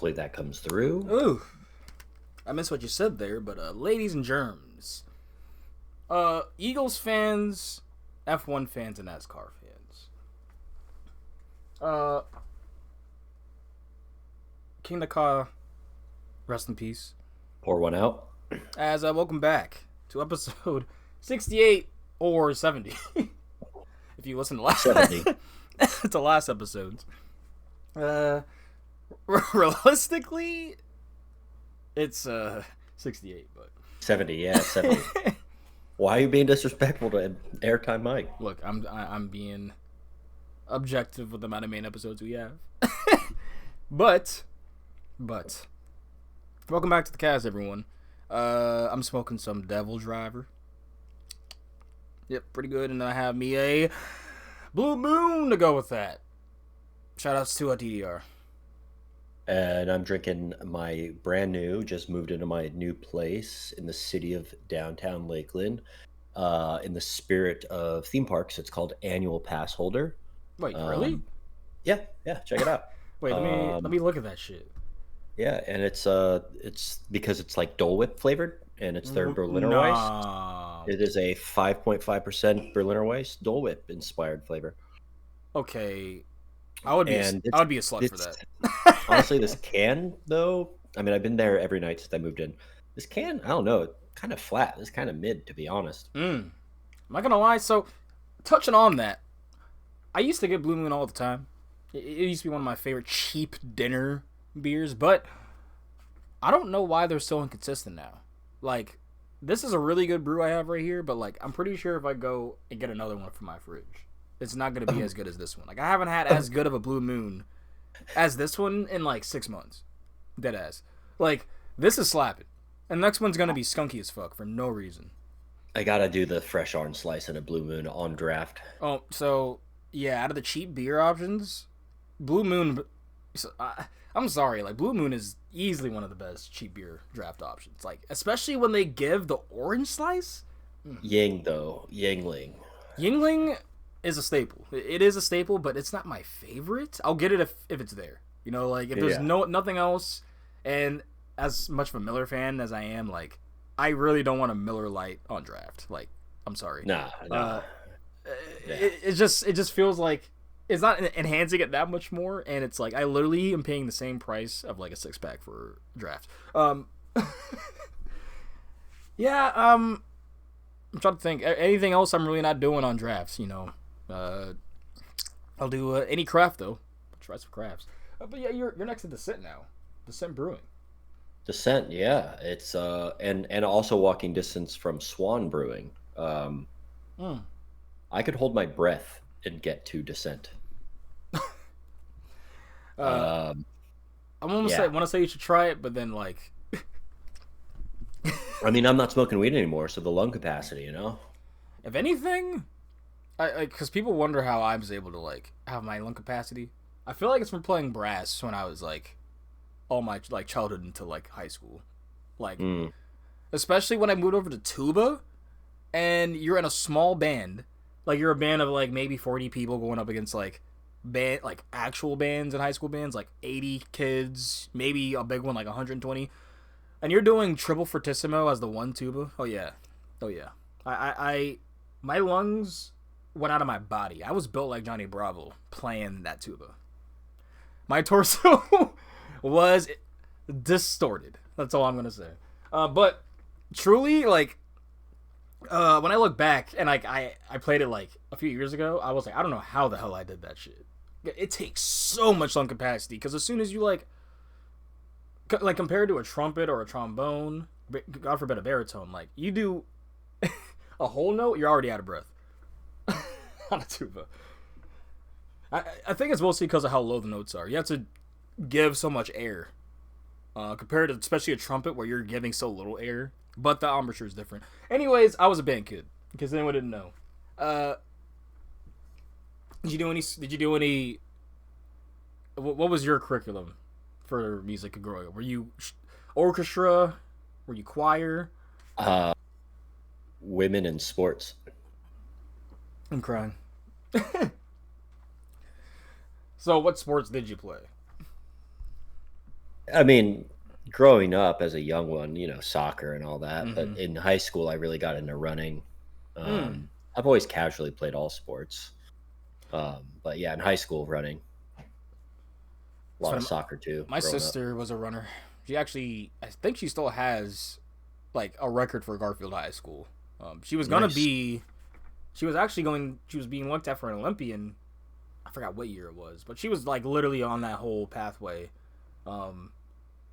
Hopefully that comes through. Ooh, I missed what you said there, but ladies and germs, Eagles fans, F1 fans, and NASCAR fans. Kingda Ka, rest in peace. Pour one out. As welcome back to episode 68 or 70. If you listen to last 70. to last episodes. Realistically, it's 68, but 70, yeah, 70. Why are you being disrespectful to Airtime Mike? Look, I'm being objective with the amount of main episodes we have. but welcome back to the cast, everyone. I'm smoking some Devil Driver. Yep, pretty good, and I have me a Blue Moon to go with that. Shoutouts to DDR. And I'm drinking my brand new, just moved into my new place in the city of downtown Lakeland. In the spirit of theme parks, it's called Annual Pass Holder. Wait, really? Yeah, check it out. Wait, let me look at that shit. Yeah, and it's because it's like Dole Whip flavored, and it's their Berliner Weiss. It is a 5.5% Berliner Weiss Dole Whip inspired flavor. Okay, I would be a slut for that. Honestly, this can though, I mean, I've been there every night since I moved in. This can, I don't know, kind of flat. It's kind of mid, to be honest. I'm not gonna lie. So, touching on that, I used to get Blue Moon all the time. It used to be one of my favorite cheap dinner beers, but I don't know why they're so inconsistent now. Like, this is a really good brew I have right here, but like, I'm pretty sure if I go and get another one from my fridge, it's not gonna be as good as this one. Like, I haven't had as good of a Blue Moon as this one in like 6 months. Deadass. Like, this is slapping. And the next one's gonna be skunky as fuck for no reason. I gotta do the fresh orange slice and a Blue Moon on draft. Oh, so yeah, out of the cheap beer options, Blue Moon. I'm sorry, like Blue Moon is easily one of the best cheap beer draft options. Like, especially when they give the orange slice. Ying though, Yingling. Yingling is a staple. It is a staple, but it's not my favorite. I'll get it if it's there. You know, like if there's nothing else. And as much of a Miller fan as I am, like I really don't want a Miller Lite on draft. Like, I'm sorry. Nah. It just feels like it's not enhancing it that much more, and it's like I literally am paying the same price of like a 6-pack for draft. Yeah. I'm trying to think. Anything else I'm really not doing on drafts, you know. I'll do any craft though. I'll try some crafts. But yeah, you're next to Descent now. Descent Brewing. Descent, yeah. It's and also walking distance from Swan Brewing. I could hold my breath and get to Descent. I want to say you should try it, but then like, I mean, I'm not smoking weed anymore, so the lung capacity, you know. If anything, because people wonder how I was able to like have my lung capacity. I feel like it's from playing brass when I was like all my like childhood into like high school, like especially when I moved over to tuba, and you're in a small band, like you're a band of like maybe 40 people going up against like actual bands and high school bands, like 80 kids, maybe a big one like 120, and you're doing triple fortissimo as the one tuba. Oh yeah. I my lungs went out of my body. I was built like Johnny Bravo playing that tuba. My torso was distorted. That's all I'm gonna say. But truly, like, when I look back and like I played it like a few years ago, I was like, I don't know how the hell I did that shit. It takes so much lung capacity because as soon as you like compared to a trumpet or a trombone, God forbid a baritone, like you do a whole note, you're already out of breath on a tuba. I think it's mostly because of how low the notes are. You have to give so much air compared to especially a trumpet where you're giving so little air. But the embouchure is different. Anyways, I was a band kid because anyone didn't know. Did you do any? What was your curriculum for music growing up? Were you orchestra? Were you choir? Women in sports. I'm crying. So, what sports did you play? I mean, growing up as a young one, soccer and all that. But Mm-hmm. in high school, I really got into running. Mm. I've always casually played all sports. But yeah, in high school, running, a It's lot of funny. soccer too, My growing up. sister was a runner. She actually, I think she still has like a record for Garfield High School. She was gonna Nice. be, she was actually going, she was being looked at for an Olympian. I forgot what year it was, but she was like literally on that whole pathway. Um,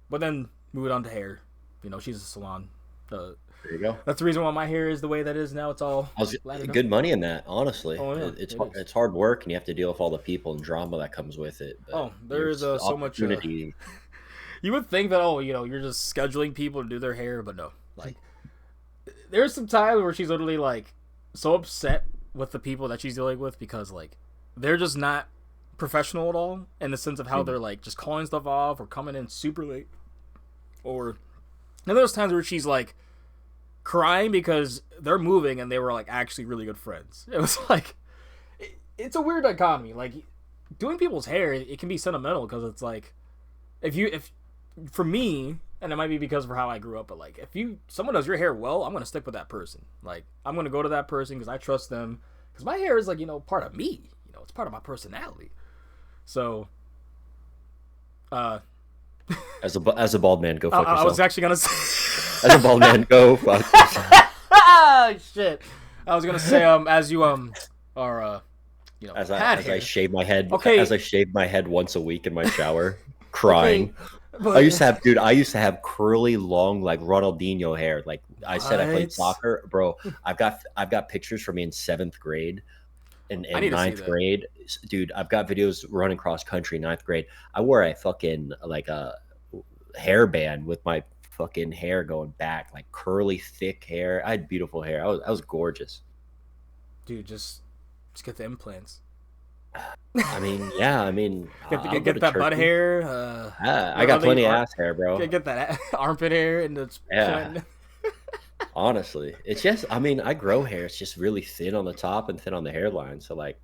but then moved on to hair. You know, she's a salon. Uh, There you go. that's the reason why my hair is the way that is now. It's all I was latted up. good money in that, honestly. Oh yeah, It's it is. it's hard work, and you have to deal with all the people and drama that comes with it. But Oh, there is there's so much. opportunity. You would think that you're just scheduling people to do their hair, but no. Like, there's some times where she's literally like so upset with the people that she's dealing with because like they're just not professional at all in the sense of how Mm. they're like just calling stuff off or coming in super late. Or and there's times where she's like crying because they're moving and they were like actually really good friends. It was like it's a weird dichotomy. Like doing people's hair, it can be sentimental because it's like if for me, and it might be because of how I grew up, but like if someone does your hair well, I'm gonna stick with that person. Like I'm gonna go to that person because I trust them. Because my hair is like part of me. It's part of my personality. So, uh, As a bald man, go fuck I was yourself. actually gonna say. As a bald man, go fuck yourself. Ah, shit. I was gonna say as you are As had I hair. shave my head, Okay. as I shave my head once a week in my shower, Okay. crying. I used to have, dude. I used to have curly, long, like Ronaldinho hair. Like I said, I played What? soccer, bro. I've got pictures from me in seventh grade and, I and need to see ninth that. grade, dude. I've got videos running cross country ninth grade. I wore a fucking like a hairband with my fucking hair going back, like curly, thick hair. I had beautiful hair. I was gorgeous. Dude, just get the implants. I mean, yeah. I mean, I'll go Get to that butt Turkey. hair. I Or got the plenty of ar- ass hair, bro. get that armpit hair and it's Yeah. pointing. Honestly, it's just, I mean, I grow hair. It's just really thin on the top and thin on the hairline. So, like,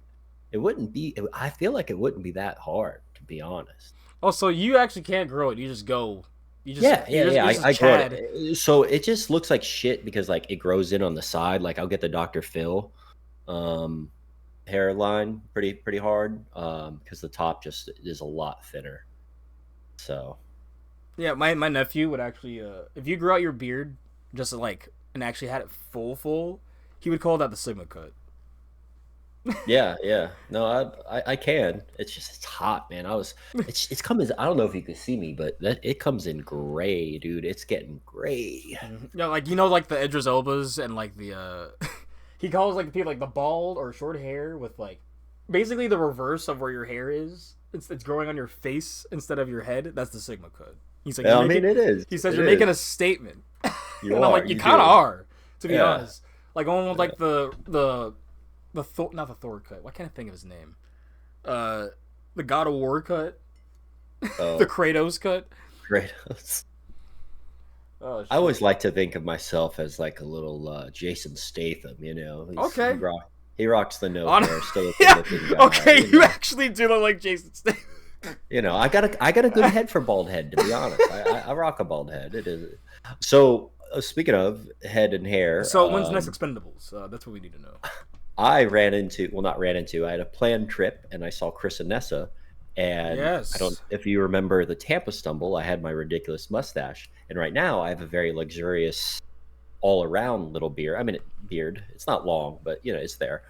I feel like it wouldn't be that hard, to be honest. Oh, so you actually can't grow it. You just go. Yeah, yeah, yeah. You're I, just I grow Chad. it. So it just looks like shit because, like, it grows in on the side. Like, I'll get the Dr. Phil um, hairline pretty hard because the top just is a lot thinner. So, Yeah, my nephew would actually if you grew out your beard just like and actually had it full, he would call that the Sigma cut. yeah, yeah. No, I can. It's hot, man. It's coming. I don't know if you can see me, but that it comes in gray, dude. It's getting gray. Yeah, like like the Idris Elba's and like the he calls like the people like the bald or short hair with like basically the reverse of where your hair is. It's growing on your face instead of your head. That's the Sigma cut. He's like Yeah, I mean, it is. he says It you're making is. a statement. You And I'm are. like, you You kind of do. are, to be Yeah. honest. Like almost Yeah. like the Thor, not the Thor cut. Why can't I think of his name? Uh, the God of War cut, the Oh, Kratos cut. great. Oh I shit. always like to think of myself as like a little Jason Statham. Okay. He rocks the no On hair, still a good yeah. looking guy. Okay, you actually do look like Jason Statham. I got a good head for bald head. To be honest, I rock a bald head. It is so. Speaking of head and hair, So when's the next Expendables? That's what we need to know. I ran into, well, not ran into, I had a planned trip and I saw Chris and Nessa. And I don't, Yes. if you remember the Tampa stumble, I had my ridiculous mustache. And right now I have a very luxurious, all around little beard. I mean, beard. It's not long, but it's there.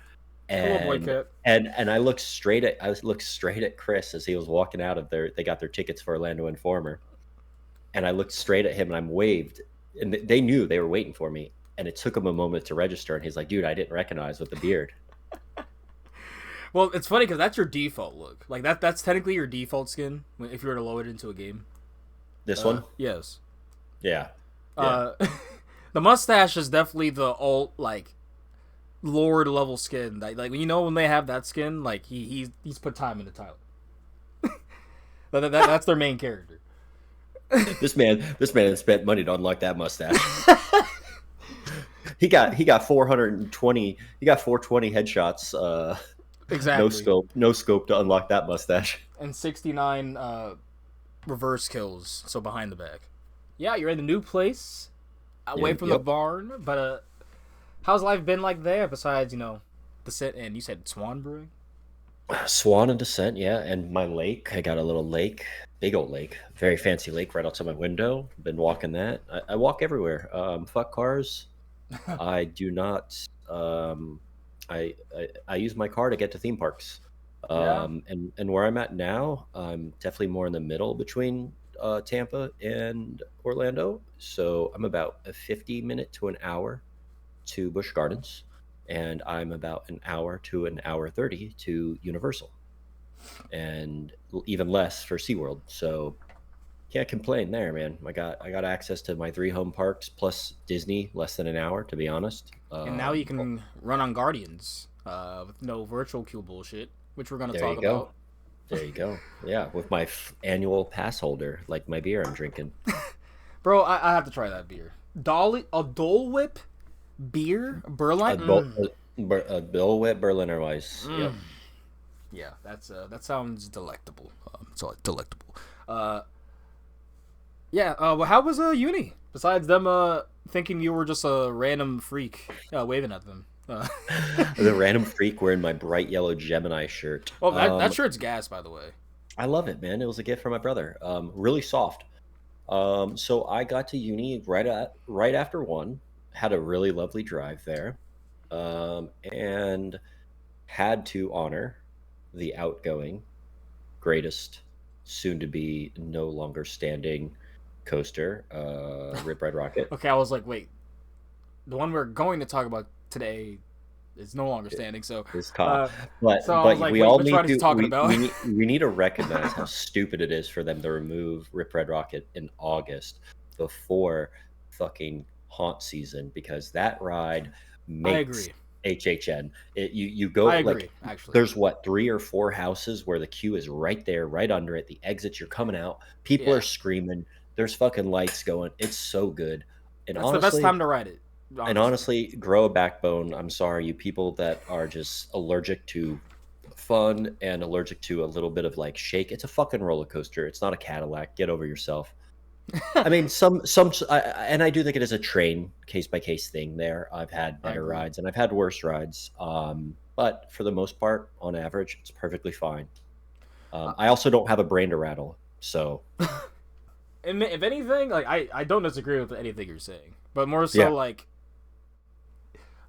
A little boy And cut. I looked straight at Chris as he was walking out of they got their tickets for Orlando Informer. And I looked straight at him and I waved. And they knew they were waiting for me. And it took him a moment to register. And he's like, dude, I didn't recognize with the beard. Well, it's funny because that's your default look. Like that's technically your default skin if you were to load it into a game. This one? Yes. Yeah. Yeah. The mustache is definitely the alt like lord level skin. Like when they have that skin, like he's put time into Tyler. That's their main character. This man spent money to unlock that mustache. He got 420 headshots, Exactly. no scope to unlock that mustache. And 69 reverse kills, so behind the back. Yeah, you're in the new place, away Yeah, from the yep. barn. But how's life been like there? Besides, the sit and you said Swan Brewing. Swan and Descent, yeah, and my lake. I got a little lake, big old lake, very fancy lake right outside my window. Been walking that. I walk everywhere. Fuck cars. I do not. I use my car to get to theme parks. Yeah. And where I'm at now, I'm definitely more in the middle between Tampa and Orlando. So I'm about a 50 minute to an hour to Busch Gardens, and I'm about an hour to an hour 30 to Universal, and even less for SeaWorld. So can't complain there, man. I got access to my three home parks plus Disney, less than an hour, to be honest. And now you can run on Guardians with no virtual queue bullshit, which we're gonna There talk you go. about. There you go. Yeah, with my annual pass holder, like my beer I'm drinking. Bro, I have to try that beer. Dolly, a Dole Whip beer, Berlin. A Bill Wit Berliner Weiss. Yep. Yeah, that sounds delectable. So delectable. Uh, yeah. Well, how was uni? Besides them thinking you were just a random freak waving at them. The random freak wearing my bright yellow Gemini shirt. Well, that shirt's gas, by the way. I love it, man. It was a gift from my brother. Really soft. So I got to uni right after one. Had a really lovely drive there, and had to honor the outgoing greatest, soon to be no longer standing coaster, Rip Red Rocket. Okay, I was like, wait, the one we're going to talk about today is no longer standing. So, This cop, uh, so I was but like, we wait, all which need one is he to talking about? we need to recognize how stupid it is for them to remove Rip Red Rocket in August before fucking haunt season, because that ride I makes agree. HHN. You go I like agree. Actually, there's what, three or four houses where the queue is right there, right under it. The exits, you're coming out. People are yeah, screaming. There's fucking lights going. It's so good. And that's the best honestly, time to ride it. and Honestly, honestly, grow a backbone. I'm sorry, you people that are just allergic to fun and allergic to a little bit of like shake. It's a fucking roller coaster. It's not a Cadillac. Get over yourself. I mean, and I do think it is a train case by case thing. There, I've had I better agree. rides and I've had worse rides. But for the most part, on average, it's perfectly fine. Uh, I also don't have a brain to rattle, so and if anything, like I don't disagree with anything you're saying, but more yeah. so like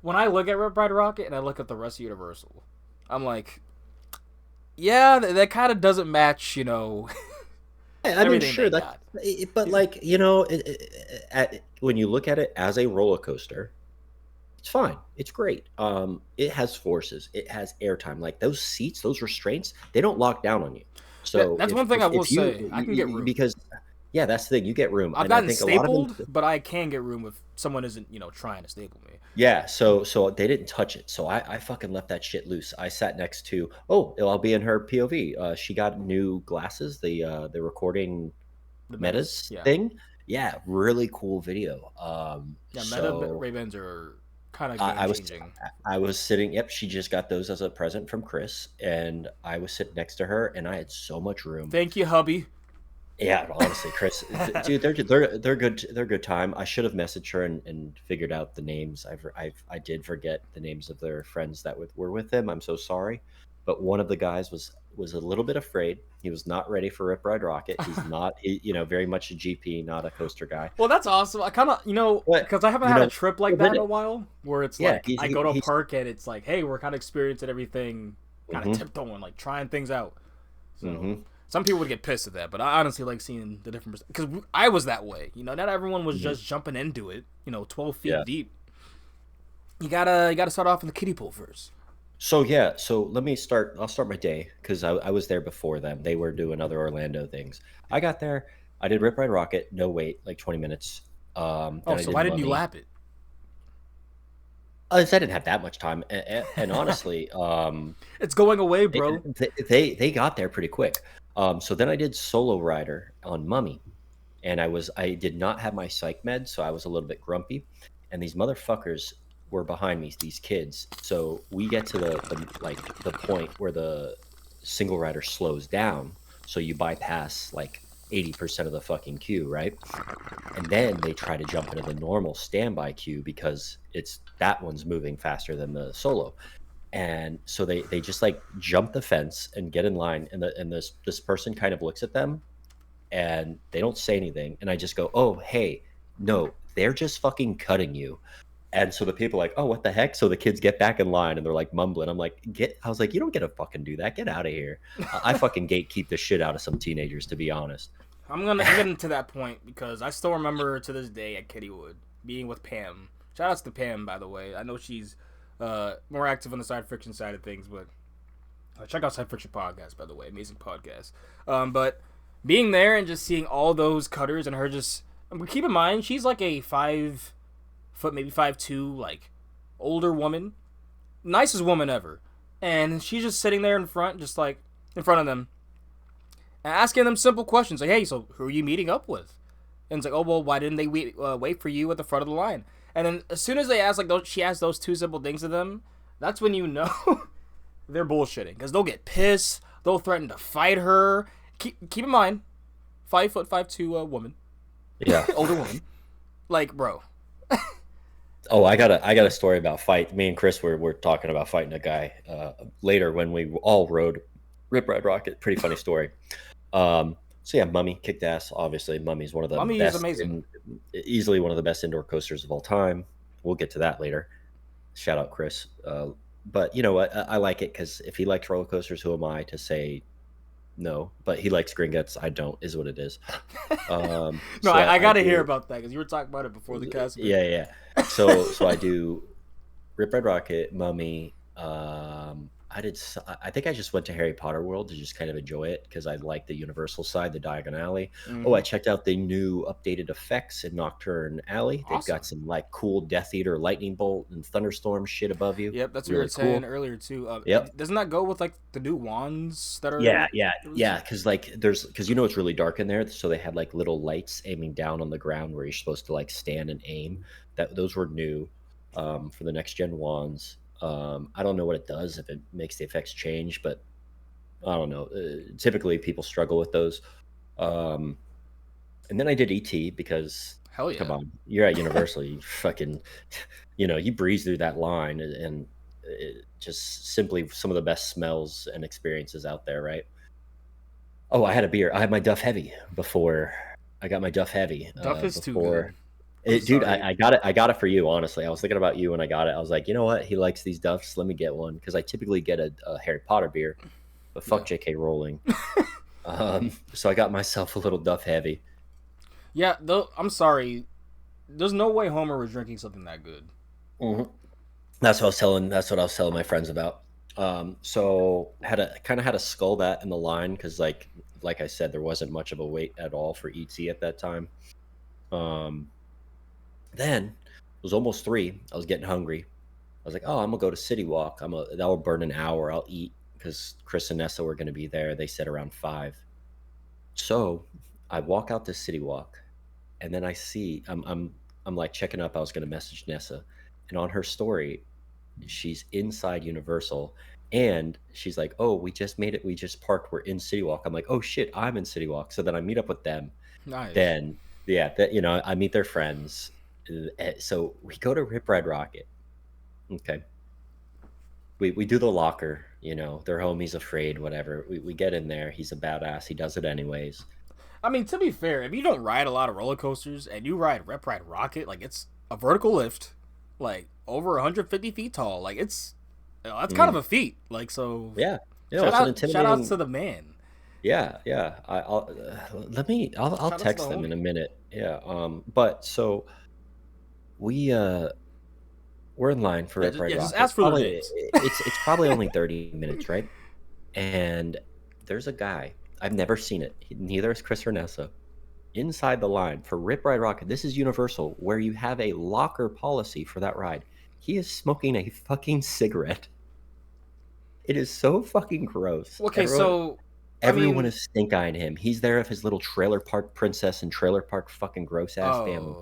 when I look at Red Ride Rocket and I look at the rest of Universal, I'm like, yeah, that kind of doesn't match, I mean, everything sure, they that, got. but like when you look at it as a roller coaster, it's fine. It's great. It has forces. It has airtime. Like those seats, those restraints, they don't lock down on you. So That's one thing I will say. I can get room. because yeah, that's the thing. You get room, I've and I gotten think a lot of them. stapled, but I can get room if someone isn't, trying to staple me. Yeah, so they didn't touch it. So I fucking left that shit loose. I sat next to, oh, I'll be in her POV. She got new glasses, the recording The metas, metas yeah, thing. Yeah, really cool video. yeah. Meta So Ray Bans are kind of I, game I was changing. I was sitting. Yep, she just got those as a present from Chris, and I was sitting next to her, and I had so much room. Thank you, hubby. Yeah, honestly, Chris, dude, they're good. They're good time. I should have messaged her and figured out the names. I did forget the names of their friends that were with them. I'm so sorry, but one of the guys was a little bit afraid. He was not ready for Rip Ride Rocket. He's not, very much a GP, not a coaster guy. Well, that's awesome. I kind of, But because I haven't you had a know, trip like he'll that hit in a it. while, where it's Yeah, like I go to a park and it's like, hey, we're kind of experiencing everything, kind of hmm tiptoeing, like trying things out. So hmm some people would get pissed at that, but I honestly like seeing the different because I was that way. Not everyone was hmm just jumping into it. 12 feet yeah. deep. You gotta start off in the kiddie pool first. So yeah, so let me start. I'll start my day because I was there before them. They were doing other Orlando things. I got there. I did Rip Ride Rocket. No wait, like 20 minutes. Oh, Then I so did why didn't you Mummy. lap it? I didn't have that much time, and honestly, It's going away, they, bro. they got there pretty quick. So then I did Solo Rider on Mummy, and I did not have my psych med, so I was a little bit grumpy, and these motherfuckers were behind me, these kids. So we get to the point where the single rider slows down, so you bypass like 80% of the fucking queue, right? And then they try to jump into the normal standby queue because it's that one's moving faster than the solo. And so they just like jump the fence and get in line, and this person kind of looks at them and they don't say anything, and I just go, "Oh, hey, no, they're just fucking cutting you." And so the people are like, "Oh, what the heck?" So the kids get back in line and they're like mumbling. I'm like, "Get!" I was like, "You don't get to fucking do that. Get out of here." I fucking gatekeep the shit out of some teenagers, to be honest. I'm getting to that point because I still remember to this day at Kittywood being with Pam. Shout outs to Pam, by the way. I know she's more active on the side fiction side of things, but check out Side Fiction Podcast, by the way, amazing podcast. But being there and just seeing all those cutters and her just keep in mind she's like a 5 foot, maybe 5'2", like older woman, nicest woman ever, and she's just sitting there in front, just like in front of them, and asking them simple questions like, "Hey, so who are you meeting up with?" And it's like, "Oh well, why didn't they wait for you at the front of the line?" And then as soon as they ask like those, she asks those two simple things to them, that's when you know they're bullshitting because they'll get pissed, they'll threaten to fight her. Keep in mind, 5'5", 5'2" woman, Yeah. older woman, like bro. Oh, I got a story about fight. Me and Chris were talking about fighting a guy later when we all rode Rip Ride Rocket. Pretty funny story. So yeah, Mummy kicked ass. Obviously, Mummy's one of the Mummy is best, amazing. easily one of the best indoor coasters of all time. We'll get to that later. Shout out Chris. But you know what? I like it because if he likes roller coasters, who am I to say no? But he likes Gringotts. I don't. Is what it is. No, So I I gotta hear do. about that because you were talking about it before the cast. Yeah, yeah. So I do Rip Red Rocket, Mummy. I think I just went to Harry Potter World to just kind of enjoy it because I like the Universal side, the Diagon Alley. Oh, I Mm-hmm. checked out the new updated effects in Nocturne Alley. They've got Awesome. some like cool Death Eater, Lightning Bolt, and Thunderstorm shit above you. Yep, that's what you were Really saying cool. earlier too. Yep. Doesn't that go with like the new wands that are Yeah, yeah, releasing? yeah. Because like because it's really dark in there, so they had like little lights aiming down on the ground where you're supposed to like stand and aim. Those were new for the next gen wands. I don't know what it does if it makes the effects change, but I don't know. Typically, people struggle with those. Um, and then I did ET because, Hell come yeah. on, you're at Universal, you fucking, you breeze through that line, and just simply some of the best smells and experiences out there, right? Oh, I had a beer. I had my Duff Heavy before. I got my Duff Heavy Duff is too good. before. I'm Dude, sorry. I got it. I got it for you. Honestly, I was thinking about you when I got it. I was like, you know what? He likes these Duffs. Let me get one because I typically get a Harry Potter beer, but fuck Yeah. J.K. Rowling. So I got myself a little Duff Heavy. Yeah, though I'm sorry. There's no way Homer was drinking something that good. Mhm. That's what I was telling. That's what I was telling my friends about. So had to skull that in the line because like I said, there wasn't much of a wait at all for ET at that time. Um, then it was almost 3. I was getting hungry. I was like, oh, I'm gonna go to City Walk. That'll burn an hour. I'll eat because Chris and Nessa were gonna be there. They said around 5. So I walk out to City Walk, and then I see I'm like checking up. I was gonna message Nessa, and on her story, she's inside Universal, and she's like, "Oh, we just made it. We just parked. We're in City Walk." I'm like, "Oh shit, I'm in City Walk." So then I meet up with them. Nice. Then yeah, I meet their friends. So we go to Rip Red Rocket. Okay, we do the locker. Their homie's afraid. Whatever. We get in there. He's a badass. He does it anyways. I mean, to be fair, if you don't ride a lot of roller coasters and you ride Rep Ride Rocket, like it's a vertical lift, like over 150 feet tall, like that's kind of Mhm. a feat. Like so, Yeah, it's an shout out intimidating. to the man. Yeah, yeah. I'll Shout out to the text them in a homie. minute. Yeah. But so we we're in line for Yeah, Rip Ride just Rocket. ask for their names. It's probably only 30 minutes, right? And there's a guy. I've never seen it. Neither is Chris or Nessa. Inside the line for Rip Ride Rocket. This is Universal, where you have a locker policy for that ride. He is smoking a fucking cigarette. It is so fucking gross. Okay, Everyone so I Everyone mean, is stink eyeing him. He's there with his little trailer park princess and trailer park fucking gross ass family.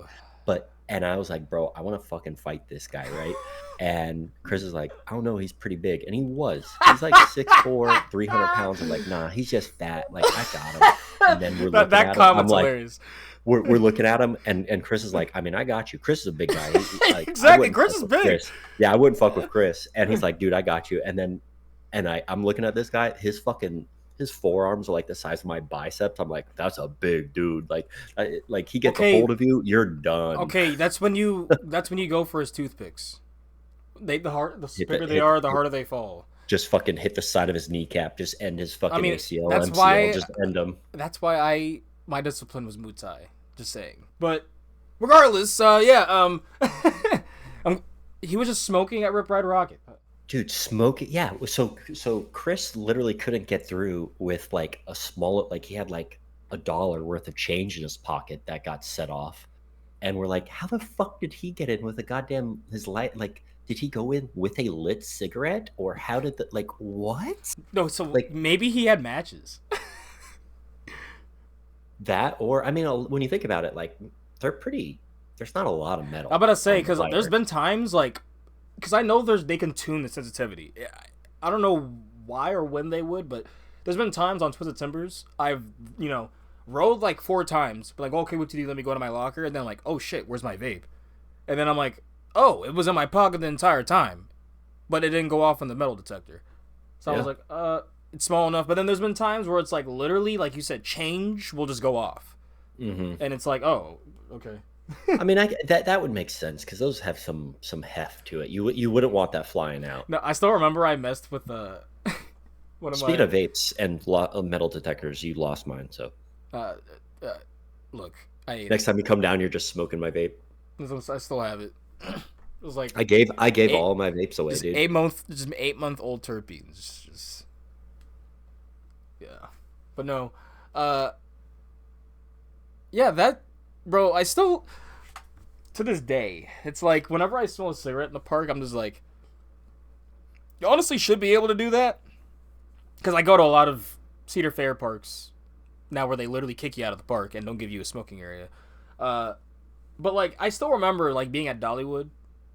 oh, And I was like, bro, I want to fucking fight this guy, right? And Chris is like, I don't know, he's pretty big. And he was. He's like 6'4", 300 pounds. I'm like, nah, he's just fat. Like, I got him. And then we're that looking that at him. I'm comment's like, hilarious. we're looking at him, and Chris is like, I mean, I got you. Chris is a big guy. Like, I Exactly. wouldn't Chris fuck is with big. Chris. Yeah, I wouldn't fuck with Chris. And he's like, dude, I got you. And then, I'm looking at this guy. His forearms are like the size of my biceps. I'm like, that's a big dude. Like he gets a Okay, hold of you, you're done. okay. That's when you go for his toothpicks. The Hit the bigger they hit, are, the hit harder they fall. just fucking hit the side of his kneecap, just end his I fucking mean, ACL, that's MCL, why just end him. that's why my discipline was Muay Thai. Just saying. But regardless, um, he was just smoking at Rip Ride Rocket. Dude, smoking. Yeah. So Chris literally couldn't get through with like a small, like he had like $1 worth of change in his pocket that got set off. And we're like, how the fuck did he get in with a goddamn his light? Like, did he go in with a lit cigarette, or how did the like what? No, so Like maybe he had matches. that, or I mean, when you think about it, like they're pretty. There's not a lot of I'm metal about to say on the because there's lighter. been times like, because I know they can tune the sensitivity. I don't know why or when they would, but there's been times on Twisted Timbers I've rode like 4 times, but like okay, what to do? Let me go to my locker, and then like oh shit, where's my vape? And then I'm like, oh, it was in my pocket the entire time, but it didn't go off on the metal detector. So I was Yeah. like, it's small enough. But then there's been times where it's like literally, like you said, change will just go off, Hmm. and it's like, oh, okay. I mean, that would make sense because those have some heft to it. You wouldn't want that flying out. No, I still remember I messed with one of Speaking my of vapes and metal detectors, you lost mine. So uh, uh look, I ate next it. time you come down, you're just smoking my vape. I still have it. It was like I gave eight, all my vapes away, just dude. 8 month, just 8 month old terpenes. Just yeah, but no, uh, yeah, that bro. I still to this day, it's like whenever I smell a cigarette in the park, I'm just like, you honestly should be able to do that because I go to a lot of Cedar Fair parks now where they literally kick you out of the park and don't give you a smoking area. Uh, but like I still remember like being at Dollywood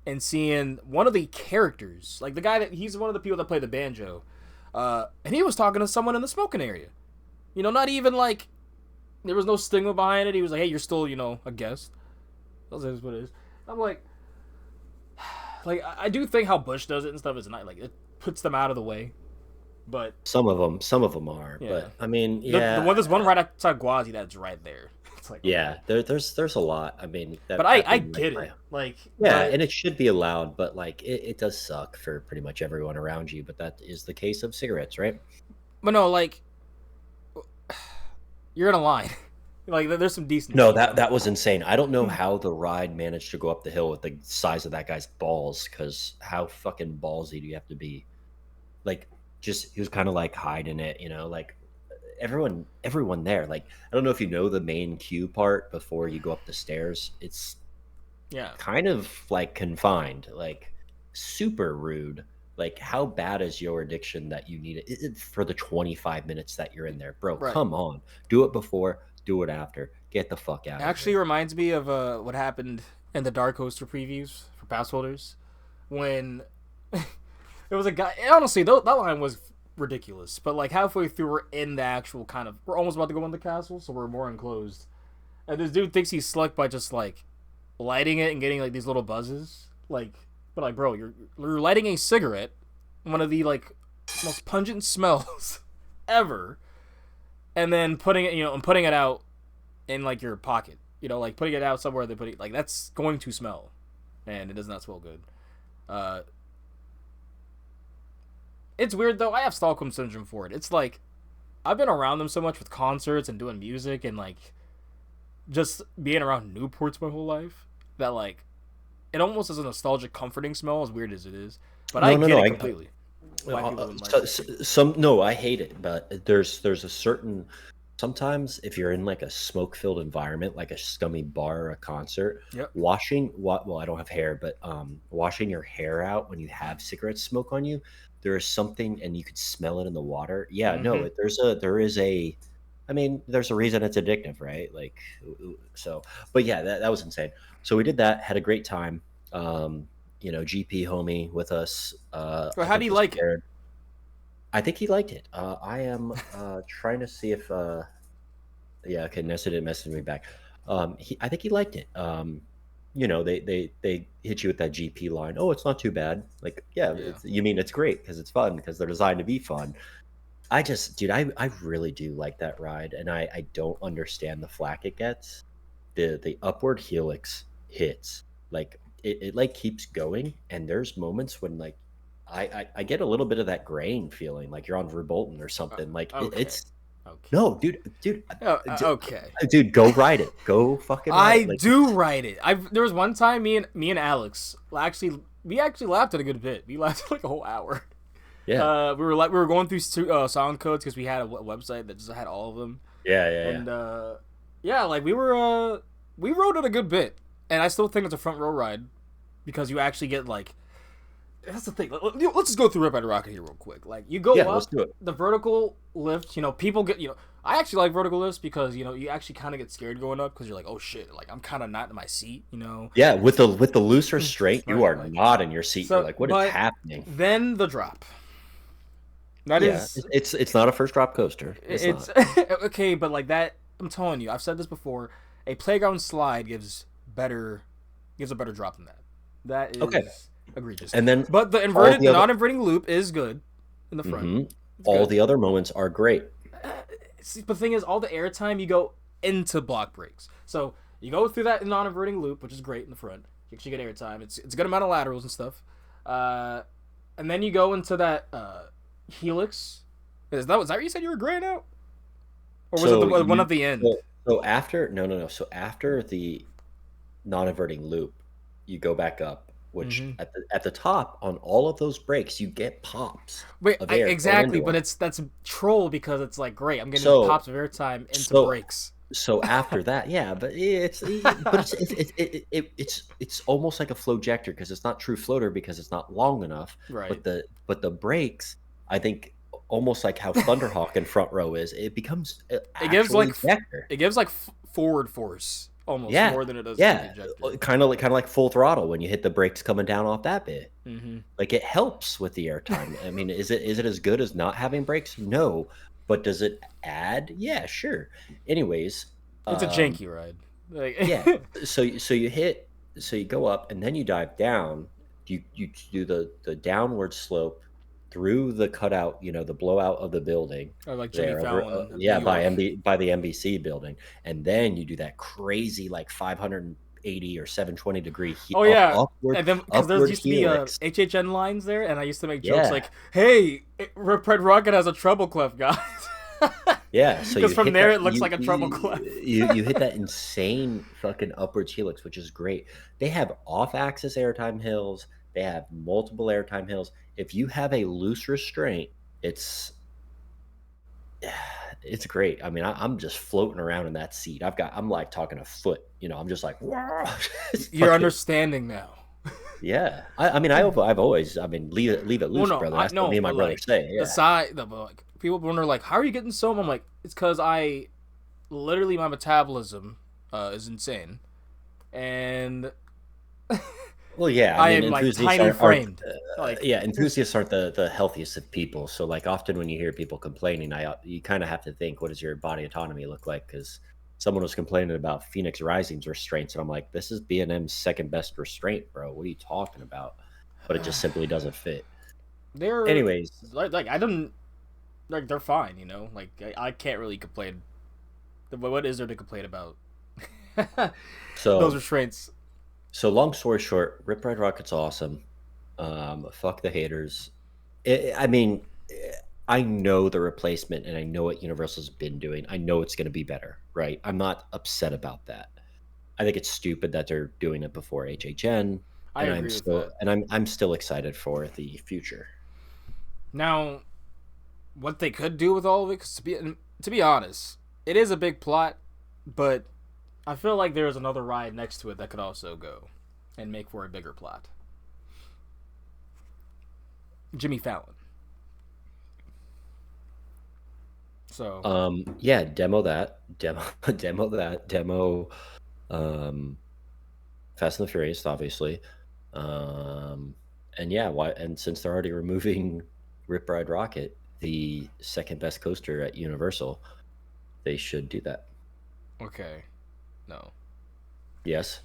and seeing one of the characters, like the guy that he's one of the people that play the banjo, and he was talking to someone in the smoking area. Not even like there was no stigma behind it. He was like, "Hey, you're still a guest." That's what it is. I'm like I do think how Bush does it and stuff is not like it puts them out of the way, but Some of them are, yeah, but I mean, the yeah, one there's one right outside Gwazi that's right there. It's like okay. yeah. There's a lot. I mean, But that I being like get my it. Like, yeah, but and it should be allowed, but like it does suck for pretty much everyone around you. But that is the case of cigarettes, right? no, like you're in a line. Like, there's some decent No, seats that on it. that was insane. I don't know how the ride managed to go up the hill with the size of that guy's balls, because how fucking ballsy do you have to be? Like, just he was kind of like hiding it, like everyone there. Like, I don't know if you know the main queue part before you go up the stairs. It's Yeah, kind of like confined, like super rude. Like, how bad is your addiction that you need it for the 25 minutes that you're in there, bro? right. Come on, do it before, do it after. Get the fuck out of Actually, here. reminds me of what happened in the Dark Coaster previews for pass holders when there was a guy. Honestly, that line was ridiculous. But like halfway through, we're in the actual we're almost about to go in the castle, so we're more enclosed. And this dude thinks he's slick by just like lighting it and getting like these little buzzes. But like, bro, you're lighting a cigarette, one of the like most pungent smells ever, and then putting it out in like your pocket. Like putting it out somewhere they put it like that's going to smell, and it does not smell good. Uh, it's weird though. I have Stockholm syndrome for it. It's like I've been around them so much with concerts and doing music and like just being around Newports my whole life that like it almost is a nostalgic, comforting smell, as weird as it is. But I No, no, get no. it completely. Why people wouldn't like it. Some no, I hate it, but there's a certain sometimes if you're in like a smoke filled environment, like a scummy bar or a concert, Yep. washing what well, I don't have hair, but washing your hair out when you have cigarette smoke on you, there is something, and you could smell it in the water. Yeah, no, Mm-hmm. there is a I mean, there's a reason it's addictive, right? Like, so, but yeah, that was insane. So we did that, had a great time. GP homie with us. So I how do think you was like it? I think he liked it. I am trying to see if Yeah, okay, Nessa didn't message me back. I think he liked it. You know, they hit you with that GP line. Oh, it's not too bad. Like, yeah, Yeah. you mean it's great because it's fun because they're designed to be fun. I just, dude, I really do like that ride, and I don't understand the flack it gets. The upward helix hits, like it like keeps going, and there's moments when like I get a little bit of that grain feeling, like you're on Verbolten or something. Like Okay. it's Okay. no, dude, Okay. dude, go ride it, go fucking ride I it. Like do write it. There was one time me and Alex we actually laughed at a good bit. We laughed like a whole hour. yeah, We were going through sound codes because we had a website that just had all of them, yeah. and yeah, like we wrote it a good bit, and I still think it's a front row ride because you actually get like that's the thing. Let's just go through Rip Ride Rocket here real quick. Like you go Yeah, let's up do it. the vertical lift. You know, people get I actually like vertical lifts because you actually kind of get scared going up because you're like, oh shit, like I'm kind of not in my seat. You know. Yeah, with the loose restraint, you Right. are Like not in your seat. You're so, like, what is but happening? then the drop. That Yeah, is it's not a first drop coaster. It's it's not. okay, but like that. I'm telling you, I've said this before. A playground slide gives a better drop than that. That Okay, is egregious. and then But the all the other non-inverting loop is good in the front. hmm It's all good. the other moments are great. See, the thing is, all the airtime you go into block breaks. So you go through that non-inverting loop, which is great in the front. You actually get airtime. It's a good amount of laterals and stuff. Uh, and then you go into that helix. Was that what you said you were graying out, or was it the So one you at the end? so after no. So after the non-inverting loop, you go back up, which Mm-hmm. at the top on all of those breaks, you get pops Wait, of air going into exactly, but them. that's troll because it's like great. I'm getting So pops of airtime into so breaks. so after that, yeah, but it's almost like a flowjector because it's not true floater because it's not long enough. Right. But the brakes, I think, almost like how Thunderhawk in front row is, it becomes It gives actual ejector. it gives like forward force almost Yeah, more than it does like yeah, ejector. kind of like full throttle when you hit the brakes coming down off that bit. Mm-hmm. Like it helps with the airtime. I mean, is it as good as not having brakes? No, but does it add? Yeah, sure. Anyways, It's a um, janky ride. Like yeah. So you hit, so you go up and then you dive down. You do the downward slope through the cutout, the blowout of the building or like Jimmy there over, Fallon of New yeah, York. by the NBC building, and then you do that crazy like 580 or 720 degree Oh yeah, upward and then because there upward used to be helix. HHN lines there, and I used to make jokes Yeah, like, "Hey, Red Rocket has a treble clef, guys." yeah. So Because you from hit there that it looks like a treble clef. you hit that insane fucking upwards helix, which is great. They have off-axis airtime hills. They have multiple airtime hills. If you have a loose restraint, it's it's great. I mean, I'm just floating around in that seat. I'm like talking a foot. I'm just like, it's You're fucking understanding now. yeah. I mean, I've always, I mean, leave it Well, loose, no, brother. I That's what no, me and my but brother like say. the Yeah, side, the but, like people wonder like, how are you getting so? I'm like, it's because I literally my metabolism is insane, and well, yeah. I I mean, am like enthusiasts tiny aren't framed. Like, yeah, enthusiasts aren't the healthiest of people. So, like, often when you hear people complaining, you kind of have to think, what does your body autonomy look like? Because someone was complaining about Phoenix Rising's restraints, and I'm like, this is B&M's second best restraint, bro. What are you talking about? But it just simply doesn't fit. they're Anyways, like I don't like they're fine, Like I can't really complain. What is there to complain about? Those so restraints. long story short, Rip Ride Rocket's awesome. Fuck the haters. I mean, I know the replacement, and I know what Universal's been doing. I know it's going to be better, right? I'm not upset about that. I think it's stupid that they're doing it before HHN, I and agree with that. I'm still excited for the future. Now, what they could do with all of it, cause to be honest, it is a big plot, but I feel like there's another ride next to it that could also go and make for a bigger plot. Jimmy Fallon. So Yeah, demo that, um, Fast and the Furious, obviously, um, and yeah, why? And since they're already removing Rip Ride Rocket, the second best coaster at Universal, they should do that. Okay, no. Yes.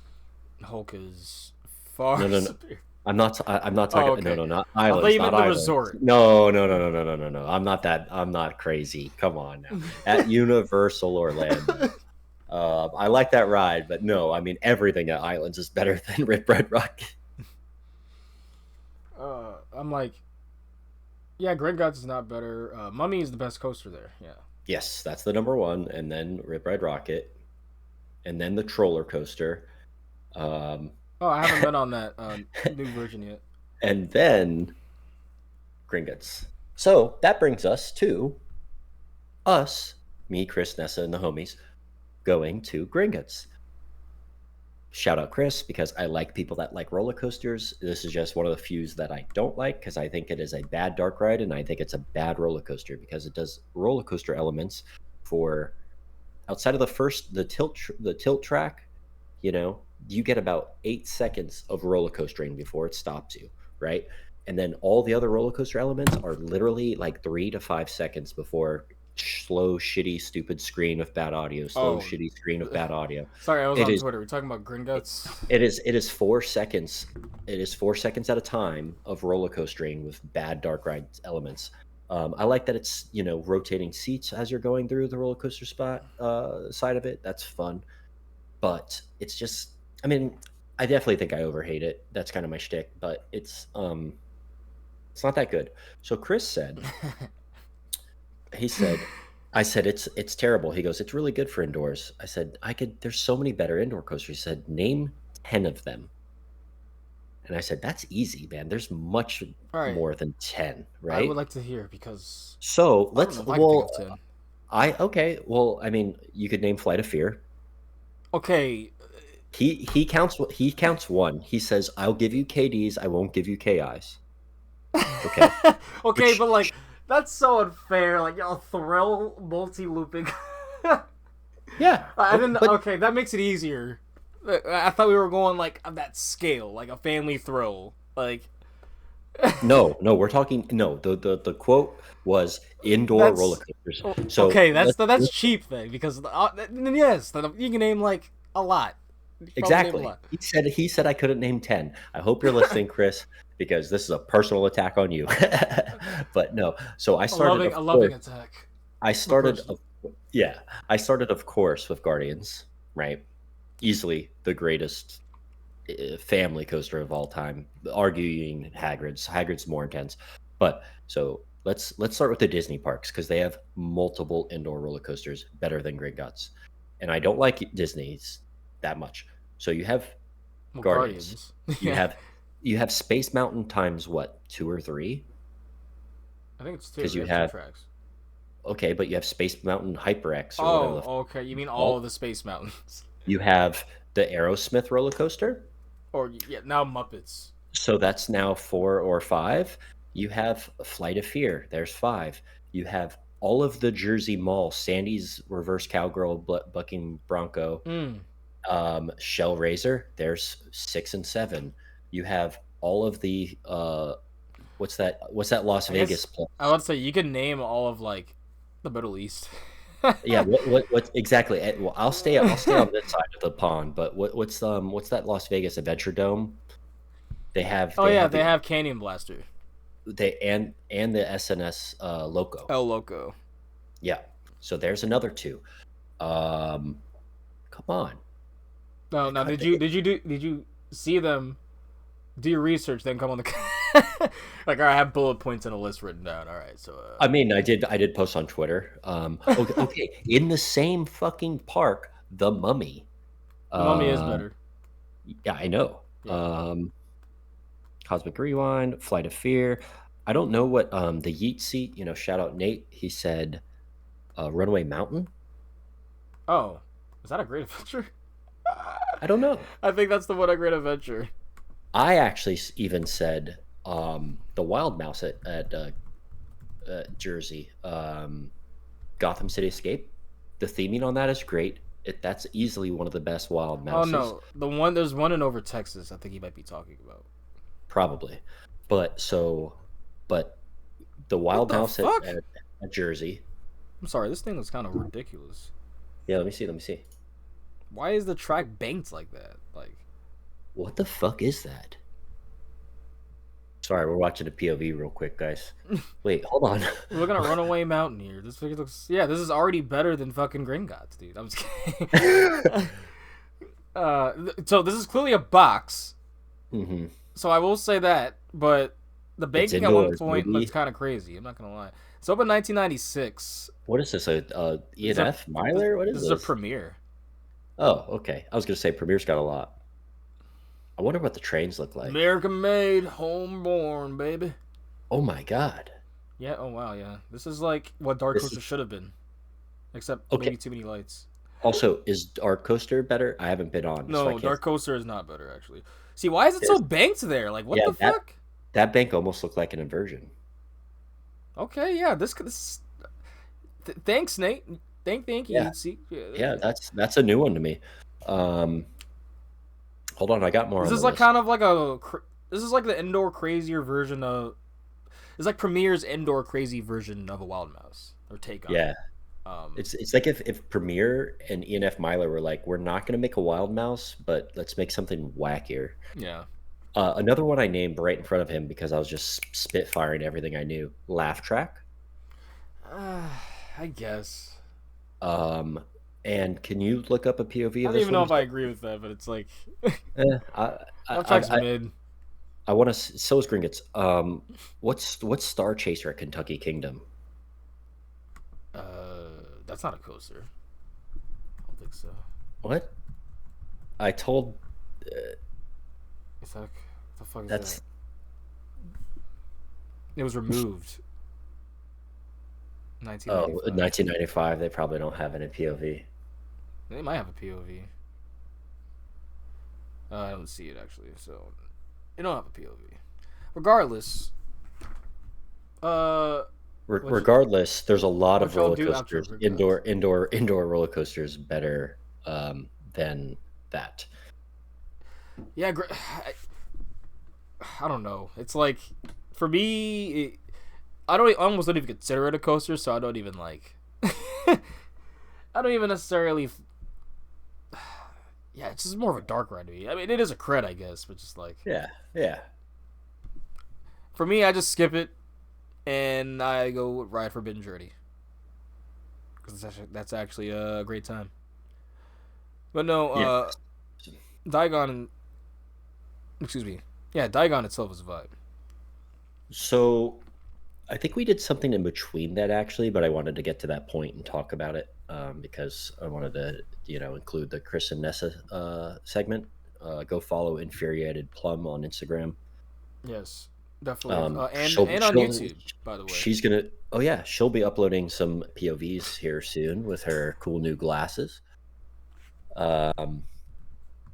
Hulk is far No, no, no. superior. I'm not Oh, talking. No, okay. no, not I thought islands, you not meant the islands. resort. No, no, no, no, no, no, no, no. I'm not that. I'm not crazy. Come on now. At Universal Orlando, I like that ride, but no, I mean everything at Islands is better than Rip Red Rocket. I'm like, yeah, Gringotts is not better. Mummy is the best coaster there. Yeah. Yes, that's the number one, and then Rip Red Rocket, and then the Troller Coaster, um, Oh, I haven't been on that new version yet. and then Gringotts. So that brings us to us, me, Chris, Nessa, and the homies going to Gringotts. Shout out Chris because I like people that like roller coasters. This is just one of the few that I don't like because I think it is a bad dark ride and I think it's a bad roller coaster because it does roller coaster elements for outside of the tilt track. You know, you get about 8 seconds of roller coastering before it stops you, right? And then all the other roller coaster elements are literally like 3 to 5 seconds before slow, shitty, stupid screen with bad audio, slow, Oh, shitty screen with bad audio. sorry, I was It on is Twitter. We're talking about Gringotts. it is 4 seconds. It is 4 seconds at a time of roller coastering with bad dark ride elements. I like that it's rotating seats as you're going through the roller coaster spot side of it. That's fun, but it's just. I mean, I definitely think I overhate it. That's kind of my shtick, but it's not that good. So Chris said, he said, I said it's terrible. He goes, it's really good for indoors. I said I could. There's so many better indoor coasters. He said, name 10 of them. And I said, that's easy, man. There's much All right, more than 10, I would right? like to hear because So I don't know let's, if I can think well, of 10. okay. Well, I mean, you could name Flight of Fear. Okay, He counts one. He says, I'll give you KDs. I won't give you KIs. Okay. okay, Which, but like that's so unfair. Like y'all thrill multi looping. yeah. I didn't. But Okay, that makes it easier. I thought we were going like on that scale, like a family thrill. Like no, no, we're talking, no, the quote was indoor roller that's coasters. So okay. That's cheap then because then yes, then you can name like a lot. You can probably name a exactly. lot. He said I couldn't name 10. I hope you're listening, Chris, because this is a personal attack on you. But no. So I started, A of loving course, attack, I but started personal. of yeah, I started, of course, with Guardians, right? Easily the greatest family coaster of all time, arguing Hagrid's. Hagrid's more intense. But so let's start with the Disney parks because they have multiple indoor roller coasters better than Gringotts. And I don't like Disney's that much. So you have Well, Guardians. Guardians. You Yeah, have you have Space Mountain times what, two or three? I think it's two. Because They you have two have tracks. okay, but you have Space Mountain HyperX or whatever the Oh, okay. You it's mean all called. of the Space Mountains? You have the Aerosmith roller coaster. Or yeah, now Muppets. So that's now four or five. You have Flight of Fear. There's five. You have all of the Jersey Mall, Sandy's Reverse Cowgirl, Bucking Bronco, Mm. Shell Razor. There's six and seven. You have all of the what's that? What's that Las I Vegas guess I place? would say you can name all of like the Middle East. Yeah, what exactly? Well, I'll stay on this side of the pond, but what's that Las Vegas Adventure Dome? They have Oh they yeah, have they the have Canyon Blaster. they and the SNS loco. El Loco. Yeah. So there's another two. Um, come on. No, I now got did you see them? Do your research, then come on the. Like, all right, I have bullet points and a list written down. All right, so I mean, I did post on Twitter. Okay, okay. In the same fucking park, the Mummy. the Mummy is Uh, better. yeah, I know. Yeah. Cosmic Rewind, Flight of Fear. I don't know what the Yeet seat. Shout out Nate. He said Runaway Mountain. Oh, is that a great adventure? I don't know. I think that's the one a great adventure. I actually even said the Wild Mouse at Jersey, Gotham City Escape. The theming on that is great. That's easily one of the best Wild Oh Mouses, no, there's one in over Texas. I think he might be talking about. probably. But so, but the What Wild the Mouse at, fuck? at, at Jersey. I'm sorry, this thing is kind of ridiculous. Yeah, let me see. Let me see. Why is the track banked like that? Like, What the fuck is that? Sorry, we're watching a POV real quick, guys. Wait, hold on. we're looking at Runaway Mountain here. This figure looks. Yeah, this is already better than fucking Gringotts, dude. I'm just kidding. So this is clearly a box. hmm So I will say that, but the It's banking at one indoors, point looks maybe. kind of crazy. I'm not gonna lie. It's open 1996. What is this? A This is a ENF Myler? What is this is a this? premiere. Oh, okay. I was gonna say Premier's got a lot. I wonder what the trains look like. American made, homeborn, baby. Oh my god. Yeah. Oh wow. Yeah. This is like what Dark This Coaster is should have been, except okay. maybe too many lights. Also, is Dark Coaster better? I haven't been on, so I No, can't. Dark Coaster is not better actually. See, why is it so Yes. banked there? Like, what Yeah, the fuck? that bank almost looked like an inversion. Okay, yeah. Thanks, Nate. Thank you. Yeah, See, yeah, that's a new one to me. Um, hold on, I got more this on the is like list. kind of like this is like the indoor crazier version of. It's like Premier's indoor crazy version of a Wild Mouse or take on it. Yeah, Um, it's like if Premiere and ENF Myler were like, we're not gonna make a Wild Mouse, but let's make something wackier. yeah. Another one I named right in front of him because I was just spitfiring everything I knew. Laugh track. Uh, I guess. Um, and can you look up a POV I of don't this even know one? if I agree with that, but it's like Eh, that track's I mid. I want to. So is Gringotts. What's Star Chaser at Kentucky Kingdom? That's not a coaster. I don't think so. What I told. It's like, what the fuck is that? That's It was removed. 1995. 1995. They probably don't have any POV. They might have a POV. I don't see it actually, so they don't have a POV. Regardless, uh, Regardless, there's a lot what of y'all roller do after coasters. Gringotts? Indoor roller coasters better than that. Yeah, I don't know. It's like for me, I almost don't even consider it a coaster, so I don't even like. I don't even necessarily. Yeah, it's just more of a dark ride to me. I mean, it is a cred, I guess, but just like Yeah, yeah, for me, I just skip it and I go ride Forbidden Journey because that's actually a great time. But no, yeah. Diagon, excuse me, yeah, Diagon itself is a vibe. So I think we did something in between that actually, but I wanted to get to that point and talk about it because I wanted to, include the Chris and Nessa segment. Go follow Infuriated Plum on Instagram. Yes, definitely, She'll and on she'll YouTube, by the way. she's gonna. Oh yeah, she'll be uploading some POVs here soon with her cool new glasses. Um,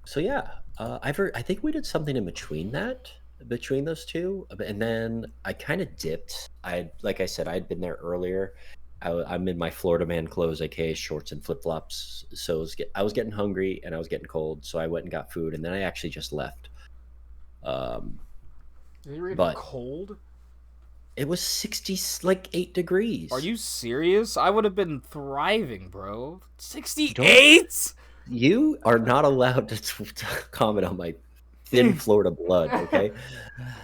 so yeah, I think we did something in between that, between those two, and then I kind of dipped. Like I said, I'd been there earlier. I'm in my Florida man clothes, aka shorts and flip flops. So I was getting hungry and I was getting cold, so I went and got food, and then I actually just left. Um, Is he ready but cold? it was 60, like 8 degrees. Are you serious? I would have been thriving, bro. Don't 68? You are not allowed to comment on my thin Florida blood, okay?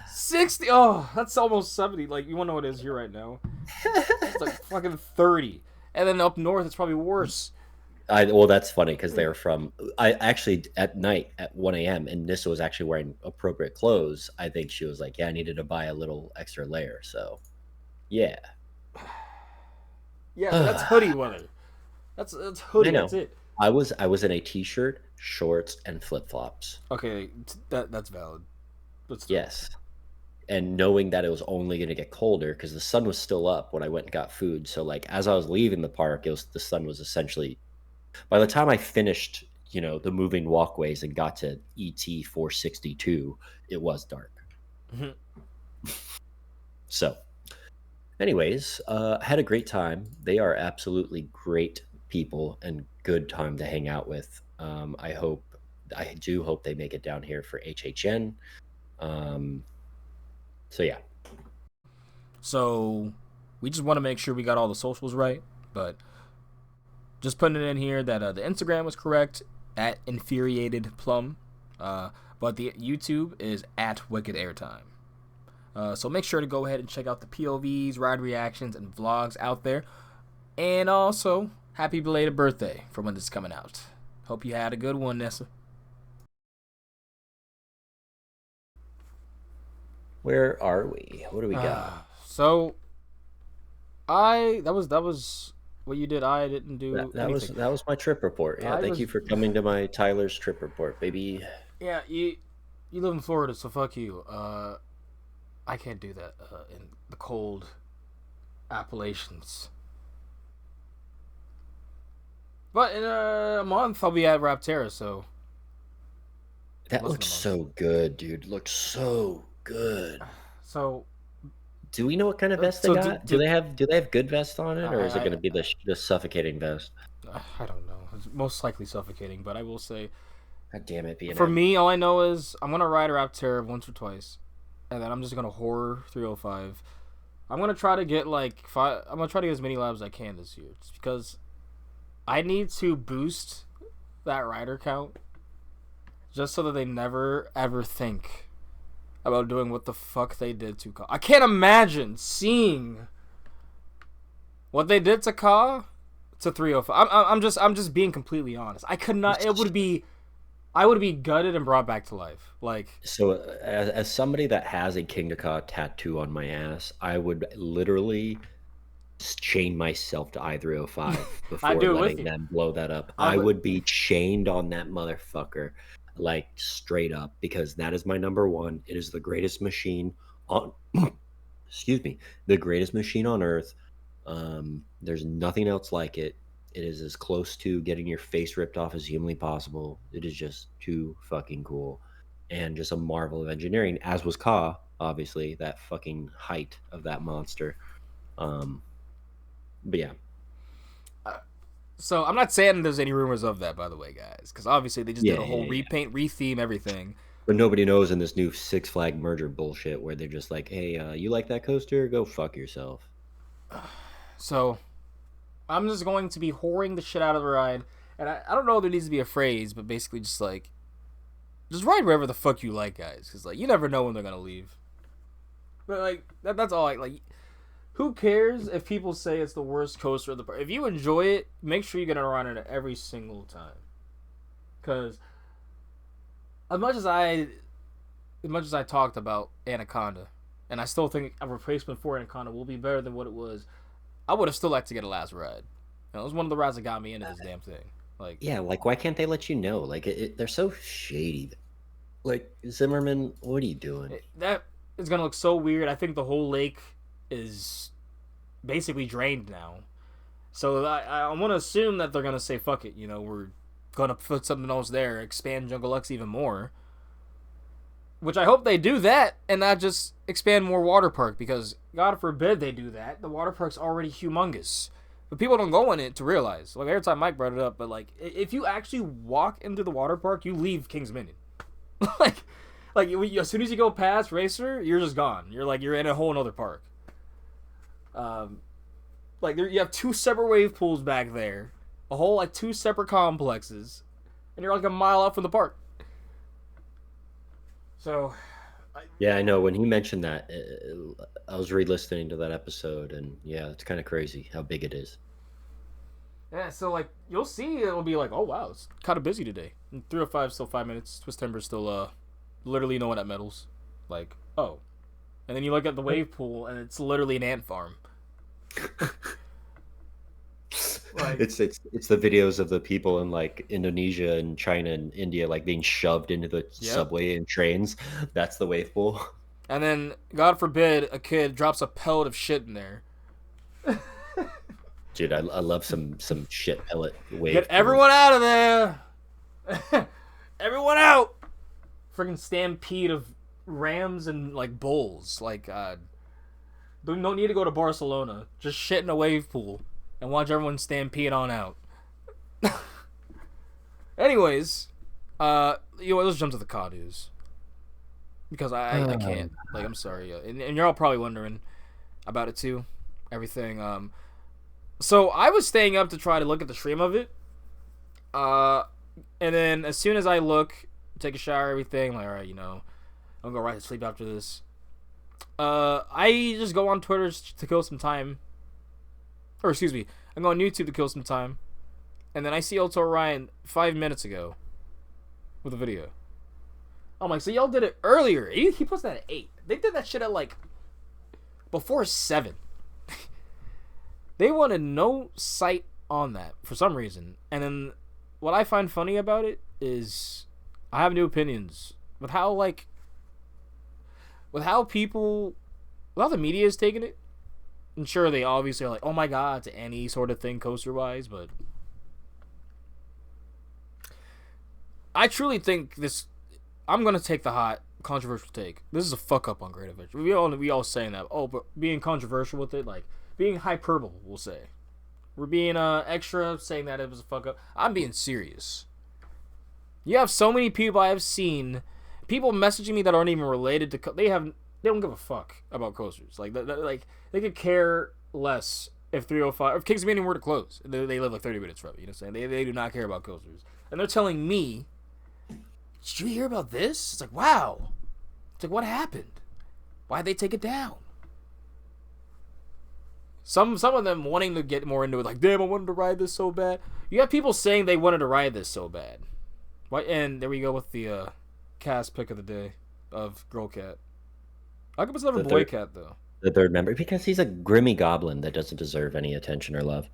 60? Oh, that's almost 70. Like, you want to know what it is here right now? It's like fucking 30. And then up north, it's probably worse. Well, that's funny because they're from. I actually at night at 1 a.m. and Nissa was actually wearing appropriate clothes. I think she was like, "Yeah, I needed to buy a little extra layer." So, yeah, Yeah, but that's I hoodie weather. That's hoodie. That's know. it. I was in a t-shirt, shorts, and flip flops. Okay, that's valid. But still. Yes, and knowing that it was only going to get colder because the sun was still up when I went and got food. So, like as I was leaving the park, the sun was essentially. By the time I finished, the moving walkways and got to ET 462, it was dark. Mhm. So, anyways, had a great time. They are absolutely great people and good time to hang out with. I do hope they make it down here for HHN. Um, so yeah, So, we just want to make sure we got all the socials right. But just putting it in here that the Instagram was correct. at Infuriated Plum. But the YouTube is at Wicked Airtime. So make sure to go ahead and check out the POVs, ride reactions, and vlogs out there. And also, happy belated birthday for when this is coming out. Hope you had a good one, Nessa. Where are we? What do we got? So, that was what you did. I didn't do anything. That was my trip report. Yeah, thank you for coming to my Tyler's trip report, baby. Yeah, you live in Florida, so fuck you. I can't do that in the cold Appalachians. But in a month, I'll be at Rapterra, so... That looks so good, dude. Looks so good. So... Do we know what kind of vest they got? Do they have good vest on it, or is it going to be the suffocating vest? I don't know. It's most likely suffocating, but I will say... God damn it, B&M. For me, all I know is I'm going to ride Rapterra once or twice. And then I'm just gonna horror 305. I'm gonna try to get like 5. I'm gonna try to get as many labs as I can this year, just because I need to boost that rider count, just so that they never ever think about doing what the fuck they did to Ka. I can't imagine seeing what they did to Ka to 305. I'm just being completely honest. I could not. I would be gutted and brought back to life. Like, so, as somebody that has a Kingda Ka tattoo on my ass, I would literally chain myself to I-305 before letting them blow that up. I would be chained on that motherfucker, like straight up, because that is my number one. It is the greatest machine on, excuse me, the greatest machine on Earth. There's nothing else like it. It is as close to getting your face ripped off as humanly possible. It is just too fucking cool. And just a marvel of engineering, as was Ka, obviously, that fucking height of that monster. But yeah. So I'm not saying there's any rumors of that, by the way, guys, because obviously they just did a whole repaint, retheme, everything. But nobody knows in this new Six Flag merger bullshit where they're just like, hey, you like that coaster? Go fuck yourself. So... I'm just going to be whoring the shit out of the ride. And I don't know if there needs to be a phrase, but basically just like... Just ride wherever the fuck you like, guys. Because, like, you never know when they're going to leave. But, like, that's all. Like, who cares if people say it's the worst coaster of the park? If you enjoy it, make sure you're going to run it every single time. Because as much as I talked about Anaconda, and I still think a replacement for Anaconda will be better than what it was, I would have still liked to get a last ride. It was one of the rides that got me into this damn thing. Like, yeah, like why can't they let you know? Like they're so shady. Like, Zimmerman, what are you doing? That is gonna look so weird. I think the whole lake is basically drained now. So I want to assume that they're gonna say fuck it. You know, we're gonna put something else there, expand Jungle X even more. Which I hope they do that and not just expand more water park, because God forbid they do that. The water park's already humongous. But people don't go in it to realize. Like, every time Mike brought it up, but like, if you actually walk into the water park, you leave King's Dominion. like as soon as you go past Racer, you're just gone. You're in a whole nother park. Like, you have 2 separate wave pools back there, a whole 2 separate complexes, and you're like a mile out from the park. So, yeah, I know. When he mentioned that, I was re-listening to that episode, and yeah, it's kind of crazy how big it is. Yeah, so like you'll see, it'll be like, oh wow, it's kind of busy today. And 305 still 5 minutes. Twist Timber's still literally no one at medals. Like, oh, and then you look at the wave pool, and it's literally an ant farm. Like, it's the videos of the people in like Indonesia and China and India like being shoved into the subway and trains. That's the wave pool. And then, God forbid, a kid drops a pellet of shit in there. Dude, I love some shit pellet wave. Get everyone out of there! Everyone out! Freaking stampede of rams and like bulls. Like, don't need to go to Barcelona. Just shit in a wave pool and watch everyone stampede on out. Anyways, let's jump to the Ka news. Because I can't. Like, I'm sorry. And you're all probably wondering about it too. Everything. So I was staying up to try to look at the stream of it. And then as soon as I look, take a shower, everything, I'm like, all right, I'm gonna go right to sleep after this. I just go on Twitter to kill some time. Or excuse me, I go on YouTube to kill some time. And then I see Ultra Ryan 5 minutes ago with a video. I'm like, so y'all did it earlier. He puts that at 8. They did that shit at like before 7. They wanted no sight on that for some reason. And then what I find funny about it is I have new opinions with how the media is taking it. And sure, they obviously are like, oh my god, to any sort of thing coaster wise, but I truly think this. I'm gonna take the hot controversial take. This is a fuck up on Great Adventure. We all saying that. Oh, but being controversial with it, like being hyperbole, we'll say. We're being extra, saying that it was a fuck up. I'm being serious. You have so many people I have seen, people messaging me that aren't even related to. They don't give a fuck about coasters. Like they could care less if 305 if King's Dominion were to close. They live like 30 minutes from it. You know what I'm saying? They do not care about coasters, and they're telling me, did you hear about this? It's like, wow. It's like, what happened? Why'd they take it down? Some of them wanting to get more into it, like, damn, I wanted to ride this so bad. You have people saying they wanted to ride this so bad. Why? And there we go with the cast pick of the day of Girl Cat. How come it's never Boy Cat, though? The third member, because he's a grimy goblin that doesn't deserve any attention or love.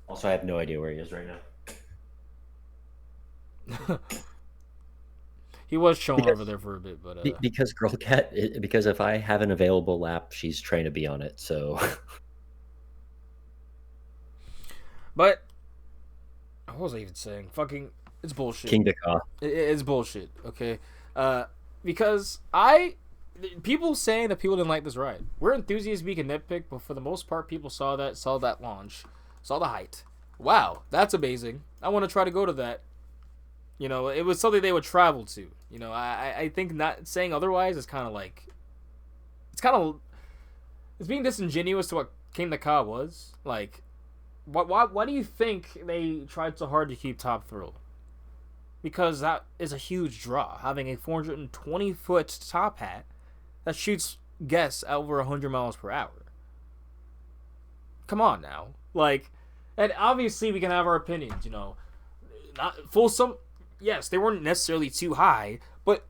Also, I have no idea where he is right now. He was chilling over there for a bit, but because Girl Cat, because if I have an available lap, she's trying to be on it. So, but what was I even saying? Fucking, it's bullshit. Kingda Ka. It's bullshit. Okay, because people saying that people didn't like this ride. We're enthusiasts, we can nitpick, but for the most part, people saw that launch, saw the height. Wow, that's amazing. I want to try to go to that. It was something they would travel to. I think not saying otherwise is kind of like, it's being disingenuous to what Kingda Ka was. Like, why do you think they tried so hard to keep Top Thrill? Because that is a huge draw, having a 420-foot top hat that shoots guests at over 100 miles per hour. Come on now. Like, and obviously we can have our opinions, not full some. Yes, they weren't necessarily too high, but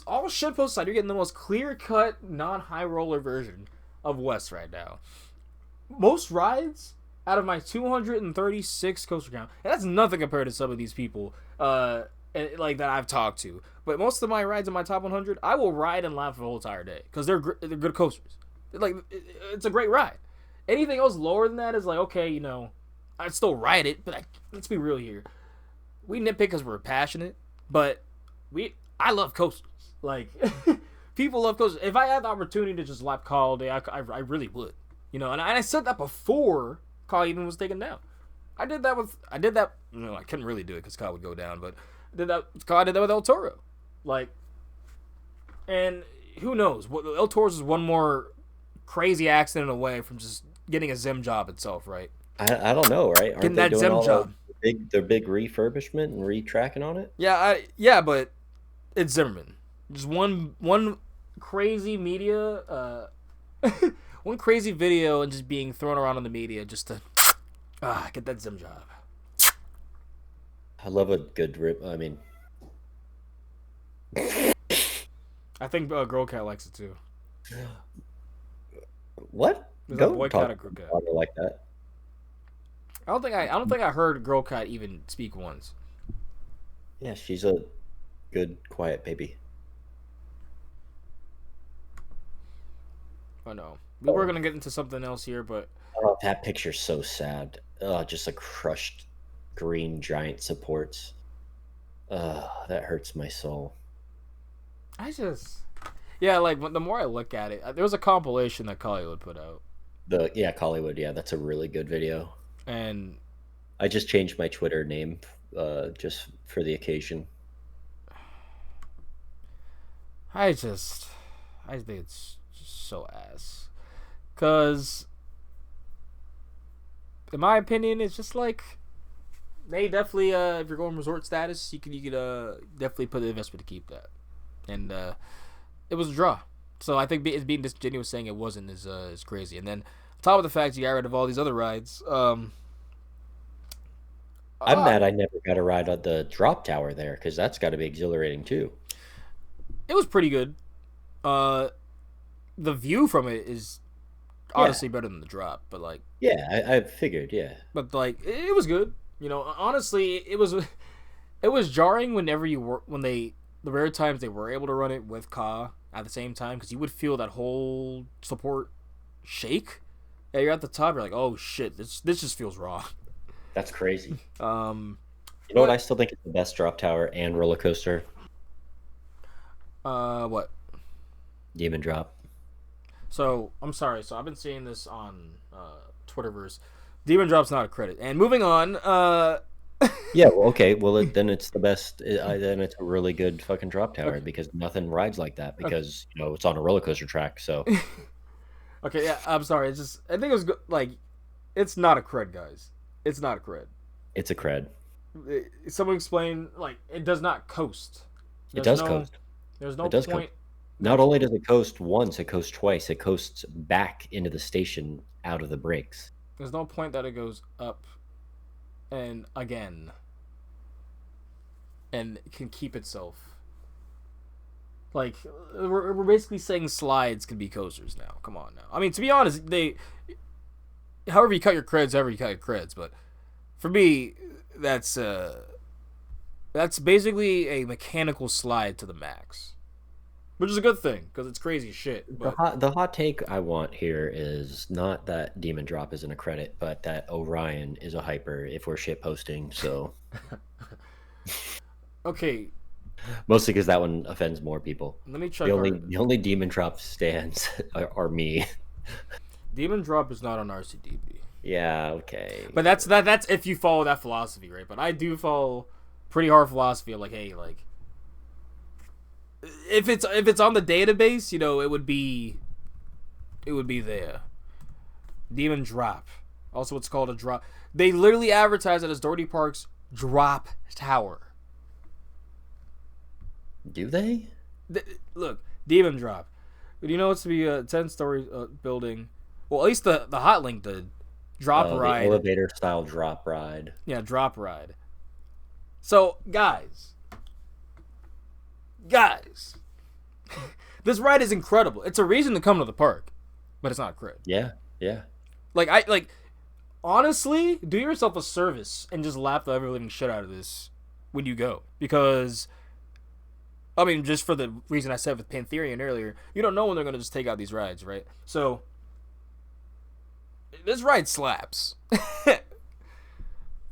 all shitpost side, you're getting the most clear-cut, non-high roller version of West right now. Most rides out of my 236 coaster count, and that's nothing compared to some of these people that I've talked to. But most of my rides in my top 100, I will ride and laugh the whole entire day because they're good coasters. Like, it's a great ride. Anything else lower than that is like, okay, I'd still ride it, but let's be real here. We nitpick because we're passionate, but I love coasters. Like, people love coasters. If I had the opportunity to just lap Ka all day, I really would. And I said that before Ka even was taken down. I did that. I couldn't really do it because Ka would go down, but I did that with El Toro. Like, and who knows? El Toro's is one more crazy accident away from just getting a Zim job itself, right? I don't know, right? Getting that Zim job. Their big refurbishment and retracking on it. Yeah, but it's Zimmerman. Just one crazy media, one crazy video, and just being thrown around in the media just to get that Zim job. I love a good rip. I mean, I think Girl Cat likes it too. What? Go Boy Cat or Girl Cat like that. I don't think I heard Girl Cat even speak once. Yeah, she's a good, quiet baby. I know. We were gonna get into something else here, but that picture's so sad. Just a crushed green giant supports. That hurts my soul. Like the more I look at it, there was a compilation that Collywood put out. Collywood. Yeah, that's a really good video. And I just changed my Twitter name just for the occasion. I think it's just so ass. Because, in my opinion, it's just like, they definitely if you're going resort status, you could definitely put the investment to keep that. And it was a draw. So I think it's being disingenuous saying it wasn't as crazy. And then on top of the fact you got rid of all these other rides, I'm uh, mad I never got a ride on the drop tower there because that's got to be exhilarating too. it was pretty good. Uh, the view from it is Yeah, honestly better than the drop, but yeah, I figured. Yeah, it was good. Honestly, it was jarring whenever the rare times they were able to run it with Ka at the same time because you would feel that whole support shake. Yeah, you're at the top. You're like, oh shit, this just feels wrong. that's crazy. Um, You know what? I but still think it's the best drop tower and roller coaster. what? Demon Drop. So I'm sorry. So I've been seeing this on Twitterverse. Demon Drop's not a credit. And moving on. Yeah, well, okay. Well, then it's the best. Then it's a really good fucking drop tower Okay. because nothing rides like that Okay. because it's on a roller coaster track. So Okay. Yeah. I'm sorry. It's just I think it was like it's not a cred, guys. It's not a cred. it's a cred. Someone explain like it does not coast. It There's does no coast. there's no It does coast. point. Not only does it coast once, it coasts twice. It coasts back into the station out of the brakes. There's no point that it goes up and again and can keep itself. Like we're basically saying slides can be coasters now. Come on now. I mean, to be honest, they however you cut your creds, however you cut your creds. But for me, that's that's basically a mechanical slide to the max, which is a good thing because it's crazy as shit. The But hot take I want here is not that Demon Drop isn't a credit, but that Orion is a hyper if we're shit posting. So okay, mostly because that one offends more people. let me The check only our the only Demon Drop stands are me. demon drop is not on RCDB. Yeah, okay. But that's if you follow that philosophy, right? But I do follow pretty hard philosophy of like, hey, like if it's on the database, it would be there. Demon drop. Also, it's called a drop. They literally advertise it as Doherty Park's drop tower. Do they? Look, demon drop. Do you know it's to be a 10-story building? Well, at least the hot link did. Drop Oh, the ride. elevator style drop ride. Yeah, drop ride. So, guys, this ride is incredible. It's a reason to come to the park, but it's not a crit. Yeah, yeah. Like honestly, do yourself a service and just lap the ever living shit out of this when you go, because I mean, just for the reason I said with Pantherian earlier, you don't know when they're gonna just take out these rides, right? So this ride slaps.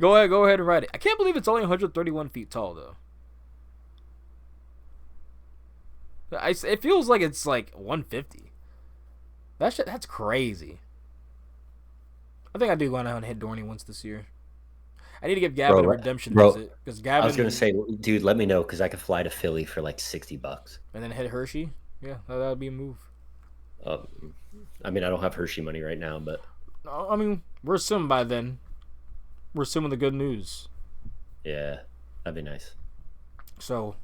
Go ahead and ride it. I can't believe it's only 131 feet tall though. It feels like it's like 150. That's crazy. I think I do want to hit Dorney once this year. I need to give Gavin a redemption Bro, visit because I was gonna Gavin say, dude, let me know because I could fly to Philly for like $60. and then hit Hershey. Yeah, that would be a move. I mean, I don't have Hershey money right now, but I mean, we're assuming by then. We're assuming the good news. yeah, that'd be nice. So,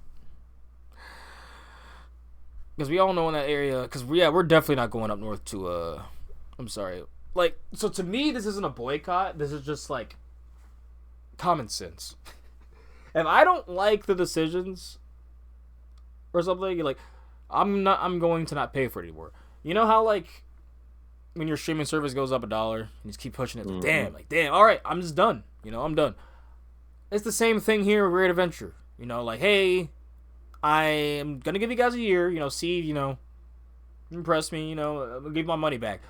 because we all know in that area, because we're definitely not going up north to I'm sorry. Like, so to me, this isn't a boycott. This is just like common sense. If I don't like the decisions or something, you're like, I'm going to not pay for it anymore. You know how like when your streaming service goes up $1, you just keep pushing it. Like, damn, all right, I'm just done. I'm done. It's the same thing here with Great Adventure. Like, hey, I'm gonna give you guys a year. See, impress me. I'll give my money back.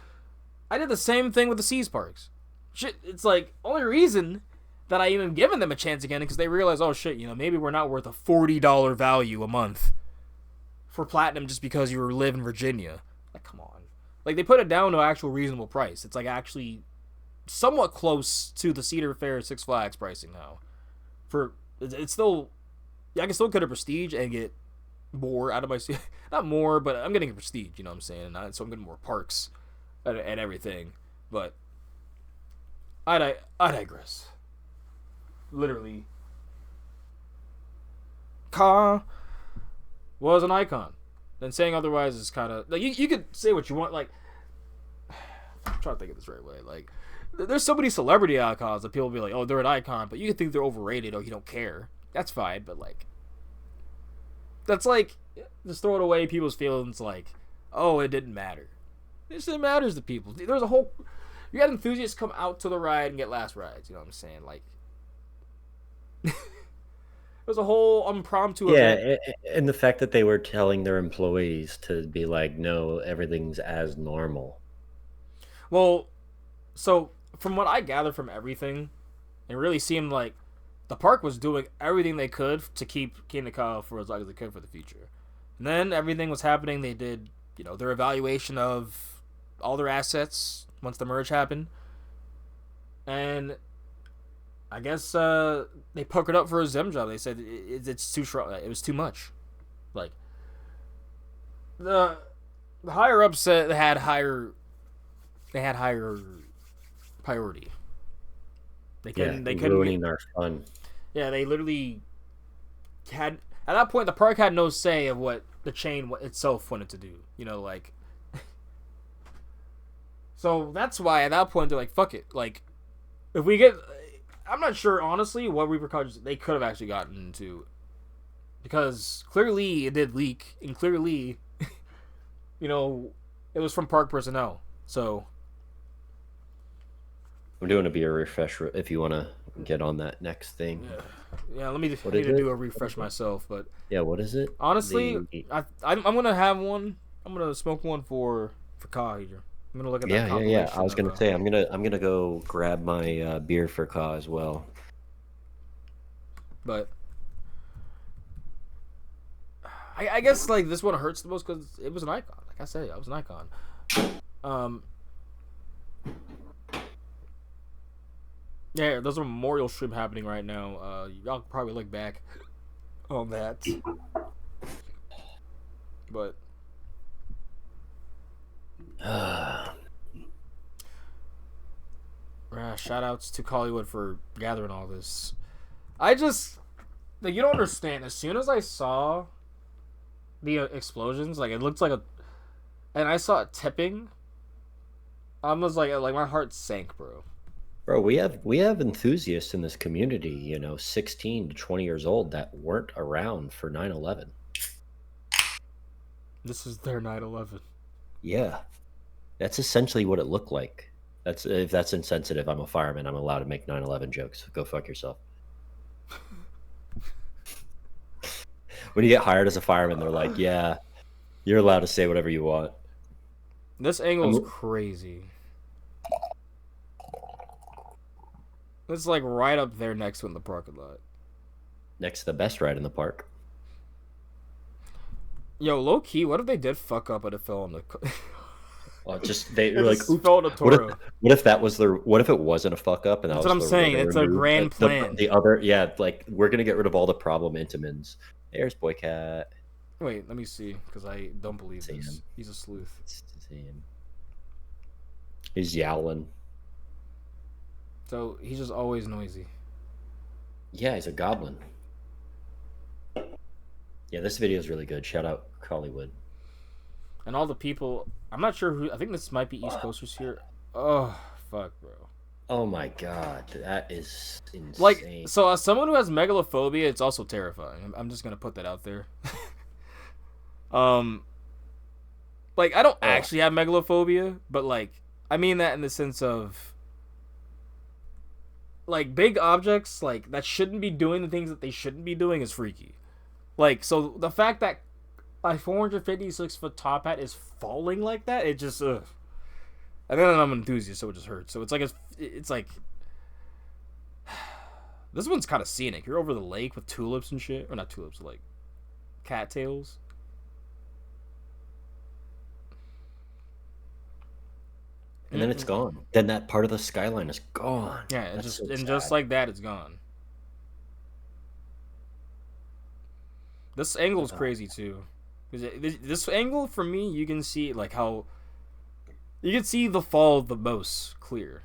I did the same thing with the Seas parks. Shit, it's like only reason that I even given them a chance again because they realize, oh shit, maybe we're not worth a $40 value a month for platinum just because you live in Virginia. Like, come on. Like, they put it down to an actual reasonable price. It's like actually somewhat close to the Cedar Fair Six Flags pricing now. It's still, I can still get a prestige and get more out of my, not more, but I'm getting a prestige. You know what I'm saying? So I'm getting more parks and everything. But I digress. literally, Ka was an icon. And saying otherwise is kind of like you could say what you want. Like, I'm trying to think of this right way. Like, there's so many celebrity icons that people be like, oh, they're an icon, but you can think they're overrated or you don't care. That's fine, but like, that's like just throwing away people's feelings. Like, oh, it didn't matter. This shit matters to people. There's a whole. You got enthusiasts come out to the ride and get last rides. You know what I'm saying? Like, there's a whole impromptu event. Yeah, and the fact that they were telling their employees to be like, no, everything's as normal. Well, so from what I gather from everything, it really seemed like the park was doing everything they could to keep Kingda Ka for as long as they could for the future. And then everything was happening. They did, their evaluation of all their assets once the merge happened. And I guess they puckered up for a Zem job. They said it's too strong. It was too much. Like, the higher ups said they had higher priority. They couldn't ruining our fun. Yeah, they literally had at that point the park had no say of what the chain itself wanted to do. Like, so that's why at that point they're like, fuck it. Like, if we get, I'm not sure honestly what repercussions they could have actually gotten into, because clearly it did leak, and clearly, it was from park personnel. So I'm doing a beer refresh if you want to get on that next thing. Yeah. Let me do a refresh myself, but yeah, what is it? Honestly, I'm gonna have one. I'm gonna smoke one for Ka here. I'm gonna look at that. Yeah. I was gonna say I'm gonna go grab my beer for Ka as well. But I guess like this one hurts the most because it was an icon. Like I said, it was an icon. Yeah, there's a memorial stream happening right now. Y'all can probably look back on that. But shout outs to Collywood for gathering all this. I just like, you don't understand. As soon as I saw the explosions, like it looked like and I saw it tipping. I was like my heart sank, bro. Bro, we have enthusiasts in this community, 16 to 20 years old that weren't around for 9/11. This is their 9/11. Yeah. That's essentially what it looked like. If that's insensitive, I'm a fireman. I'm allowed to make 9/11 jokes. Go fuck yourself. When you get hired as a fireman, they're like, yeah, you're allowed to say whatever you want. This angle is crazy. It's like right up there next to in the parking lot. Next to the best ride in the park. Yo, low key, what if they did fuck up and it fell on the? Well, they were like, oops. What if that was what if it wasn't a fuck up and that's what I'm saying? It's a grand plan. The other, yeah, like we're gonna get rid of all the problem intimins. There's Boy Cat. Wait, let me see, because I don't believe this. He's a sleuth. He's yowling. So he's just always noisy. Yeah, he's a goblin. Yeah, this video is really good. Shout out Collywood. And all the people, I'm not sure who, I think this might be East Coasters here. Oh, fuck, bro. Oh my god, that is insane. Like, so as someone who has megalophobia, it's also terrifying. I'm just gonna put that out there. Like, I don't actually have megalophobia, but like, I mean that in the sense of, like, big objects, like, that shouldn't be doing the things that they shouldn't be doing is freaky. Like, so the fact that my 456-foot top hat is falling like that, it just, ugh. And then I'm an enthusiast, so it just hurts. So it's like, this one's kind of scenic. You're over the lake with tulips and shit. Or not tulips, like, cattails. And then it's gone. Then that part of the skyline is gone. Yeah, just like that, it's gone. This angle is crazy too. This angle for me, you can see like how you can see the fall the most clear,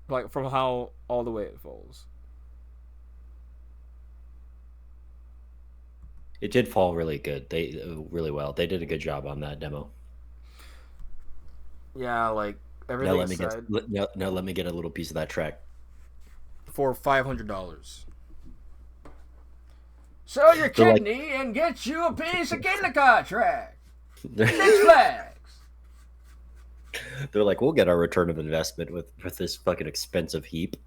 like from how all the way it falls. It did fall really good. They really well. They did a good job on that demo. Yeah, like Now everything let me get aside, now let me get a little piece of that track. for $500. Sell your They're like kidney and get you a piece of Kingda Ka track. Six they're, Flags. they're like, we'll get our return of investment with this fucking expensive heap.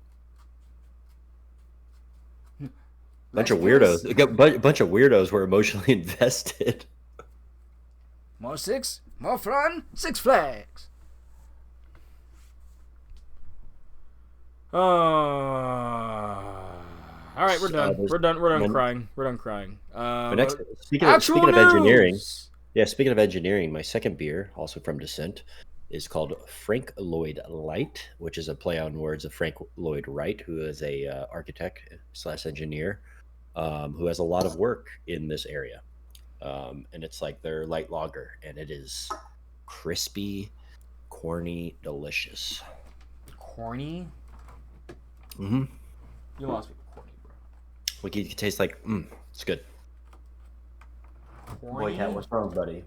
Bunch of Maximus. weirdos. Bunch of weirdos were emotionally invested. More fun, Six Flags. All right, we're done. There's We're done. We're done my, crying. We're done crying. my next Actual speaking of engineering. news. Yeah, speaking of engineering, my second beer, also from Descent, is called Frank Lloyd Light, which is a play on words of Frank Lloyd Wright, who is a architect slash engineer, who has a lot of work in this area. And it's like their light lager, and it is crispy, corny, delicious. Corny. Mm-hmm. You lost me. Corny, bro. Like you can taste like, it's good. Corny. Boy, Cat, what's wrong, buddy?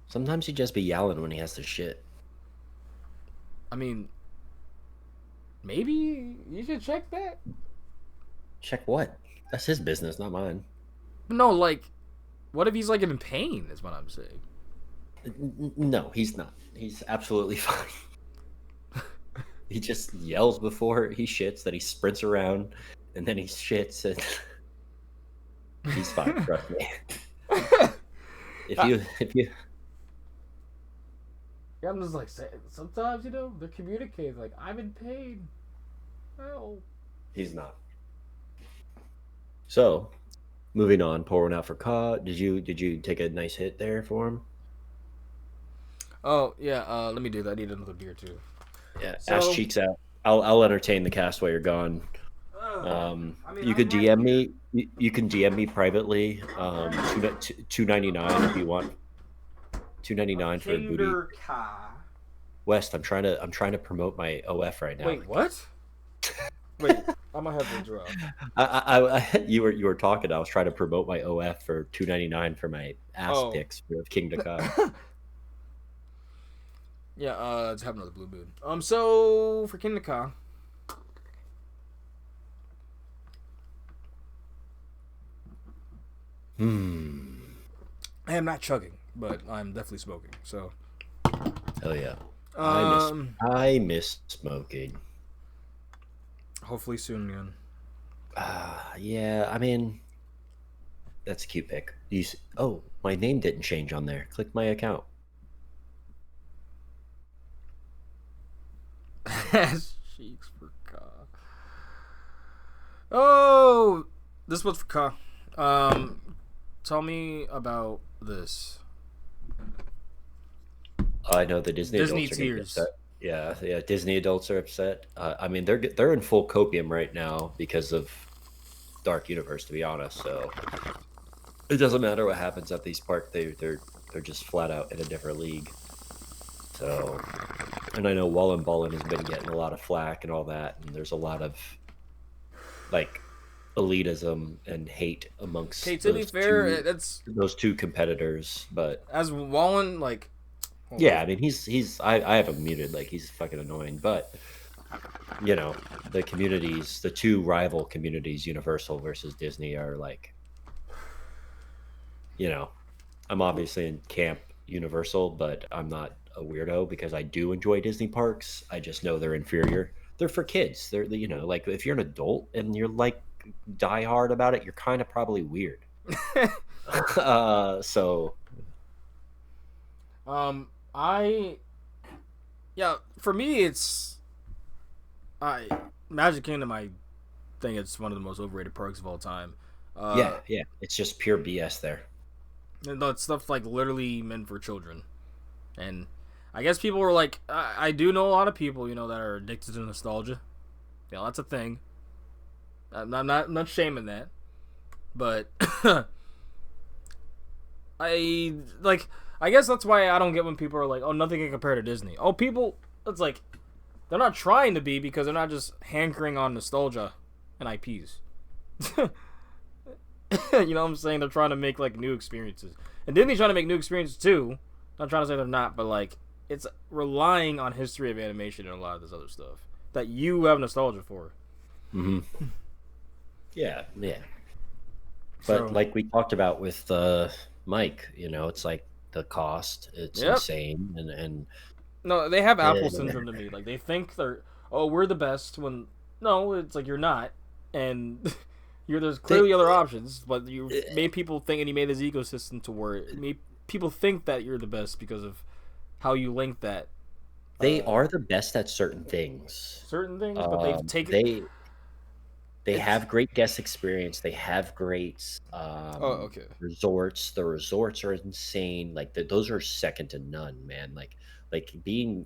Sometimes he just be yelling when he has to shit. I mean, maybe you should check that. Check what? That's his business, not mine. No, like, what if he's like in pain? Is what I'm saying. No, he's not. He's absolutely fine. He just yells before he shits, that he sprints around, and then he shits, and he's fine. Trust me. If you, Yeah, I'm just like saying. Sometimes they're communicating like I'm in pain. Help. he's not. So, moving on, pouring out for Ka. Did you take a nice hit there for him? Oh yeah. Let me do that. I need another beer too. Yeah, ass So, cheeks out. I'll entertain the cast while you're gone. I mean, You I'm could happy DM to. me. You can DM me privately. $2.99 if you want. $2.99 for a booty. Kingda Ka. West, I'm trying to promote my OF right now. Wait, what? Wait, I might have to drop. You were talking. I was trying to promote my OF for $2.99 for my ass Oh. pics for Kingda Ka. Yeah, let's have another blue moon. So for Kingda Ka. I am not chugging, but I'm definitely smoking. So. Hell yeah. Um. I miss smoking. Hopefully soon, man. Yeah. I mean, that's a cute pic. Oh, my name didn't change on there. Click my account. Ass cheeks for Ka. Oh, this one's for Ka. Tell me about this. I know the Disney Disney adults are gonna be tears. upset. Yeah. Disney adults are upset. I mean, they're in full copium right now because of Dark Universe, to be honest. So it doesn't matter what happens at these parks. They're just flat out in a different league. So, and I know Wallen Ballin has been getting a lot of flack and all that, and there's a lot of like elitism and hate amongst Okay, to be fair, that's those two competitors. But as Wallen like. yeah, I mean I have him muted, like he's fucking annoying, but the communities, the two rival communities, Universal versus Disney, are like, I'm obviously in camp Universal, but I'm not a weirdo because I do enjoy Disney parks. I just know they're inferior. They're for kids. They're like if you're an adult and you're like die hard about it, you're kind of probably weird. So for me it's Magic Kingdom. I think it's one of the most overrated parks of all time. Yeah, it's just pure BS there. And that stuff like literally meant for children, and I guess people were like, I do know a lot of people that are addicted to nostalgia. Yeah, that's a thing. I'm not shaming that, but I guess that's why I don't get when people are like, oh, nothing can compare to Disney. Oh, people, it's like they're not trying to be because they're not just hankering on nostalgia and IPs. You know what I'm saying? They're trying to make like new experiences, and Disney's trying to make new experiences too. Not trying to say they're not, but like it's relying on history of animation and a lot of this other stuff that you have nostalgia for. Hmm. Yeah, yeah. But So, like we talked about with Mike, it's like the cost, it's yep. insane, and No, they have Apple eh, syndrome to me. Like they think they're, oh, we're the best when no, it's like you're not, and there's they clearly other options, but you eh, made people think, and you made this ecosystem to where it made people think that you're the best because of how you link that they uh, are the best at certain things. certain things, but they've taken They it's. have great guest experience. They have great Oh, okay. resorts. The resorts are insane. Like those are second to none, man. Like being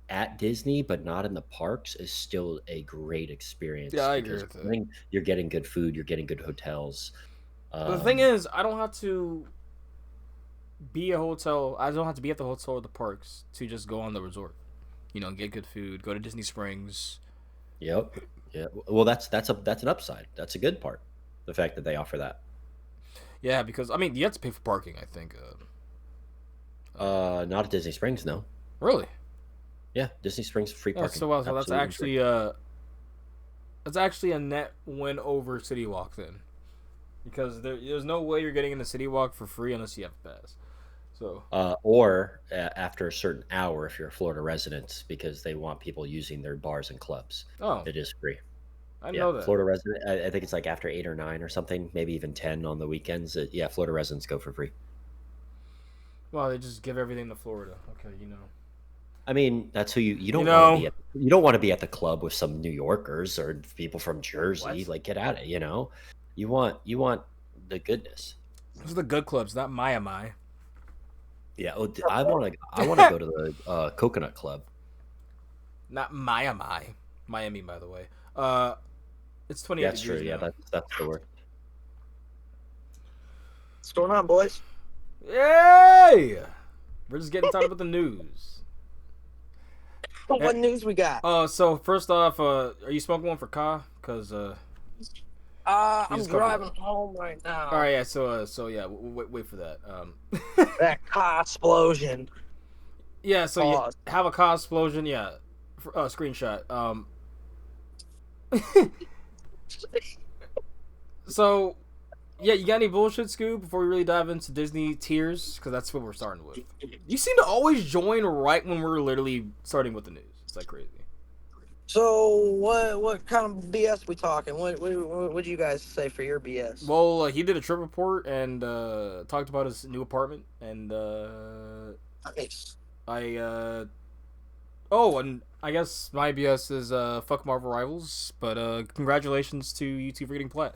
at Disney but not in the parks is still a great Yeah, experience I agree because with that. you're getting good food, you're getting good hotels. But the thing Um, is, I don't have to be a hotel. I don't have to be at the hotel or the parks to just go on the resort. You know, get good food, go to Disney Springs. yep, yeah. Well, that's an upside. That's a good part. The fact that they offer that. Yeah, because I mean, you have to pay for parking. I think. Not at Disney Springs, no. Really? Yeah, Disney Springs free Yeah. parking, So absolutely free. that's actually a net win over City Walk then, because there's no way you're getting into City Walk for free unless you have a pass. So. Or after a certain hour if you're a Florida resident, because they want people using their bars and clubs. Oh, It is free. I Yeah, know that. Florida resident. I think it's like after 8 or 9 or something, maybe even 10 on the weekends. Yeah, Florida residents go for free. Well, they just give everything to Florida. Okay, you know. I mean, that's who you You don't want to know be at. You don't want to be at the club with some New Yorkers or people from Jersey. what? Like, get out of it. You want the goodness. Those are the good clubs, not Maya Mai. Yeah, I want to go to the Coconut Club. Not Maya Mai. Miami, by the way. Uh, it's 28 That's true. degrees Yeah, now. that's the word. What's going on, boys? Yay! We're just getting started with the news. What news we got? So first off, are you smoking one for Ka? Cause you I'm just covered driving it. home right All now. right, yeah. So yeah, wait for that. That car explosion. Yeah. So you Pause. have a Ka explosion. Yeah. Screenshot. So yeah, you got any bullshit, Scoob? Before we really dive into Disney tiers, because that's what we're starting with. You seem to always join right when we're literally starting with the news. It's like crazy. So what kind of BS we talking? What do you guys say for your BS? Well, he did a trip report and talked about his new apartment, and Nice. I oh, and I guess my BS is fuck Marvel Rivals, but congratulations to you two for getting Platt.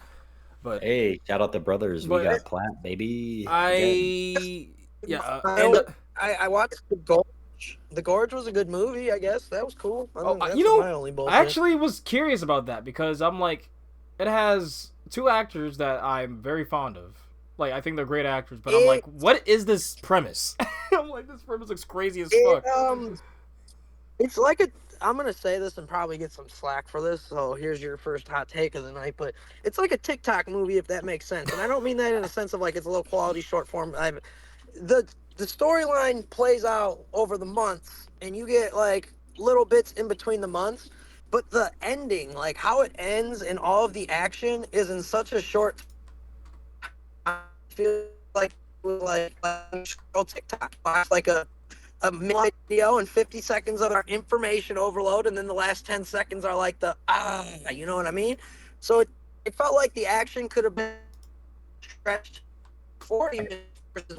But Hey, shout out the brothers. We but got Platt, baby, again. I yeah, and I watched the Gorge. The Gorge was a good movie, I guess. That was cool. I think you that's know, my only I bullshit. actually was curious about that because I'm like, it has two actors that I'm very fond of. Like, I think they're great actors, but I'm like, It what is this premise? I'm like, this premise looks crazy as it fuck. It's like a. I'm gonna say this and probably get some slack for this. So here's your first hot take of the night. But it's like a TikTok movie, if that makes sense. And I don't mean that in a sense of like it's a low quality short form. The the storyline plays out over the months, and you get like little bits in between the months. But the ending, like how it ends and all of the action, is in such a short. I feel like scroll TikTok, watch like a minute video and 50 seconds of our information overload, and then the last 10 seconds are like you know what I mean? So it felt like the action could have been stretched 40 minutes versus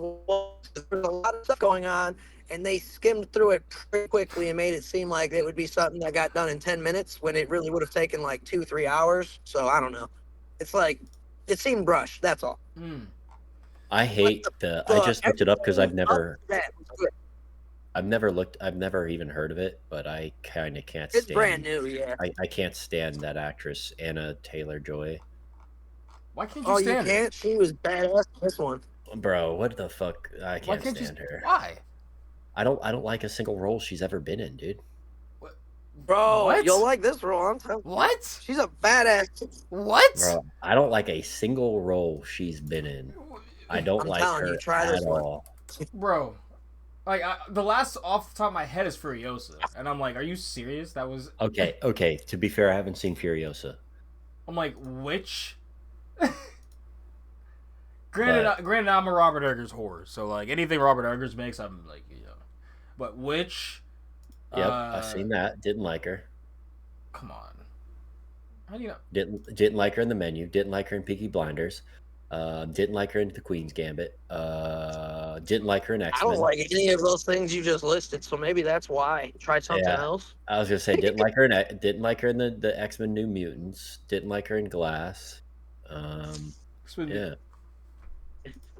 there's a lot of stuff going on, and they skimmed through it pretty quickly and made it seem like it would be something that got done in 10 minutes when it really would have taken like 2-3 hours. So I don't know. It's like it seemed rushed. That's all. Hmm. I But hate the. I just looked it up because everything up to that was good. I've never even heard of it, but I kind of can't It's brand stand. new, yeah. I can't stand that actress Anna Taylor Joy, Why can't you Oh, you stand her? can't? She was badass in this one. bro. What the fuck? I Why can't can't you? stand her. Why? I don't like a single role she's ever been in, dude. What? Bro, you'll What? like this role. I'm telling you. What? She's a badass. What? Bro, I don't like a single role she's been in. I don't I'm like telling you, her try at this one. all. Bro, like the last off the top of my head is Furiosa, and I'm like, are you serious? That was. Okay. To be fair, I haven't seen Furiosa, I'm like, which? but Granted, I'm a Robert Eggers whore, so like anything Robert Eggers makes, I'm like, you know. But which? yep, I've Uh, seen that. Didn't like her. come on. How do you know? Didn't like her in The Menu. Didn't like her in Peaky Blinders. Didn't like her in The Queen's Gambit. Didn't like her in I don't X-Men. like any of those things you just listed, so maybe that's why. Try something Yeah, else. I was gonna say didn't like her in the X-Men New Mutants. Didn't like her in Glass. Yeah.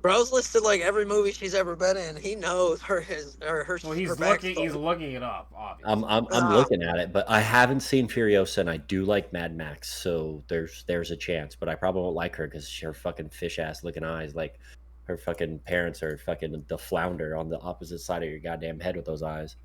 Bro's listed like every movie she's ever been in. He knows her Well, her he's backstory. looking it up, I'm obviously. I'm I'm Ah, looking at it, but I haven't seen Furiosa, and I do like Mad Max, so there's a chance, but I probably won't like her because her fucking fish ass looking eyes, like her fucking parents are fucking the flounder on the opposite side of your goddamn head with those eyes.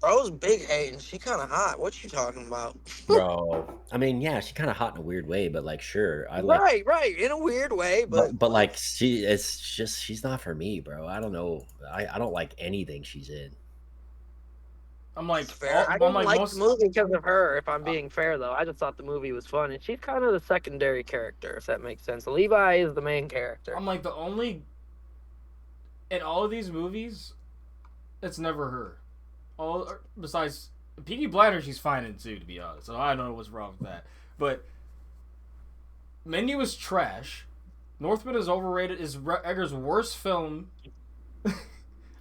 Bro's big hating. She kind of hot. What you talking about? Bro, I mean, yeah, she's kind of hot in a weird way, but like, sure, I like, Right, in a weird way, but but like, it's just she's not for me, bro. I don't know, I don't like anything she's in. I'm it's like, fair. I I'm didn't like like the most. movie because of her. If I'm Uh, being fair, though, I just thought the movie was fun, and she's kind of the secondary character, if that makes sense. Levi is the main character. I'm like the only in all of these movies, it's never her. All besides Peaky Blinders, she's fine in too, to be honest. So I don't know what's wrong with that. But Menu is trash. Northman is overrated. Is Eggers' worst film.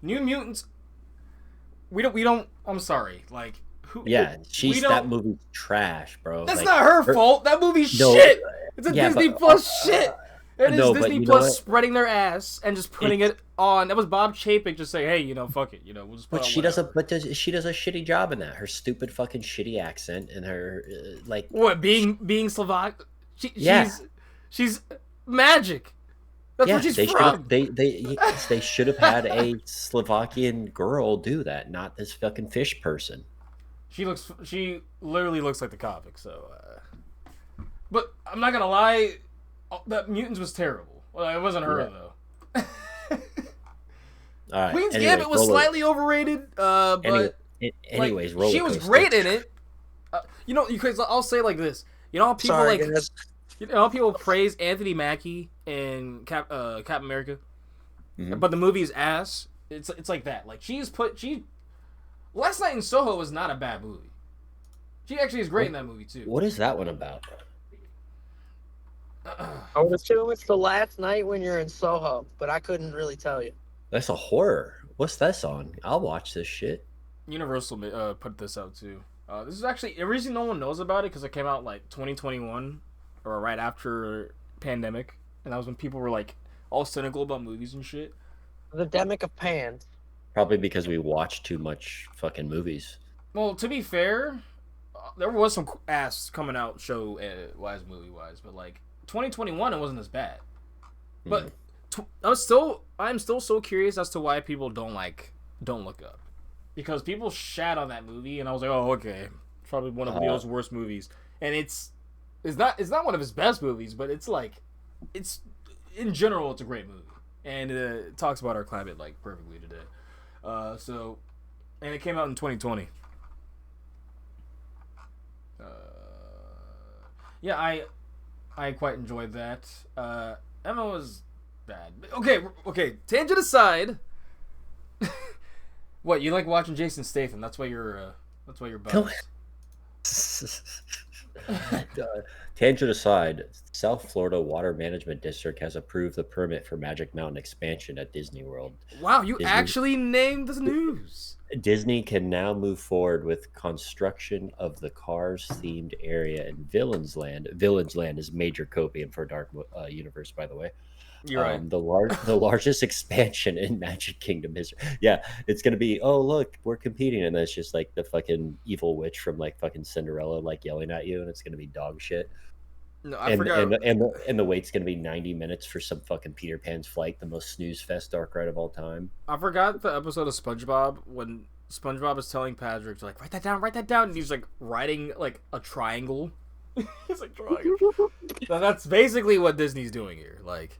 New Mutants. We don't. I'm sorry. Like who? Yeah, We that don't. movie's trash, bro. That's Like, not her fault. That movie's no, shit. It's a yeah, Disney but Plus shit. It is no, but Disney you know Plus what? spreading their ass and just putting It's it on. That was Bob Chapek just saying, hey, fuck it. We'll just put but on she does a whatever. she does a shitty job in that. Her stupid fucking shitty accent and her like What being Slovak? yeah. She's magic. That's where Yeah, she's they should have from. they should have had a Slovakian girl do that, not this fucking fish person. She literally looks like the comic. So, but I'm not gonna lie, that Mutants was terrible. Well, it wasn't her Yeah. though. All right. Queen's Anyways, Gambit was slightly overrated, any, but anyways, like she roller was coaster. great in it. I'll say it like this. You know how people Sorry, like guys. you know how people praise Anthony Mackie in Captain America, Mhm. but the movie's ass. It's like that. Like she Last Night in Soho was not a bad movie. She actually is great in that movie too. What is that one about? I would assume it's the last night when you're in Soho, but I couldn't really tell you. That's a horror. What's this on? I'll watch this shit. Universal put this out too. This is actually the reason no one knows about it because it came out like 2021 or right after pandemic, and that was when people were like all cynical about movies and shit. The Demic of Pan. Probably because we watch too much fucking movies. Well, to be fair, there was some ass coming out show wise movie wise, but like 2021 it wasn't as bad. But I'm still so curious as to why people don't look up, because people shat on that movie, and I was like, oh okay, probably one of Leo's worst movies, and it's not one of his best movies, but it's in general it's a great movie, and it talks about our climate like perfectly today. And it came out in 2020. Yeah, I quite enjoyed that. Emma was bad. Okay. Tangent aside, what you like watching Jason Statham? That's why you're buzzed. Tangent aside, South Florida Water Management District has approved the permit for Magic Mountain expansion at Disney World. Wow, you Disney, actually named the news. Disney can now move forward with construction of the Cars-themed area in Villains Land. Villains Land is major copium for Dark Universe, by the way. You're right. The largest expansion in Magic Kingdom history. Yeah, it's gonna be. Oh look, we're competing, and that's just like the fucking evil witch from like fucking Cinderella, like yelling at you, and it's gonna be dog shit. No, I And forgot. and the wait's gonna be 90 minutes for some fucking Peter Pan's Flight, the most snooze fest dark ride of all time. I forgot the episode of SpongeBob when SpongeBob is telling Patrick to like write that down, and he's like writing like a triangle. He's like drawing. That's basically what Disney's doing here. Like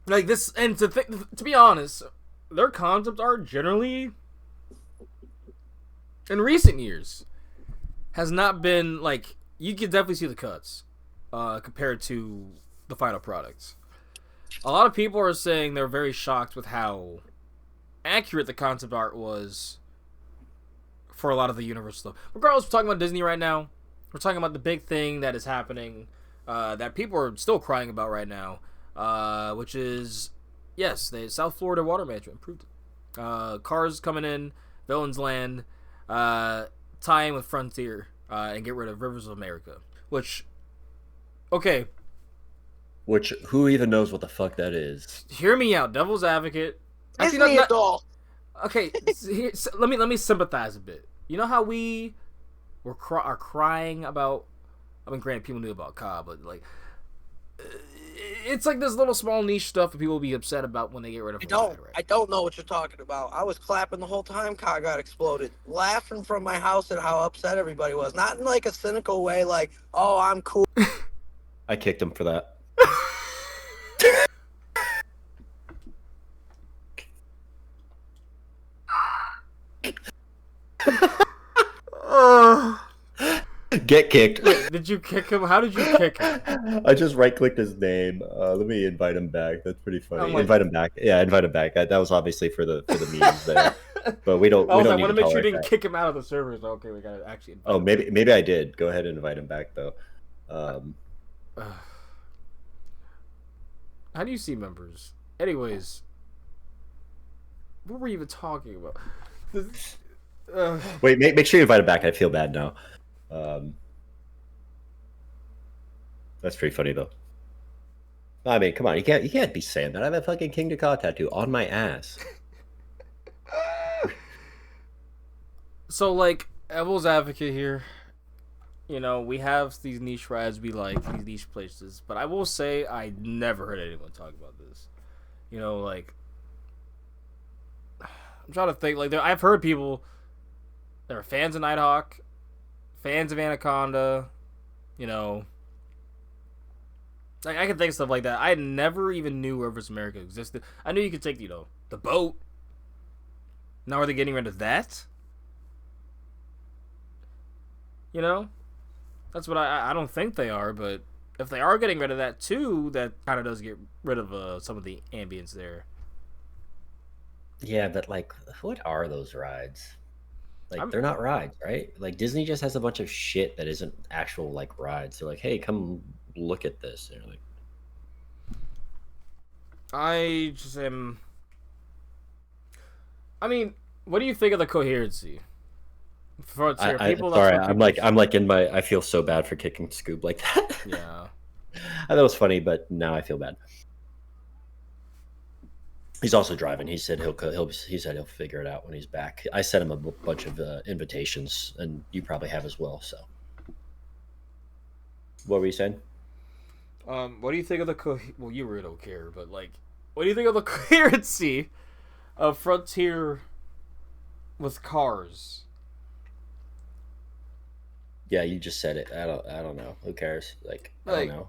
this, and to be honest, their concept art generally, in recent years, has not been like you can definitely see the cuts compared to the final products. A lot of people are saying they're very shocked with how accurate the concept art was for a lot of the Universal stuff. Regardless, we're talking about Disney right now. We're talking about the big thing that is happening that people are still crying about right now, which is, yes, the South Florida water management improved it. Cars coming in, Villains Land, tie in with Frontier, and get rid of Rivers of America. Which, okay. Which, who even knows what the fuck that is? Hear me out, Devil's Advocate. Disney adult. Okay, let me sympathize a bit. You know how we are crying about? I mean, granted, people knew about Ka, but like, it's like this little small niche stuff that people will be upset about when they get rid of. I don't know what you're talking about. I was clapping the whole time Ka got exploded, laughing from my house at how upset everybody was. Not in like a cynical way, like, oh, I'm cool. I kicked him for that. Get kicked. Wait, did you kick him? How did you kick him? I just right-clicked his name. Let me invite him back. That's pretty funny. Invite him back. Yeah, invite him back. That was obviously for the memes there, but we don't. I want to make sure you didn't kick him out of the servers. Okay, we gotta actually. Oh, maybe I did. Go ahead and invite him back though. How do you see members? Anyways, what were you even talking about? Wait, make sure you invite him back. I feel bad now. That's pretty funny though. I mean, come on, you can't be saying that. I have a fucking Kingda Ka tattoo on my ass. So, like, Devil's Advocate here. You know, we have these niche rides we like, these niche places, but I will say I never heard anyone talk about this. You know, like, I'm trying to think. Like, I've heard people that are fans of Nighthawk, fans of Anaconda, you know. Like, I can think of stuff like that. I never even knew Rivers America existed. I knew you could take, you know, the boat. Now are they getting rid of that? You know? That's what I don't think they are, but if they are getting rid of that too, that kind of does get rid of some of the ambience there. Yeah, but like, what are those rides? Like, they're not rides, right? Like, Disney just has a bunch of shit that isn't actual like rides. They're like, hey, come look at this. And you're like, I just am. I mean, what do you think of the coherency? sorry, I'm like in my. I feel so bad for kicking Scoob like that. Yeah, I thought it was funny, but now I feel bad. He's also driving. He said he'll figure it out when he's back. I sent him a bunch of invitations, and you probably have as well. So, what were you saying? What do you think of the well, you really don't care, but like, what do you think of the coherency of Frontier with cars? Yeah, you just said it. I don't know. Who cares? Like, I don't know.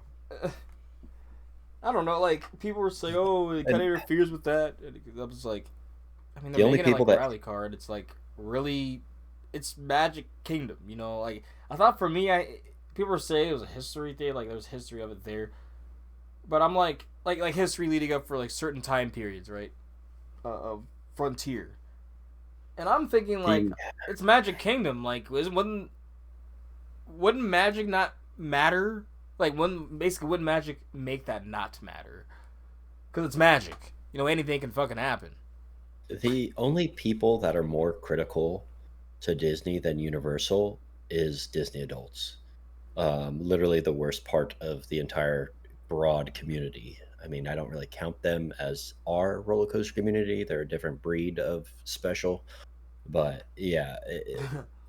I don't know. Like, people were saying, "Oh, it kind of interferes with that." I was like, I mean, the only people that rally card. It's like really, it's Magic Kingdom. You know, like I thought for me, people were saying it was a history thing. Like there's history of it there, but I'm like history leading up for like certain time periods, right? Of Frontier, and I'm thinking like it's Magic Kingdom. Like, wouldn't Magic not matter? Like, wouldn't Magic make that not matter? Because it's Magic. You know, anything can fucking happen. The only people that are more critical to Disney than Universal is Disney adults. Literally the worst part of the entire broad community. I mean, I don't really count them as our roller coaster community. They're a different breed of special. But yeah,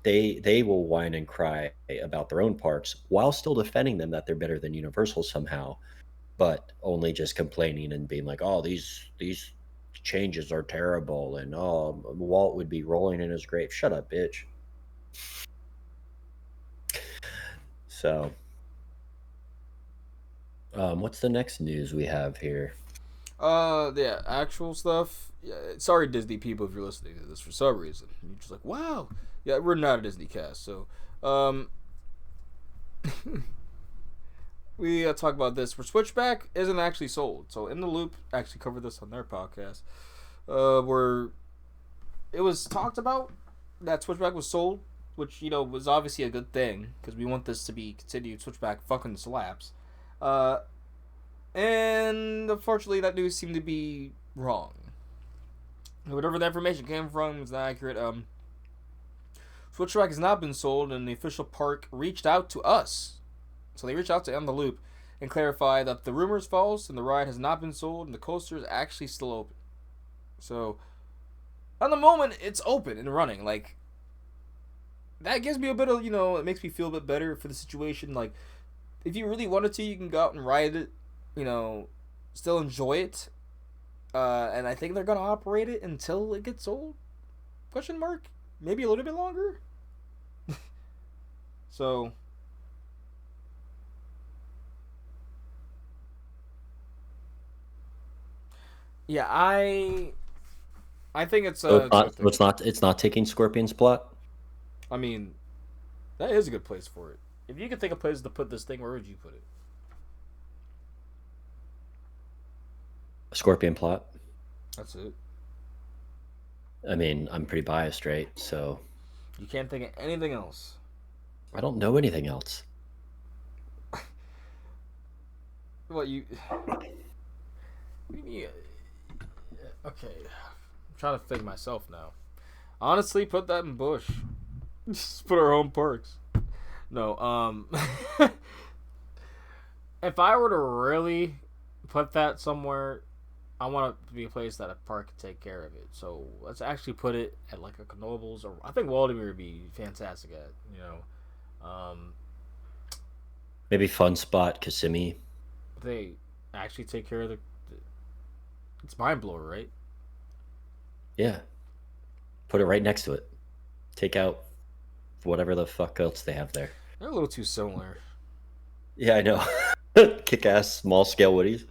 they will whine and cry about their own parks while still defending them that they're better than Universal somehow, but only just complaining and being like, oh, these changes are terrible, and Walt would be rolling in his grave. Shut up, bitch. So, what's the next news we have here? Yeah, actual stuff. Yeah, sorry, Disney people, if you're listening to this for some reason. You're just like, wow. Yeah, we're not a Disney cast, so we talk about this. Where Switchback isn't actually sold. So In the Loop actually covered this on their podcast, where it was talked about that Switchback was sold, which was obviously a good thing because we want this to be continued. Switchback fucking slaps, and unfortunately that news seemed to be wrong. Whatever the information came from was not accurate. Switchback has not been sold, and the official park reached out to us. So they reached out to In the Loop and clarified that the rumor is false and the ride has not been sold and the coaster is actually still open. So, at the moment, it's open and running. Like, that gives me a bit of, it makes me feel a bit better for the situation. Like, if you really wanted to, you can go out and ride it, still enjoy it. And I think they're going to operate it until it gets sold? Question mark? Maybe a little bit longer? So... yeah, I think it's So it's not taking Scorpion's plot. I mean, that is a good place for it. If you could think of places to put this thing, where would you put it? A Scorpion plot. That's it. I mean, I'm pretty biased, right? So You can't think of anything else. I don't know anything else. What you? What do you mean? Okay, I'm trying to think myself now. Honestly, put that in Bush. Just put our own parks. No, if I were to really put that somewhere, I want it to be a place that a park can take care of it. So let's actually put it at like a Knoebels, or I think Waldemar would be fantastic at. Maybe Fun Spot, Kissimmee. They actually take care of the it's Mind Blower, right? Yeah. Put it right next to it. Take out whatever the fuck else they have there. They're a little too similar. Yeah, I know. Kick-ass small scale Woodies.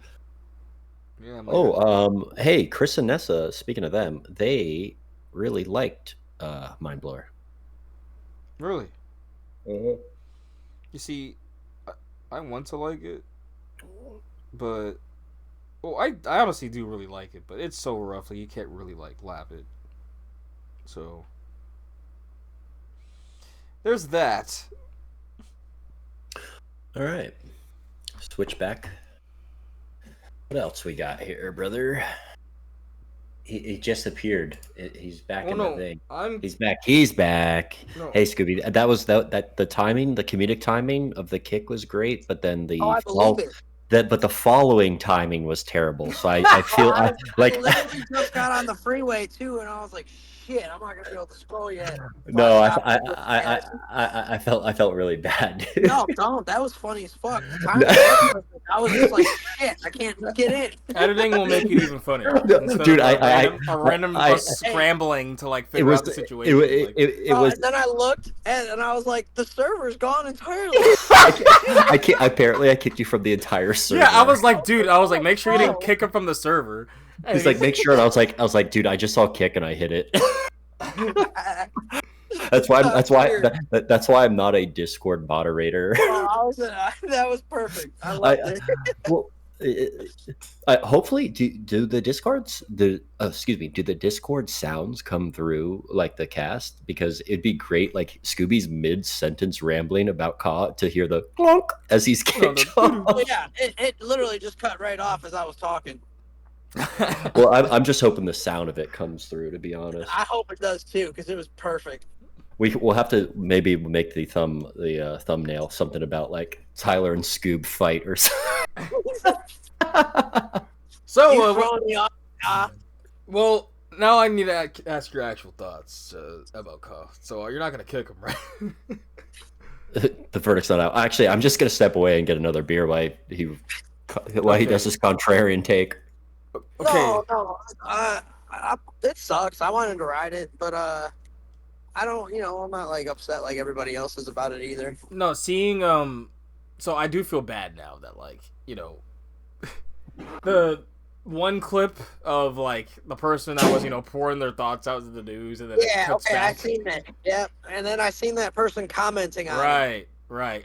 Yeah. Hey, Chris and Nessa, speaking of them, they really liked Mind Blower. Really? Uh-huh. You see, I want to like it, but I honestly do really like it, but it's so rough, like you can't really like lap it. So there's that. All right. Switch back. What else we got here, brother? He just appeared. He's back in the thing. He's back. He's back. No. Hey, Scooby. That was that the timing, the comedic timing of the kick was great, but then I believe it. But the following timing was terrible. So I feel I like literally just got on the freeway too, and I was like, "Shit, I'm not gonna be able to scroll yet." no, I felt really bad. Dude. No, don't. That was funny as fuck. I was just like, "Shit, I can't get in." Editing will make it even funnier. Dude, a random bus scrambling to like figure out the situation. It was. And then I looked and I was like, "The server's gone entirely." I kicked you from the entire server. Yeah, I was like, dude, make sure you didn't kick him from the server. He's like, make sure, and I was like, dude, I just saw kick and I hit it. That's why I'm not a Discord moderator. That was perfect. I loved it. Well, hopefully, do the Discord sounds come through like the cast? Because it'd be great, like Scooby's mid-sentence rambling about Ka to hear the clonk as he's kicked. Oh yeah, it literally just cut right off as I was talking. Well, I'm just hoping the sound of it comes through. To be honest, I hope it does too, because it was perfect. We'll have to maybe make the thumbnail something about like Tyler and Scoob fight or something. Well, now I need to ask your actual thoughts about Ka. So you're not gonna kick him, right? The verdict's not out. Actually, I'm just gonna step away and get another beer while he does his contrarian take. Okay. No. It sucks. I wanted to ride it, but I don't. I'm not like upset like everybody else is about it either. No, seeing so I do feel bad now that like, the one clip of like the person that was, pouring their thoughts out to the news and then it Yeah. cuts Okay. I back. seen that. Yep. And then I seen that person commenting on it. Right,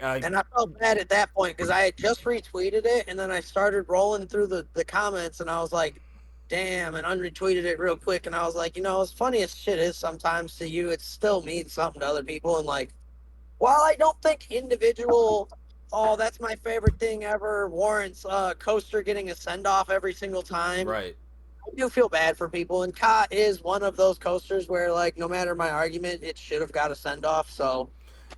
right. And I felt bad at that point because I had just retweeted it, and then I started rolling through the comments, and I was like, damn, and unretweeted it real quick. And I was like, as funny as shit is sometimes to you, it still means something to other people. And like, while I don't think individual, oh, that's my favorite thing ever, warrants Coaster getting a send off every single time, right. I do feel bad for people. And Ka is one of those coasters where, like, no matter my argument, it should have got a send off. So,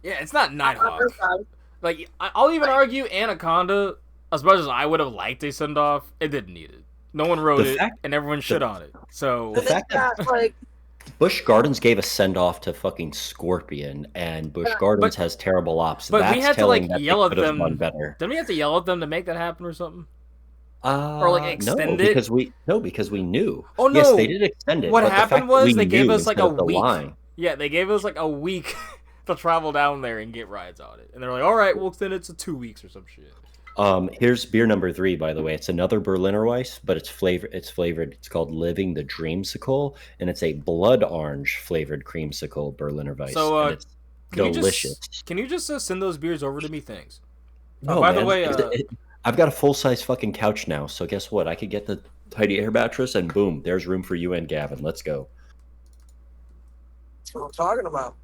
Yeah, it's not I'm on her Nighthawk. side. Like I'll even argue Anaconda, as much as I would have liked a send off, it didn't need it. No one wrote The it, fact, and everyone shit on it. the So And then fact you that got, like, Busch Gardens gave a send off to fucking Scorpion, and Busch Gardens but has terrible ops. but we That's had to like telling that they yell at could have done them. better. Didn't we have to yell at them to make that happen or something? Or like No, extend it? because we knew. Oh Yes, no! they did extend it, What but the happened fact that was we they gave knew us like instead a of the week. line. Yeah, they gave us like a week to travel down there and get rides on it, and they're like, "All right, we'll extend it to 2 weeks or some shit." Here's beer number 3, by the way. It's another Berliner Weiss, but it's flavored. It's flavored. It's called Living the Dreamsicle, and it's a blood orange flavored creamsicle Berliner Weiss, So and it's can you delicious. just send those beers over to me? Thanks. No, By the man, way, I've got a full size fucking couch now. So guess what? I could get the tiny air mattress, and boom, there's room for you and Gavin. Let's go. that's what I'm talking about.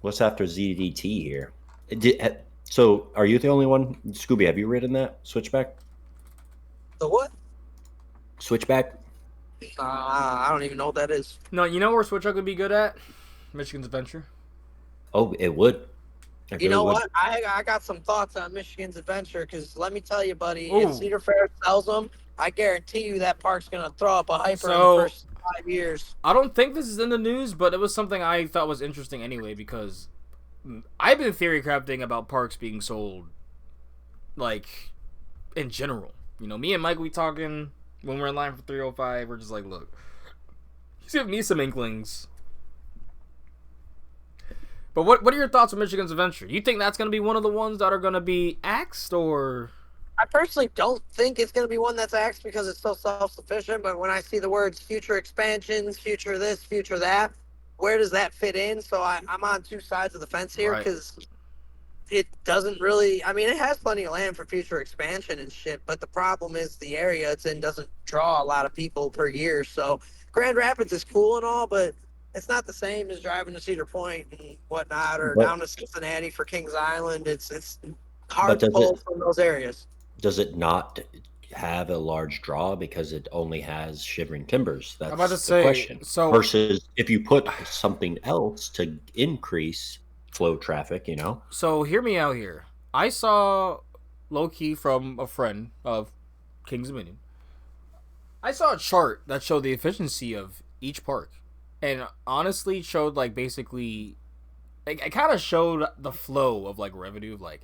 What's after ZDT here? So, are you the only one? Scooby, have you ridden that Switchback? The what? Switchback? I don't even know what that is. no, you know where Switchback would be good at? Michigan's Adventure. Oh, it would. It You really know would. what? I got some thoughts on Michigan's Adventure because let me tell you, buddy, if Ooh. Cedar Fair sells them, I guarantee you that park's gonna throw up a hyper in So- the first 5 years. I don't think this is in the news, but it was something I thought was interesting anyway because I've been theory crafting about parks being sold, like, in general. Me and Mike, we talking when we're in line for 305. We're just like, look, he's giving me some inklings. But what are your thoughts on Michigan's Adventure? You think that's going to be one of the ones that are going to be axed, or? I personally don't think it's gonna be one that's axed because it's so self-sufficient. But when I see the words future expansions, future this, future that, where does that fit in? So I'm on two sides of the fence here Right. because it doesn't really. I mean, it has plenty of land for future expansion and shit, but the problem is the area it's in doesn't draw a lot of people per year. So Grand Rapids is cool and all, but it's not the same as driving to Cedar Point and whatnot, or But down to Cincinnati for Kings Island. It's but hard to pull from those areas. does it not have a large draw because it only has Shivering Timbers? That's I'm about to the say, question. so- Versus if you put something else to increase flow traffic, So hear me out here. I saw low key from a friend of King's Dominion. I saw a chart that showed the efficiency of each park, and honestly showed like basically, it kind of showed the flow of like revenue. Like,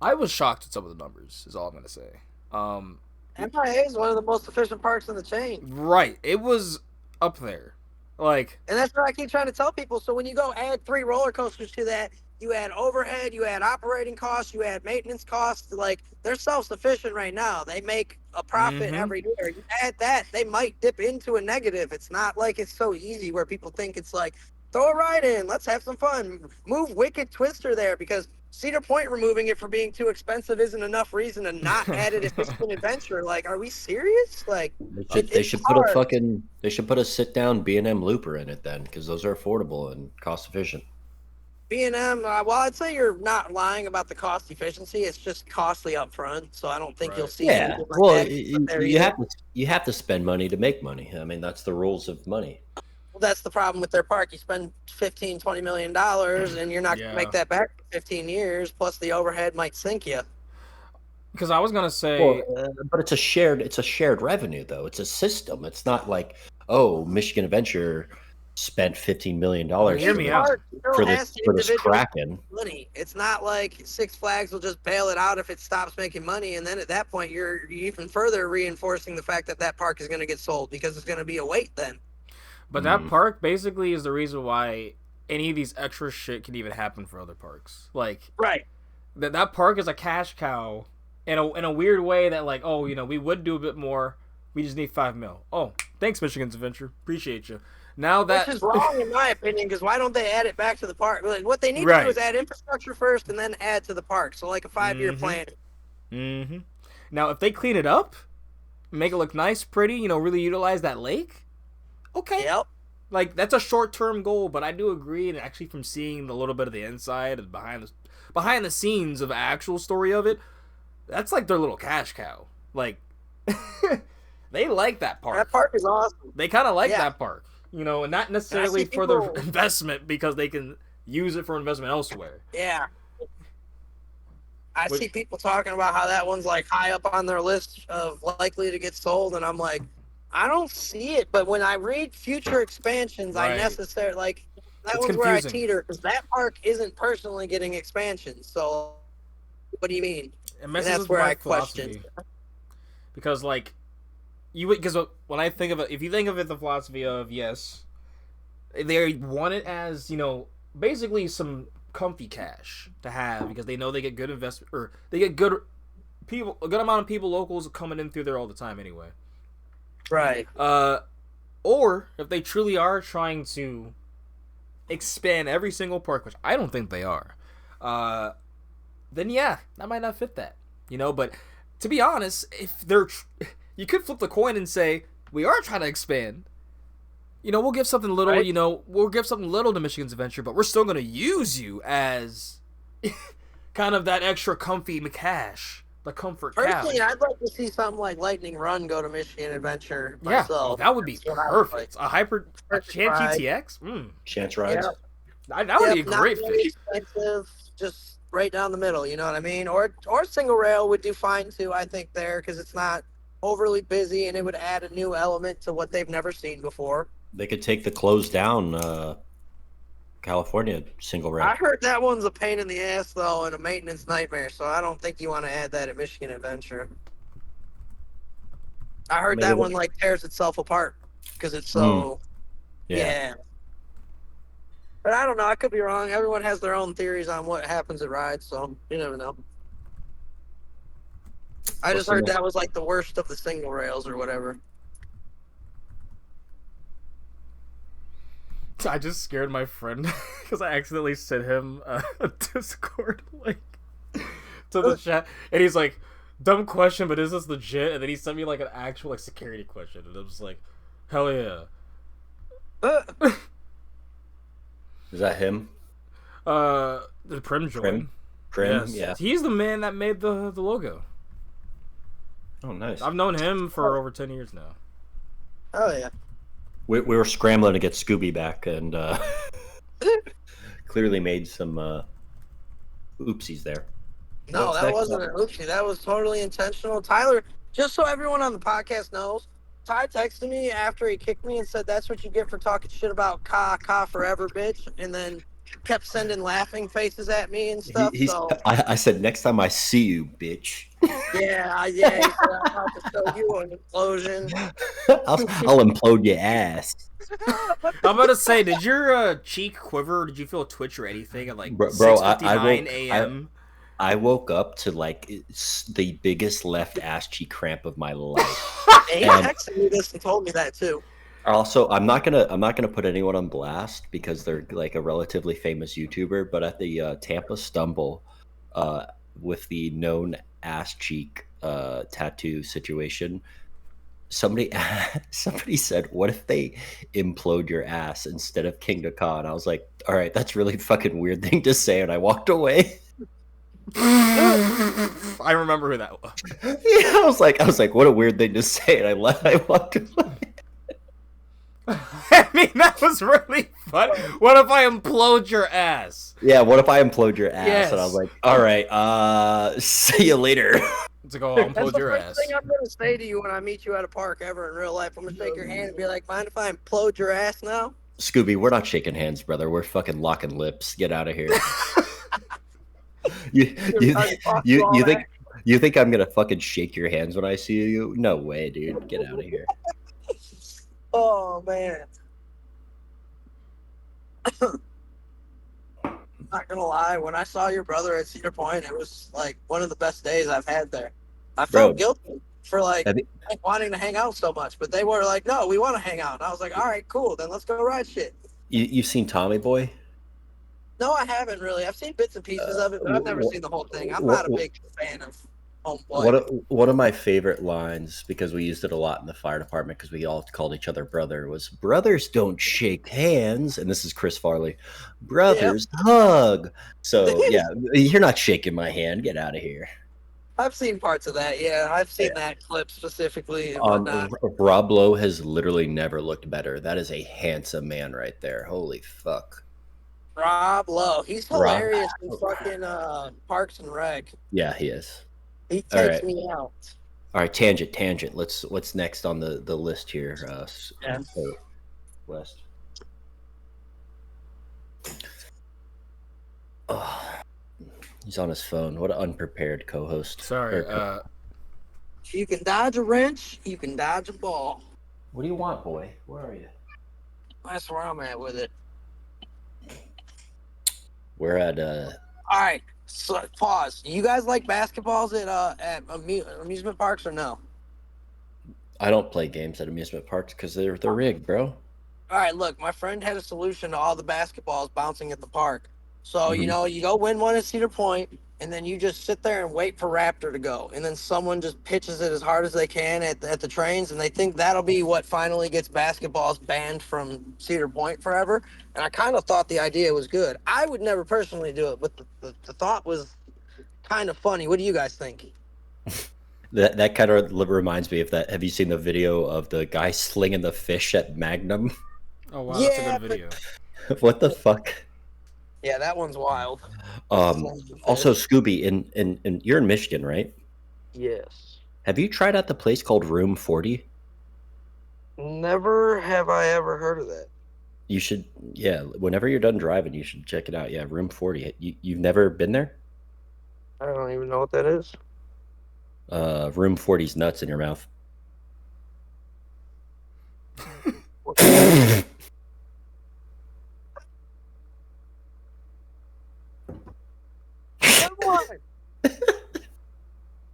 I was shocked at some of the numbers. Is all I'm gonna say. MIA is one of the most efficient parks in the chain. Right, it was up there. Like, And that's what I keep trying to tell people. So when you go add 3 roller coasters to that, you add overhead, you add operating costs, you add maintenance costs. Like, they're self-sufficient right now. They make a profit every year. You add that, they might dip into a negative. It's not like it's so easy where people think it's like, throw a ride in, let's have some fun. Move Wicked Twister there because Cedar Point removing it for being too expensive isn't enough reason to not add it if it's an adventure. Like, are we serious? Like, they should put a sit down B&M looper in it then, because those are affordable and cost efficient. B&M, well, I'd say you're not lying about the cost efficiency. It's just costly up front, so I don't think you'll see. Yeah, anything like well, that there you either. have to spend money to make money. I mean, that's the rules of money. Well, that's the problem with their park. You spend $15-20 million, and you're not going Yeah. to make that back for 15 years. Plus, the overhead might sink you. because I was gonna say, But it's a shared revenue though. It's a system. It's not like, oh, Michigan Adventure spent $15 million Hear me out. for has this Kraken. money. It's not like Six Flags will just bail it out if it stops making money, and then at that point you're even further reinforcing the fact that that park is going to get sold because it's going to be a wait then. But that park basically is the reason why any of these extra shit can even happen for other parks. Like, right, that park is a cash cow in a weird way that, like, oh, we would do a bit more. We just need $5 million. Oh, thanks, Michigan's Adventure. Appreciate you. Now that, which is wrong in my opinion, because why don't they add it back to the park? Like, what they need to do is add infrastructure first and then add to the park. So like a 5-year plan. Mm-hmm. Now, if they clean it up, make it look nice, pretty, really utilize that lake, okay. Yep. Like, that's a short-term goal, but I do agree, and actually from seeing a little bit of the inside and behind the scenes of the actual story of it, that's like their little cash cow. Like, they like that park. That park is awesome. They kind of like that park. And not necessarily for the investment because they can use it for investment elsewhere. Yeah. I see people talking about how that one's like high up on their list of likely to get sold, and I'm like, I don't see it. But when I read future expansions, I necessarily that one's where I teeter because that park isn't personally getting expansions. So, what do you mean? And that's where I question. Because because when I think of it, if you think of it, the philosophy of yes, they want it as basically some comfy cash to have because they know they get good investment or they get good people, a good amount of people, locals coming in through there all the time anyway. Right. Or if they truly are trying to expand every single park, which I don't think they are, then yeah, that might not fit that, But to be honest, if they're you could flip the coin and say, we are trying to expand. We'll give something little, we'll give something little to Michigan's Adventure, but we're still going to use you as kind of that extra comfy cash, the comfort Personally, I'd like to see something like Lightning Run go to Michigan Adventure myself. Yeah, that would be perfect. A Chance GTX? Chance rides? Yeah. That would be a great fit. Expensive, just right down the middle, you know what I mean? Or single rail would do fine too, I think, there, because it's not overly busy and it would add a new element to what they've never seen before. They could take the closed down California single rail. I heard that one's a pain in the ass though and a maintenance nightmare, so I don't think you want to add that at Michigan Adventure. I heard that one tears itself apart because it's so yeah. But I don't know, I could be wrong. Everyone has their own theories on what happens at rides, so you never know. I just heard that was like the worst of the single rails or whatever. I just scared my friend because I accidentally sent him a Discord link to the chat, and he's like, "Dumb question, but is this legit?" And then he sent me an actual security question, and I was like, "Hell yeah!" Is that him? The Prim join. Prim, yes. Yeah. He's the man that made the logo. Oh, nice. I've known him for over 10 years now. Oh yeah. We were scrambling to get Scooby back, and clearly made some oopsies there. No, that wasn't an oopsie. That was totally intentional. Tyler, just so everyone on the podcast knows, Ty texted me after he kicked me and said, "That's what you get for talking shit about Ka forever, bitch," and then kept sending laughing faces at me and stuff. I said, "Next time I see you, bitch." Yeah. He said, "I'm about to show you an implosion." I'll implode your ass. I'm gonna say, did your cheek quiver? Or did you feel a twitch or anything at bro, 6:59 a.m.? I woke up to the biggest left ass cheek cramp of my life. He texted me this and told me that too. Also, I'm not gonna put anyone on blast because they're a relatively famous YouTuber, but at the Tampa Stumble, with the known ass cheek tattoo situation, somebody said, "What if they implode your ass instead of Kingda Ka?" And I was like, "All right, that's really fucking weird thing to say," and I walked away. I remember who that was. Yeah, I was like, what a weird thing to say, and I walked away. I mean, that was really fun. What if I implode your ass? Yeah, what if I implode your ass? Yes. And I was like, all right, see you later. To go implode your ass. That's the first thing I'm gonna say to you when I meet you at a park ever in real life. I'm gonna shake your hand and be like, "Mind if I implode your ass now?" Scooby, we're not shaking hands, brother. We're fucking locking lips. Get out of here. You You're you already talking you all you that. think you think I'm gonna fucking shake your hands when I see you? No way, dude. Get out of here. Oh man. Not gonna lie, when I saw your brother at Cedar Point, it was like one of the best days I've had there. I felt Bro, guilty for have you, wanting to hang out so much, but they were like, "No, we want to hang out." And I was like, "All right, cool, then let's go ride shit." you've seen Tommy Boy? No, I haven't really. I've seen bits and pieces of it, but I've never seen the whole thing. I'm not a big fan of Homeboy. One of my favorite lines, because we used it a lot in the fire department because we all called each other brother, was brothers don't shake hands. And this is Chris Farley. Yep. Brothers hug. So yeah, you're not shaking my hand. Get out of here. I've seen parts of that. Yeah, I've seen that clip specifically and whatnot. Rob Lowe has literally never looked better. That is a handsome man right there. Holy fuck. Rob Lowe, he's Rob. hilarious in fucking Parks and Rec. Yeah, he is. He All takes right. me out. All right, tangent. What's next on the list here? Yeah. West. Oh, he's on his phone. What an unprepared co-host. Sorry. If you can dodge a wrench, you can dodge a ball. What do you want, boy? Where are you? That's where I'm at with it. We're at All right, so pause. You guys like basketballs at amusement parks or no? I don't play games at amusement parks because they're rigged, bro. All right, look, my friend had a solution to all the basketballs bouncing at the park. So, Mhm. you go win one at Cedar Point, and then you just sit there and wait for Raptor to go. And then someone just pitches it as hard as they can at the trains, and they think that'll be what finally gets basketballs banned from Cedar Point forever. And I kind of thought the idea was good. I would never personally do it, but the thought was kind of funny. What do you guys think? That kind of reminds me of that. Have you seen the video of the guy slinging the fish at Magnum? Oh wow, that's a Yeah, good video. What the fuck? yeah, that one's wild. Also, Scooby, in you're in Michigan, right? Yes. Have you tried out the place called Room 40? Never have I ever heard of that. You should, yeah. Whenever you're done driving, you should check it out. Yeah, Room 40. You've never been there? I don't even know what that is. Room 40's nuts in your mouth.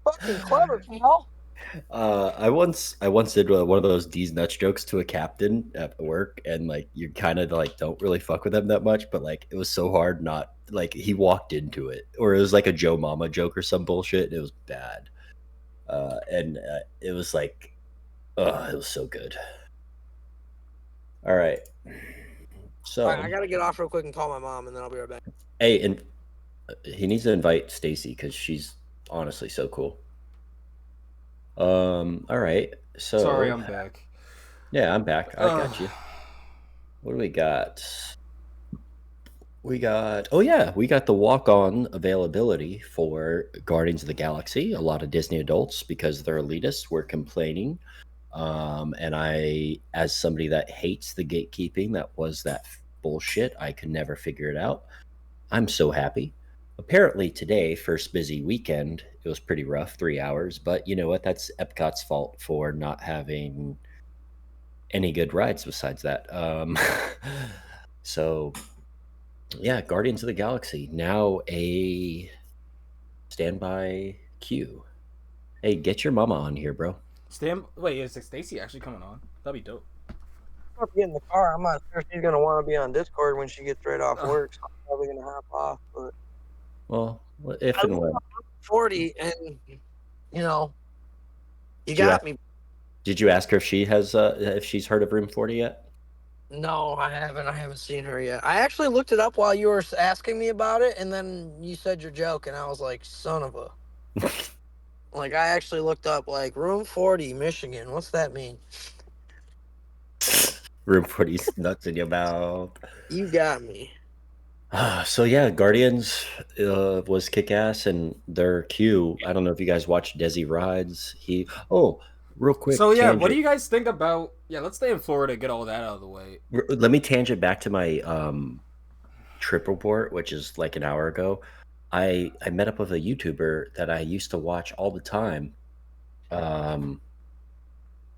Fucking clever, pal. I once did one of those D's nuts jokes to a captain at work, and like you kind of like don't really fuck with them that much, but like it was so hard not like he walked into it, or it was like a Joe Mama joke or some bullshit. And it was bad, and it was like, oh, it was so good. All right, so All right, I gotta get off real quick and call my mom, and then I'll be right back. hey, and he needs to invite Stacy because she's honestly so cool. All right. So Sorry, I'm back. yeah, I'm back. I got you. What do we got? We got the walk-on availability for Guardians of the Galaxy. A lot of Disney adults, because they're elitists, were complaining. And I, as somebody that hates the gatekeeping, that was that bullshit. I could never figure it out. I'm so happy. Apparently today, first busy weekend, it was pretty rough, 3 hours. But you know what? That's Epcot's fault for not having any good rides besides that. So yeah, Guardians of the Galaxy now a standby queue. Hey, get your mama on here, bro. Wait, is Stacy actually coming on? That'd be dope. I'm get in the car. I'm not sure she's gonna want to be on Discord when she gets right off work. So I'm probably gonna hop off. But Well, if I and when. 40, and you Did you got ask, me. did you ask her if she's heard of Room 40 yet? No, I haven't. I haven't seen her yet. I actually looked it up while you were asking me about it, and then you said your joke, and I was like, son of a. Like, I actually looked up, like, Room 40, Michigan. What's that mean? Room 40's nuts in your mouth. You got me. So yeah, Guardians was kick ass, and their queue. I don't know if you guys watched Desi Rides. real So quick yeah, what do tangent. you guys think about? Yeah, let's stay in Florida. Get all that out of the way. Let me tangent back to my trip report, which is like an hour ago. I met up with a YouTuber that I used to watch all the time. Um,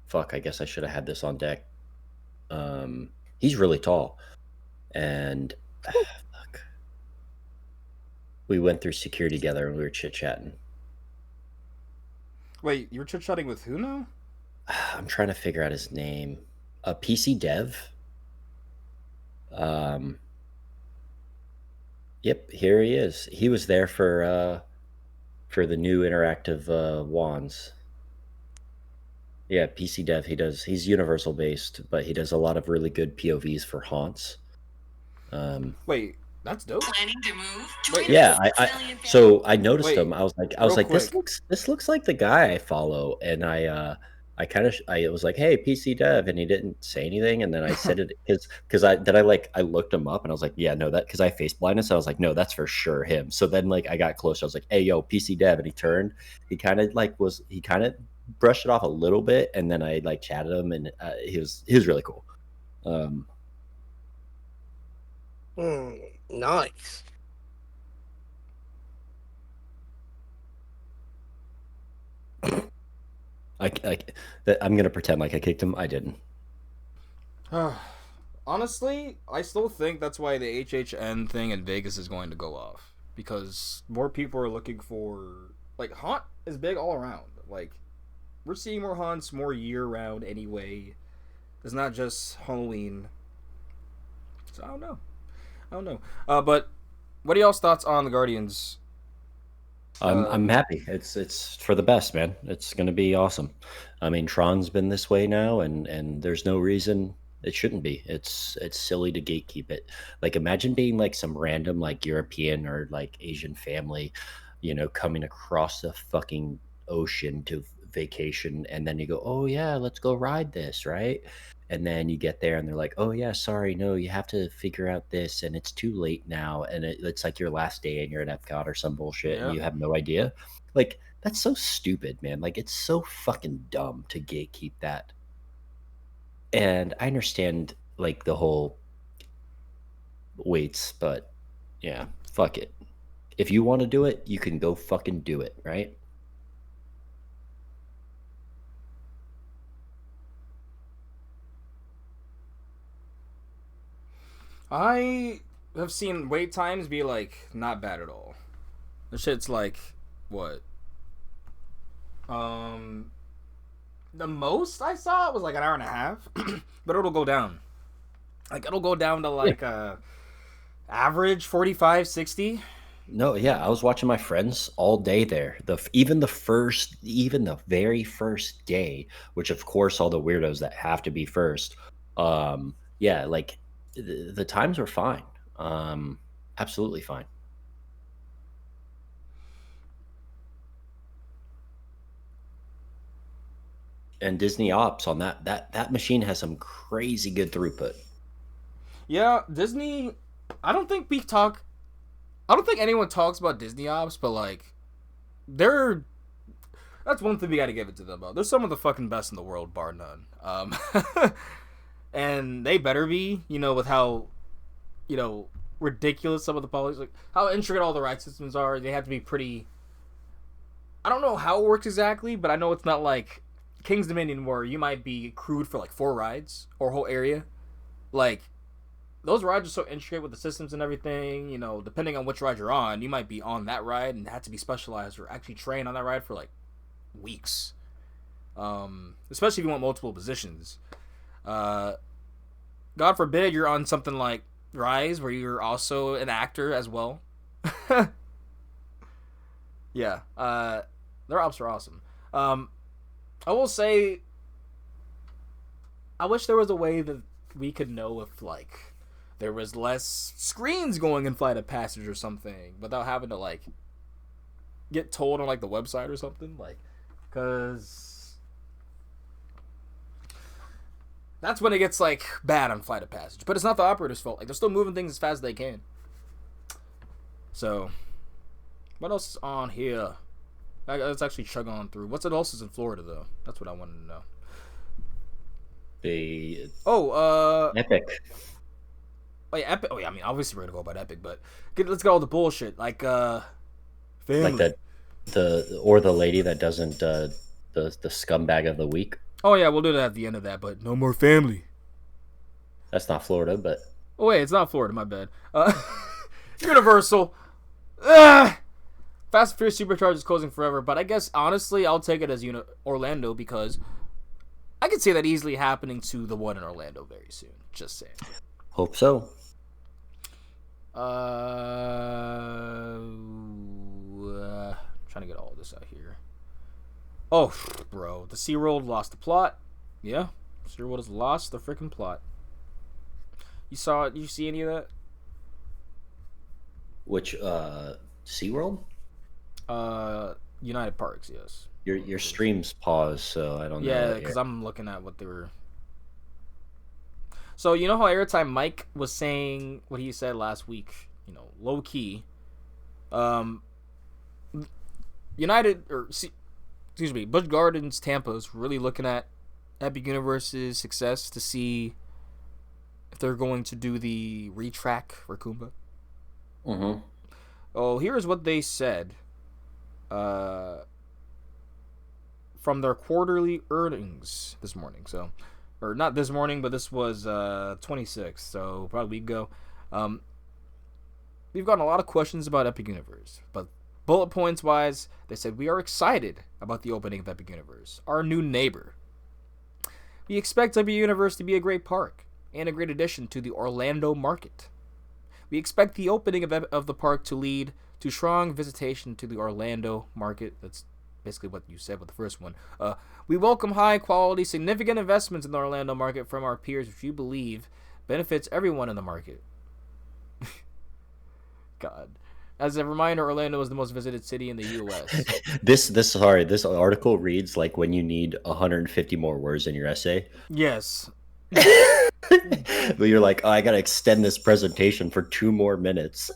fuck, I guess I should have had this on deck. He's really tall, and fuck, we went through security together and we were chit chatting. Wait, you were chit chatting with who now? I'm trying to figure out his name. A PC Dev. Um, yep, here he is. He was there for the new interactive wands. Yeah, PC Dev. He's universal based, but he does a lot of really good POVs for haunts. Um, Wait, that's dope. Planning to move? Join Wait, the yeah, Business Alien family. so I noticed him. wait, I was real like, quick. this looks like the guy I follow, and I kind of I was like, hey, PC Dev, and he didn't say anything, and then I said it because I looked him up, and I was like, yeah, no, that because I face blindness, I was like, no, that's for sure him. So then like I got closer, I was like, hey, yo, PC Dev, and he turned, he kind of brushed it off a little bit, and then I like chatted him, and he was really cool. Um, Nice. I'm gonna pretend like I kicked him. I didn't. Honestly, I still think that's why the HHN thing in Vegas is going to go off because more people are looking for like haunt is big all around. Like we're seeing more haunts more year round anyway. It's not just Halloween. So I don't know. I don't know. But what are y'all's thoughts on the Guardians? I'm happy. It's for the best, man. It's gonna be awesome. I mean, Tron's been this way now, and there's no reason it shouldn't be. It's silly to gatekeep it. Like, imagine being like some random like European or like Asian family, coming across the fucking ocean to vacation, and then you go, oh yeah, let's go ride this, right? And then you get there and they're like, oh yeah, sorry, no, you have to figure out this, and it's too late now, and it's like your last day and you're at Epcot or some bullshit and Yeah. you have no idea. Like, that's so stupid, man. Like, it's so fucking dumb to gatekeep that. And I understand like the whole weights, but yeah, fuck it. If you want to do it, you can go fucking do it, right? I have seen wait times be like not bad at all. The shit's like what? Um the most I saw was like an hour and a half, but it'll go down. Like it'll go down to Yeah. like average 45, 60. No, yeah, I was watching my friends all day there. Even the very first day, which of course all the weirdos that have to be first. Yeah, like the times were fine. Absolutely fine. And Disney Ops on that machine has some crazy good throughput. Yeah, Disney I don't think we talk I don't think anyone talks about Disney ops, but like they're that's one thing we got to give it to them about. They're some of the fucking best in the world, bar none. And they better be, with how, ridiculous some of the policies, like how intricate all the ride systems are. They have to be pretty. I don't know how it works exactly, but I know it's not like King's Dominion where you might be crewed for like 4 rides or a whole area. Like those rides are so intricate with the systems and everything. Depending on which ride you're on, you might be on that ride and have to be specialized or actually train on that ride for like weeks. Especially if you want multiple positions. God forbid you're on something like Rise where you're also an actor as well. Yeah, their ops are awesome. I will say, I wish there was a way that we could know if like there was less screens going in Flight of Passage or something without having to like get told on like the website or something, like, because that's when it gets like bad on Flight of Passage. But it's not the operator's fault. Like they're still moving things as fast as they can. So, what else is on here? Let's actually chug on through. What's else is in Florida though? That's what I wanted to know. The Oh, Epic. oh yeah, Epic. Oh yeah, I mean, obviously we're gonna go about Epic, but let's get all the bullshit like Like family. the lady that doesn't the scumbag of the week. Oh yeah, we'll do that at the end of that, but no more family. That's not Florida, but Oh wait, it's not Florida. My bad. Universal. Ah! Fast and Furious Supercharged is closing forever, but I guess honestly, I'll take it as Orlando because I could see that easily happening to the one in Orlando very soon. Just saying. hope so. Trying to get all of this out here. Oh, bro, the SeaWorld lost the plot. Yeah, SeaWorld has lost the freaking plot. You saw it? You see any of that? Which SeaWorld? United Parks, yes. Your stream's paused, so I don't know. Yeah, because I'm looking at what they were. So you know how every time Mike was saying what he said last week, low key, United excuse me, Busch Gardens Tampa's really looking at Epic Universe's success to see if they're going to do the retrak for Kumba. Mm-hmm. Oh, here's what they said. From their quarterly earnings this morning. So, or not this morning, but this was 26th, so probably a week ago. We've gotten a lot of questions about Epic Universe, but bullet points wise, they said we are excited about the opening of Epic Universe, our new neighbor. We expect Epic Universe to be a great park and a great addition to the Orlando market. We expect the opening of the park to lead to strong visitation to the Orlando market. That's basically what you said with the first one. We welcome high quality, significant investments in the Orlando market from our peers, which we believe benefits everyone in the market. God. As a reminder, Orlando is the most visited city in the U.S. This article reads like when you need 150 more words in your essay. Yes. But you're like, oh, I gotta extend this presentation for 2 more minutes.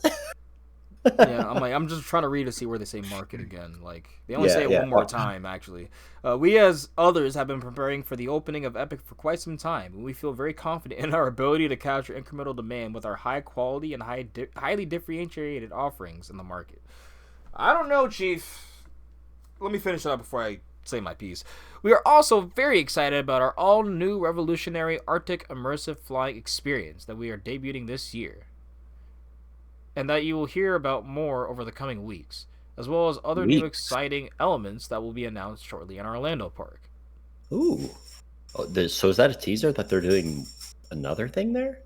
Yeah, I'm just trying to read to see where they say market again. Like, they only say it one more time, actually. We, as others, have been preparing for the opening of Epic for quite some time, and we feel very confident in our ability to capture incremental demand with our high quality and highly differentiated offerings in the market. I don't know, Chief. Let me finish it up before I say my piece. We are also very excited about our all-new revolutionary Arctic immersive flying experience that we are debuting this year, and that you will hear about more over the coming weeks, as well as other new exciting elements that will be announced shortly in our Orlando park. Ooh. Oh, so is that a teaser that they're doing another thing there?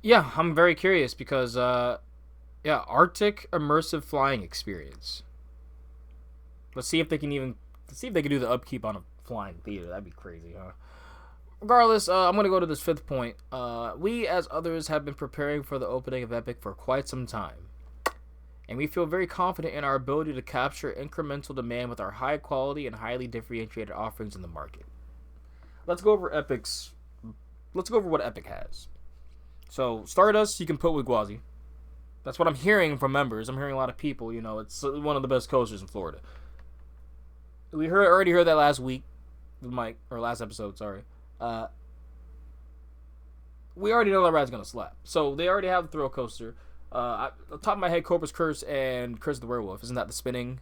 Yeah, I'm very curious because, Arctic immersive flying experience. Let's see if they can do the upkeep on a flying theater. That'd be crazy, huh? Regardless, I'm going to go to this fifth point. We, as others, have been preparing for the opening of Epic for quite some time, and we feel very confident in our ability to capture incremental demand with our high quality and highly differentiated offerings in the market. Let's go over what Epic has. So, Stardust, you can put with Gwazi. That's what I'm hearing from members. I'm hearing a lot of people, it's one of the best coasters in Florida. We already heard that last week with Mike, or last episode, sorry. We already know that ride's gonna slap. So they already have the thrill coaster. On top of my head, Cobra's Curse and Curse of the Werewolf. Isn't that the spinning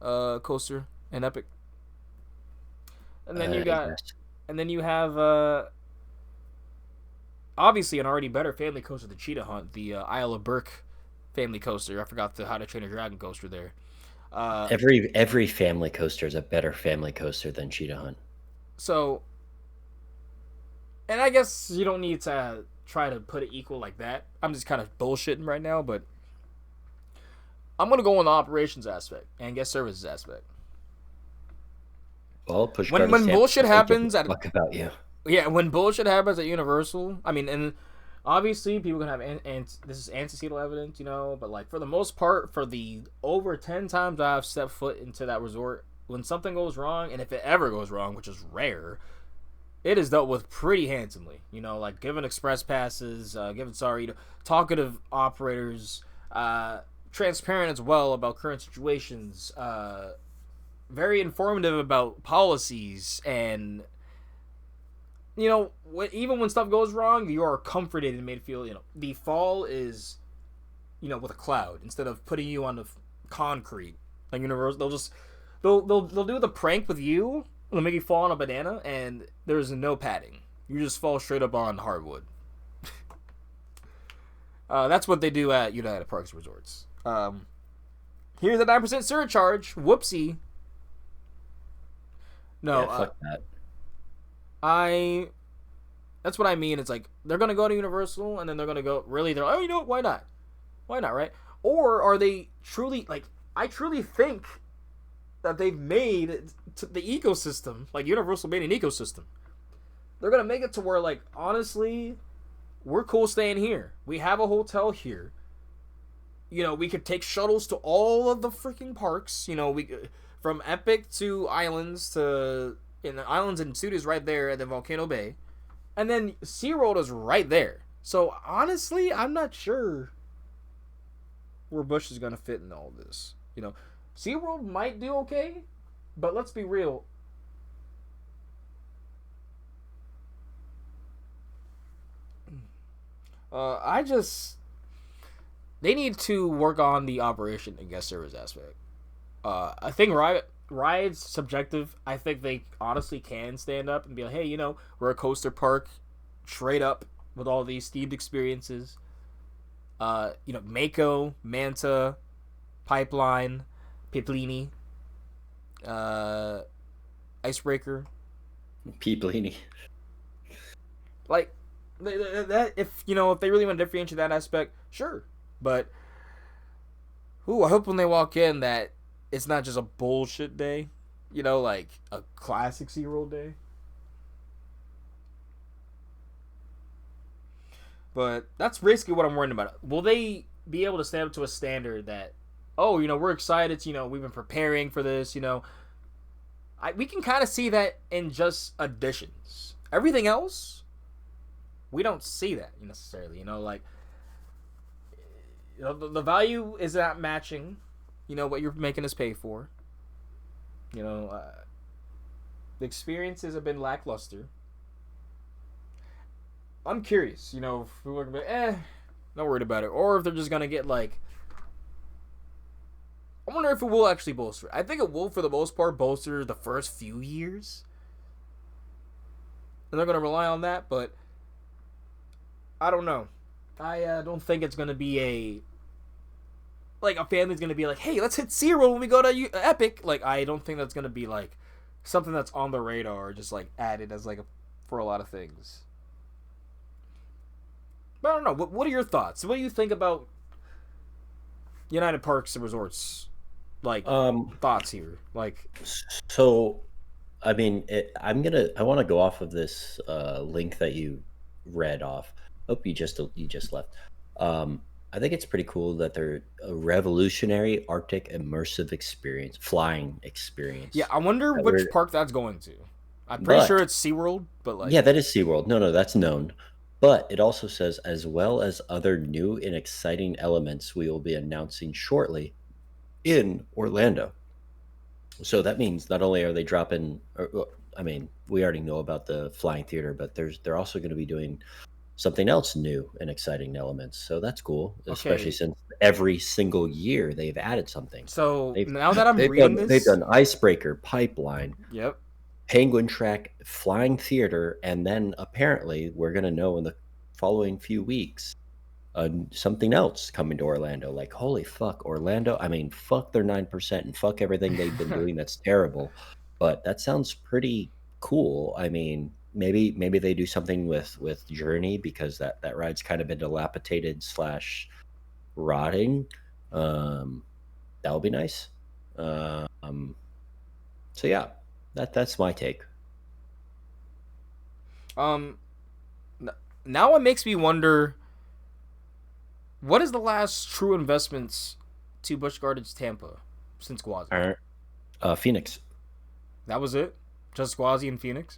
coaster in Epic? And then you have obviously an already better family coaster, the Cheetah Hunt, the Isle of Burke family coaster. I forgot the How to Train Your Dragon coaster there. Every family coaster is a better family coaster than Cheetah Hunt. So, and I guess you don't need to try to put it equal like that. I'm just kind of bullshitting right now, but I'm going to go on the operations aspect and guest services aspect. Well, push when bullshit happens at about you. Yeah, when bullshit happens at Universal, I mean, and obviously people can have this is antecedent evidence, but like for the most part, for the over 10 times I've stepped foot into that resort, when something goes wrong, and if it ever goes wrong, which is rare, it is dealt with pretty handsomely. Like giving express passes, giving talkative operators, transparent as well about current situations. Very informative about policies, and even when stuff goes wrong, you are comforted and made to feel. The fall is, with a cloud instead of putting you on the concrete. Like Universal, they'll do the prank with you. They'll make you fall on a banana, and there's no padding. You just fall straight up on hardwood. That's what they do at United Parks and Resorts. Here's a 9% surcharge. Whoopsie. No, Yeah, fuck that. That's what I mean. It's like they're gonna go to Universal, and then they're gonna go. Really, they're what? Why not? Why not? Right? Or are they truly like? I truly think that they've made the ecosystem, like Universal made an ecosystem. They're gonna make it to where, like, honestly, we're cool staying here. We have a hotel here. We could take shuttles to all of the freaking parks. We from Epic to Islands to the Islands and Studios right there at the Volcano Bay, and then SeaWorld is right there. So honestly, I'm not sure where Busch is gonna fit in all this. SeaWorld might do okay, but let's be real. They need to work on the operation and guest service aspect. I think rides subjective. I think they honestly can stand up and be like, hey, we're a coaster park, straight up with all these themed experiences. Mako, Manta, Pipeline, Piplini, Icebreaker. Peeplini. Like that, if they really want to differentiate that aspect, sure. But I hope when they walk in that it's not just a bullshit day, like a classic SeaWorld day. But that's basically what I'm worried about. Will they be able to stand up to a standard that, we're excited, we've been preparing for this, we can kind of see that in just additions. Everything else, we don't see that necessarily, the value is not matching, what you're making us pay for. The experiences have been lackluster. I'm curious, if people are gonna be, not worried about it, or if they're just gonna get like. I wonder if it will actually bolster. I think it will, for the most part, bolster the first few years, and they're gonna rely on that. But I don't know. I don't think it's gonna be a family's gonna be like, hey, let's hit SeaWorld when we go to Epic. Like, I don't think that's gonna be like something that's on the radar, or just like added as for a lot of things. But I don't know. What are your thoughts? What do you think about United Parks and Resorts? Thoughts here. So, I mean, I want to go off of this link that you read off. Oh, you just left. I think it's pretty cool that they're a revolutionary Arctic immersive experience, flying experience. Yeah, I wonder which park that's going to. I'm pretty sure it's SeaWorld, but yeah, that is SeaWorld. No, that's known. But it also says, as well as other new and exciting elements we will be announcing shortly in Orlando. So that means not only are they dropping, we already know about the flying theater, but they're also going to be doing something else new and exciting elements. So that's cool, especially since every single year they've added something. So now that I'm reading this, they've done Icebreaker, Pipeline. Yep. Penguin Track, Flying Theater, and then apparently we're going to know in the following few weeks something else coming to Orlando. Like, holy fuck, Orlando. I mean, fuck their 9% and fuck everything they've been doing that's terrible. But that sounds pretty cool. I mean, maybe they do something with Journey, because that ride's kind of been dilapidated / rotting. That would be nice. So yeah. That's my take. Now it makes me wonder, what is the last true investments to Busch Gardens Tampa since Gwazi? Phoenix. That was it? Just Gwazi and Phoenix?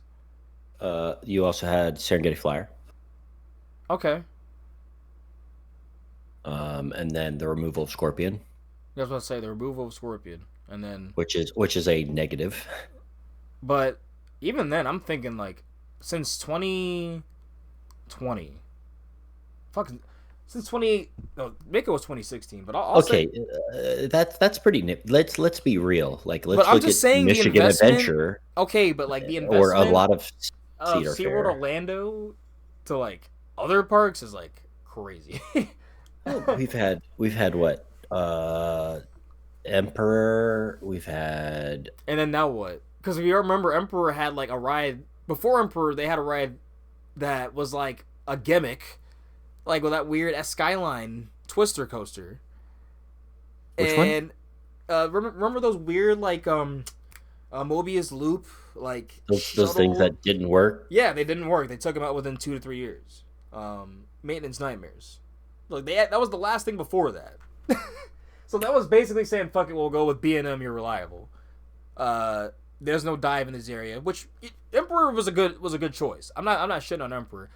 You also had Serengeti Flyer. Okay. and then the removal of Scorpion, I was about to say the removal of Scorpion, and then, which is a negative. but even then, I'm thinking like since 2020, fucking since 20, no, Mako was 2016, but I'll say, Okay, that's pretty Let's be real. Like, but let's I'm look at just saying the Michigan investment. Adventure Okay, but like the or a investment lot of of Cedar SeaWorld Fair. Orlando to like other parks is like crazy. Well, we've had what? Emperor. We've had And then now what? Because if you remember, Emperor had like a ride before Emperor. They had a ride that was like a gimmick, like with that weird Skyline Twister coaster. which one? And remember those weird like Mobius loop like Those things shuttle? that didn't work. Yeah, they didn't work. They took them out within 2 to 3 years. Maintenance nightmares. Like that was the last thing before that. So that was basically saying, "Fuck it, we'll go with B&M. You're reliable." There's no dive in this area, which Emperor was a good choice. I'm not shitting on Emperor.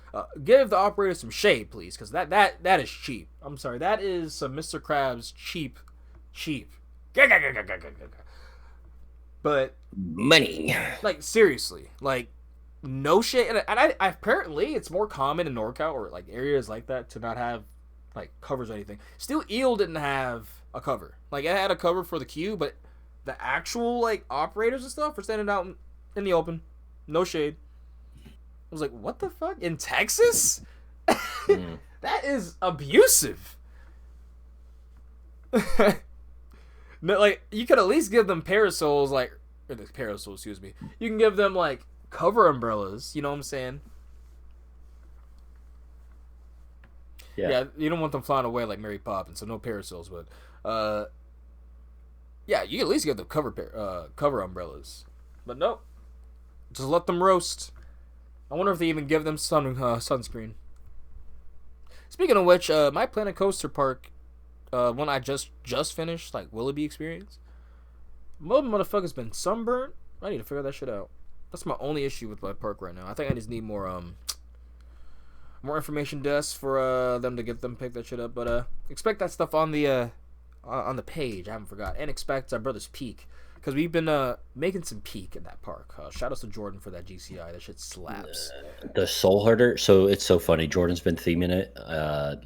Give the operator some shade, please, because that is cheap. I'm sorry, that is some Mr. Krabs cheap. But Money. like seriously, like no shade. And I apparently it's more common in NorCal or like areas like that to not have like covers or anything. Still, Eel didn't have a cover. Like it had a cover for the queue, but the actual like operators and stuff were standing out in the open. No shade. I was like, what the fuck? In Texas? That is abusive. No, like you could at least give them parasols, like parasols. Excuse me. You can give them like cover umbrellas. You know what I'm saying? Yeah, you don't want them flying away like Mary Poppins, so no parasols. But yeah, you can at least give them cover umbrellas. But no, just let them roast. I wonder if they even give them sunscreen. Speaking of which, my Planet Coaster Park, one I just finished, like Willoughby experience. Most motherfuckers been sunburnt. I need to figure that shit out. That's my only issue with my park right now. I think I just need more information desks for them to get them pick that shit up. But expect that stuff on the page. I haven't forgot. And expect our brother's peak, because we've been making some peak in that park. Shout out to Jordan for that GCI. That shit slaps. The Soul Herder. So it's so funny. Jordan's been theming it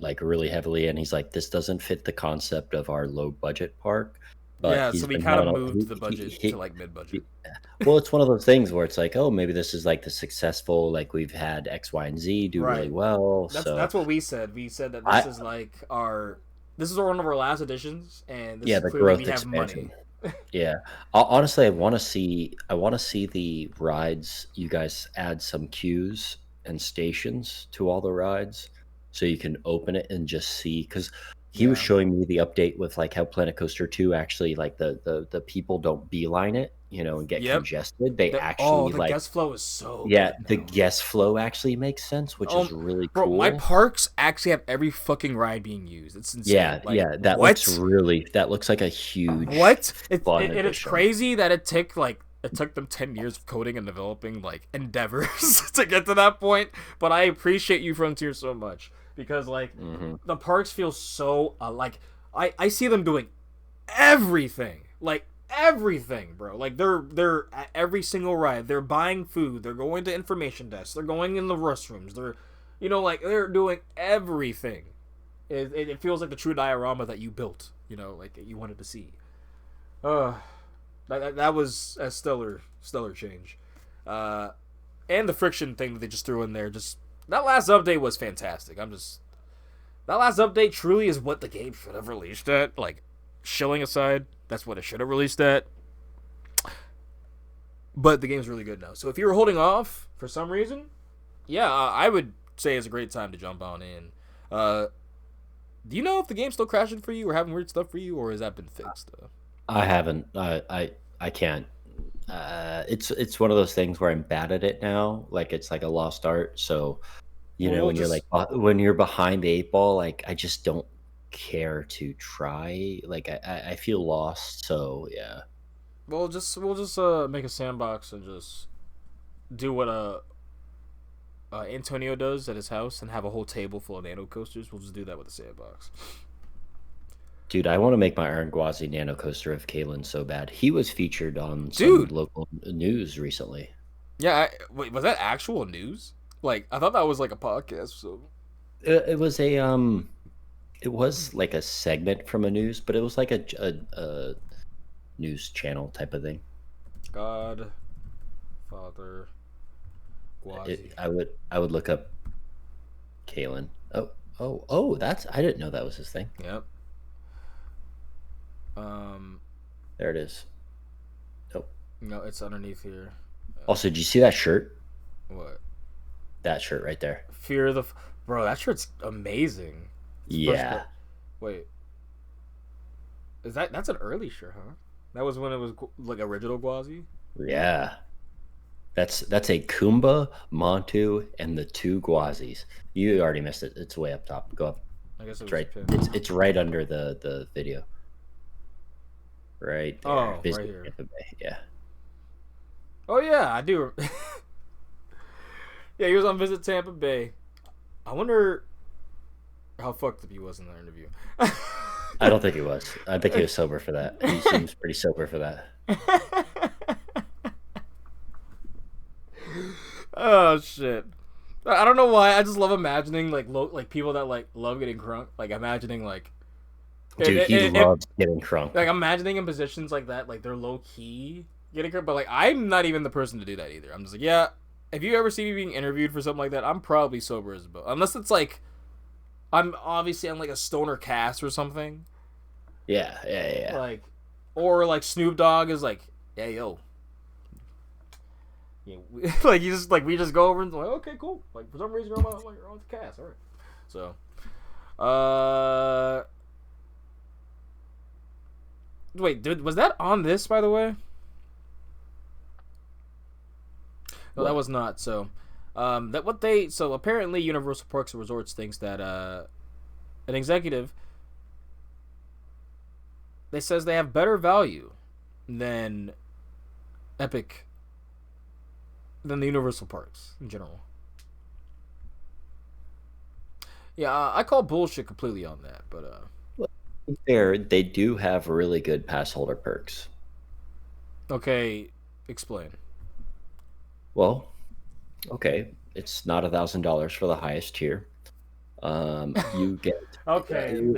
like really heavily, and he's like, "This doesn't fit the concept of our low budget park." But Yeah, he's so we been kind of having moved the budget to like mid budget. well, it's one of those things where it's like, oh, maybe this is like the successful, like we've had X, Y, and Z do really Right. well. That's what we said. We said that I this is like this is one of our last editions, and this yeah, is the clearly growth we have expansion. money. Yeah, honestly, I want to see the rides. You guys add some queues and stations to all the rides, so you can open it and just see. Because he was Yeah. showing me the update with like how Planet Coaster 2 actually like the people don't beeline it, and get Yep. congested. They The actually the like guest flow is so yeah, good the now. guest flow actually makes sense, which is really Bro, my cool. parks actually have every fucking ride being used. It's insane. Yeah, Like yeah, that looks what? that looks like a huge What? It's fun it's addition. crazy that it took them 10 years of coding and developing like endeavors to get to that point. But I appreciate you, Frontier, so much, because like Mhm. the parks feel so like I see them doing everything, like everything, bro. Like they're at every single ride. They're buying food. They're going to information desks. They're going in the restrooms. They're like they're doing everything. It feels like the true diorama that you built. Like that you wanted to see. Uh, that was a stellar change. And the friction thing that they just threw in there. Just that last update was fantastic. That last update truly is what the game should have released at. Like, shilling aside, that's what it should have released at. But the game's really good now. So if you were holding off for some reason, yeah, I would say it's a great time to jump on in. Do you know if the game's still crashing for you or having weird stuff for you, or has that been fixed? I haven't. I can't. It's one of those things where I'm bad at it now. Like it's like a lost art. So Well, when you're like when you're behind the eight ball, like I just don't care to try. Like I feel lost. So yeah. we'll just make a sandbox and just do what Antonio does at his house and have a whole table full of nano coasters. We'll just do that with the sandbox. Dude, I want to make my Iron Gwazi Nano Coaster of Kalen so bad. He was featured on some Dude. local news recently. Yeah. Wait, was that actual news? Like, I thought that was like a podcast. So It was it was like a segment from a news, but it was like a news channel type of thing. God, Father, Gwazi. I would look up Kalen. Oh, that's I didn't know that was his thing. Yep. Um. There it is. Oh. No, it's underneath here. Also, did you see that shirt? What? That shirt right there. Fear the bro. That shirt's amazing. Yeah. Wait. That's an early shirt, huh? That was when it was like original Gwazi. Yeah. That's a Kumba, Montu, and the two Gwazis. You already missed it. It's way up top. Go up. I guess it was It's right. It's right under the video. Right there. Oh, Visit right here. Tampa Bay. Yeah. Oh yeah, I do. Yeah, he was on Visit Tampa Bay. I wonder how fucked up he was in that interview. I don't think he was. I think he was sober for that. He seems pretty sober for that. Oh shit. I don't know why. I just love imagining like people that like love getting crunk. Like imagining like Dude, he loves getting crunk. Like imagining in positions like that, like they're low key getting crunk. But like I'm not even the person to do that either. I'm just like, yeah. If you ever see me being interviewed for something like that, I'm probably sober as well. Unless it's like I'm obviously on like a stoner cast or something. Yeah. Like, or like Snoop Dogg is like, yeah, yo. Yeah, like you just like we just go over and like, okay, cool. Like for some reason you're on the cast, all right. So, wait, dude, was that on this by the way? No, What? that was not. So, so apparently Universal Parks and Resorts thinks that an executive they says they have better value than Epic than the Universal Parks in general. Yeah, I call bullshit completely on that, but they do have really good pass holder perks. Okay, explain. Well, okay, it's not $1,000 for the highest tier. You get okay,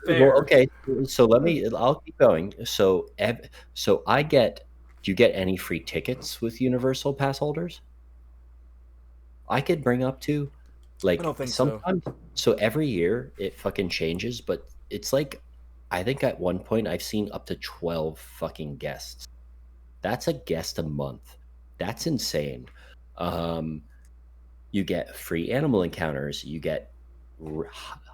fair. Well, okay, so I'll keep going. So do you get any free tickets with Universal pass holders? I could bring up to I don't think sometimes. So every year it fucking changes, but it's like I think at one point I've seen up to 12 fucking guests. That's a guest a month. That's insane. You get free animal encounters. You get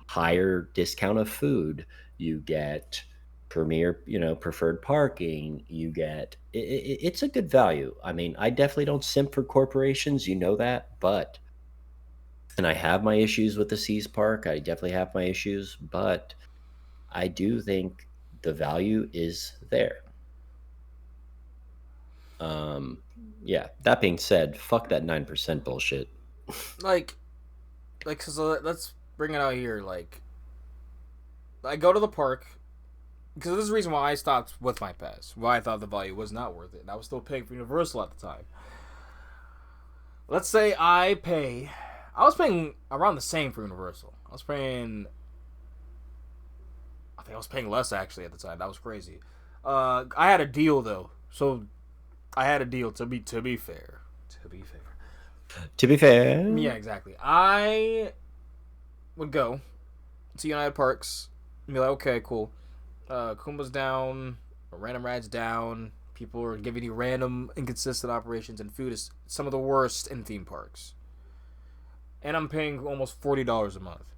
higher discount of food. You get premier, preferred parking. You get it's a good value. I mean, I definitely don't simp for corporations, that, but and I have my issues with the Seas Park. I definitely have my issues, but I do think the value is there. Yeah, that being said, fuck that 9% bullshit. So let's bring it out here. Like, I go to the park because this is the reason why I stopped with my pass. Why I thought the value was not worth it. And I was still paying for Universal at the time. Let's say I was paying around the same for Universal. I think I was paying less actually at the time. That was crazy. I had a deal though, so I had a deal to be fair. To be fair. Yeah, exactly. I would go to United Parks and be like, okay, cool. Kumba's down, random rides down. People are giving you random, inconsistent operations, and food is some of the worst in theme parks. And I'm paying almost $40 a month.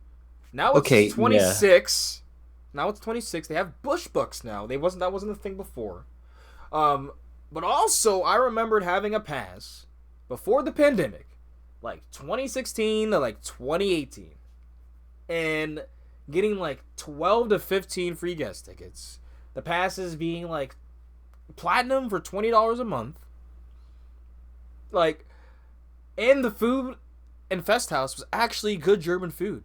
Now it's 26. Yeah. Now it's 26. They have Bush Books now. That wasn't a thing before. But also I remembered having a pass before the pandemic, like 2016 to like 2018, and getting like 12 to 15 free guest tickets. The passes being like platinum for $20 a month. Like, and the food in Fest House was actually good German food.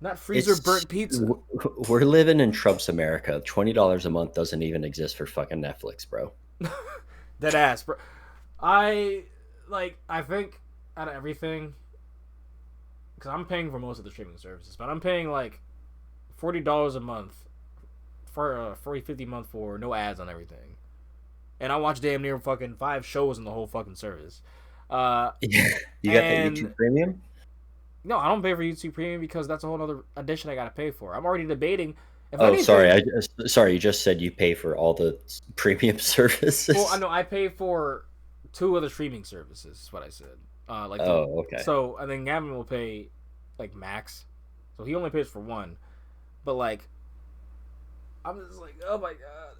Not freezer It's burnt pizza. we're living in Trump's America. $20 a month doesn't even exist for fucking Netflix, bro. Dead ass, bro. I I think out of everything, because I'm paying for most of the streaming services, but I'm paying like $40 a month for 40-50 month for no ads on everything, and I watch damn near fucking 5 shows in the whole fucking service. Uh, You got that and YouTube Premium? no, I don't pay for YouTube Premium because that's a whole other addition I gotta pay for. I'm already debating. If Oh, sorry. anything, Sorry. You just said you pay for all the premium well, I services. know I pay for 2 other streaming services. Is what I said. Oh, okay. So I think Gavin will pay like max, so he only pays for one. But like, I'm just like, oh my god,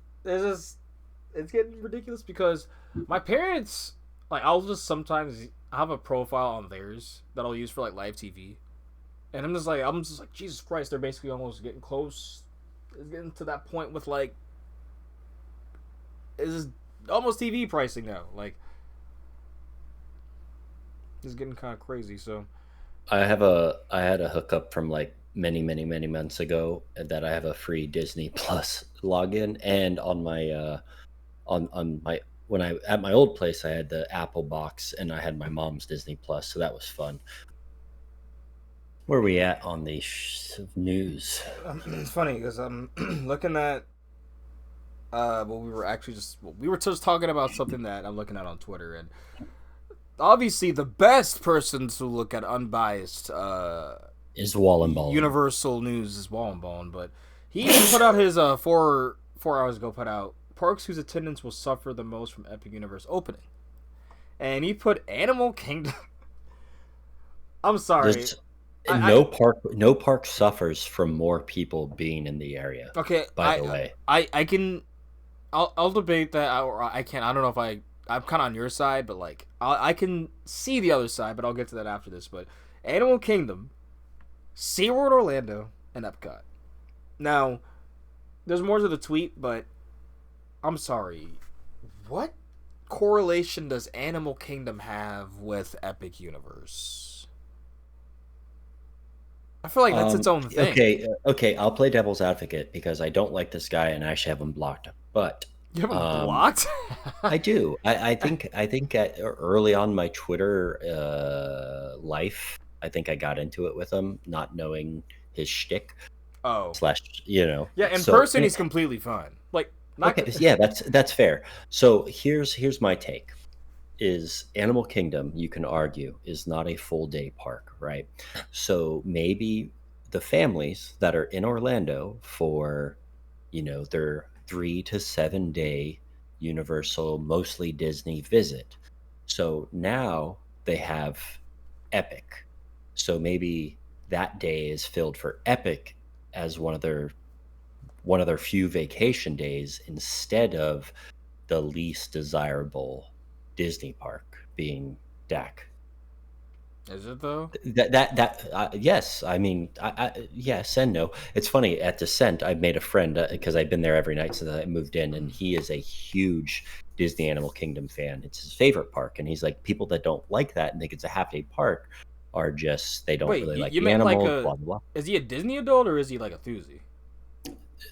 it's getting ridiculous because my parents, like, I'll just sometimes have a profile on theirs that I'll use for like live TV, and I'm just like, Jesus Christ, they're basically almost getting close. It's getting to that point with like, it's almost TV pricing now. Like, it's getting kind of crazy. So, I had a hookup from like many months ago that I have a free Disney Plus login, and on my on my when I at my old place I had the Apple box and I had my mom's Disney Plus, so that was fun. Where are we at on the news? it's funny because I'm looking at well, we were just talking about something that I'm looking at on Twitter, and obviously the best person to look at unbiased Is Wallenballen. universal news is Wallenbone, but he even put out his 4 hours ago, put out parks whose attendance will suffer the most from Epic Universe opening, and he put Animal Kingdom. I'm sorry. There's I no park suffers from more people being in the area. okay. By the way, I can. I'll debate that, or I can't. I don't know if I'm kind of on your side, but like I can see the other side, but I'll get to that after this. But Animal Kingdom, SeaWorld Orlando, and Epcot. Now, there's more to the tweet, but I'm sorry. What correlation does Animal Kingdom have with Epic Universe? I feel like that's its own thing. okay. I'll play devil's advocate because I don't like this guy and I actually have him blocked. But You have him um, blocked? I do. I think early on my Twitter life, I think I got into it with him, not knowing his shtick Oh. slash, you know. Yeah, in So person he's completely fine. Like, not okay, yeah, that's fair. So here's my take. Is Animal Kingdom, you can argue, is not a full day park, right? So maybe the families that are in Orlando for, you know, their 3 to 7 day Universal, mostly Disney visit. So now they have Epic. So maybe that day is filled for Epic as one of their few vacation days instead of the least desirable Disney park being DAC. Is it though? Yes. I mean, yes and no. It's funny at Descent. I made a friend because I've been there every night since I moved in, and he is a huge Disney Animal Kingdom fan. It's his favorite park, and he's like, people that don't like that and think it's a half day park are just they don't Wait, really like you the meant like animals. a? Blah blah blah. Is he a Disney adult or is he like a Thuzy?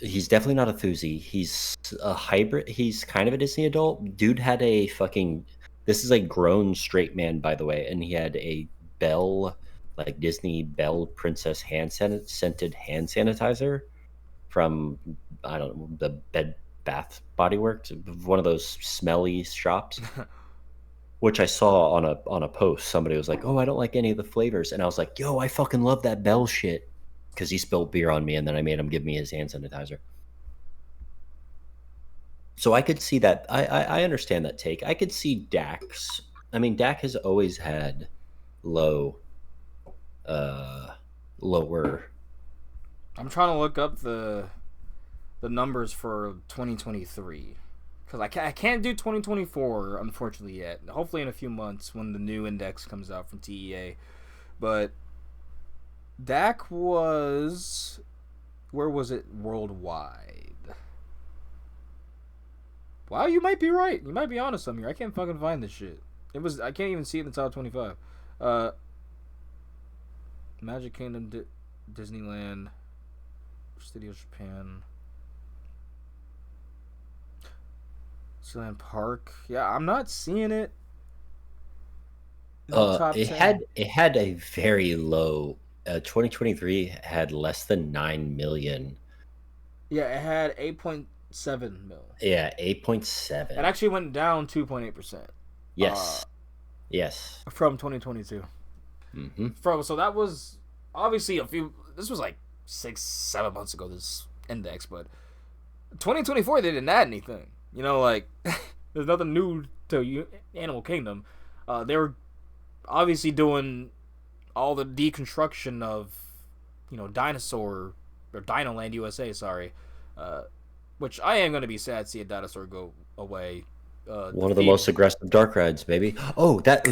He's definitely not a Thuzy. He's a hybrid. He's kind of a Disney adult. Dude had a fucking. This is a grown straight man, by the way, and he had a Belle, like Disney Belle Princess scented hand sanitizer from I don't know the Bed Bath Body Works, one of those smelly shops. Which I saw on a post. Somebody was like, "Oh, I don't like any of the flavors," and I was like, "Yo, I fucking love that Bell shit." Because he spilled beer on me, and then I made him give me his hand sanitizer. So I could see that. I understand that take. I could see Dax. I mean, Dak has always had low, uh, lower. I'm trying to look up the numbers for 2023 because I can't do 2024 unfortunately yet. Hopefully in a few months when the new index comes out from TEA. But Dak was, where was it worldwide? Wow, you might be right. You might be honest, Amir. I can't fucking find this shit. I can't even see it in the top 25. Magic Kingdom did. Disneyland, Studios Japan, Disneyland Park. Yeah, I'm not seeing it in the top It 10. had a very low. 2023 had less than 9 million. Yeah, it had 8.7 mil. Yeah, It 8.7. actually went down 2.8%. Yes, yes. From 2022. Hmm. So that was obviously a few. This was like 6-7 months ago. This index, but 2024 they didn't add anything. Like there's nothing new to Animal Kingdom. They were obviously doing all the deconstruction of Dinosaur or Dinoland USA. Sorry, which I am going to be sad to see a dinosaur go away. The One of the theme. most aggressive dark rides, baby. Oh, that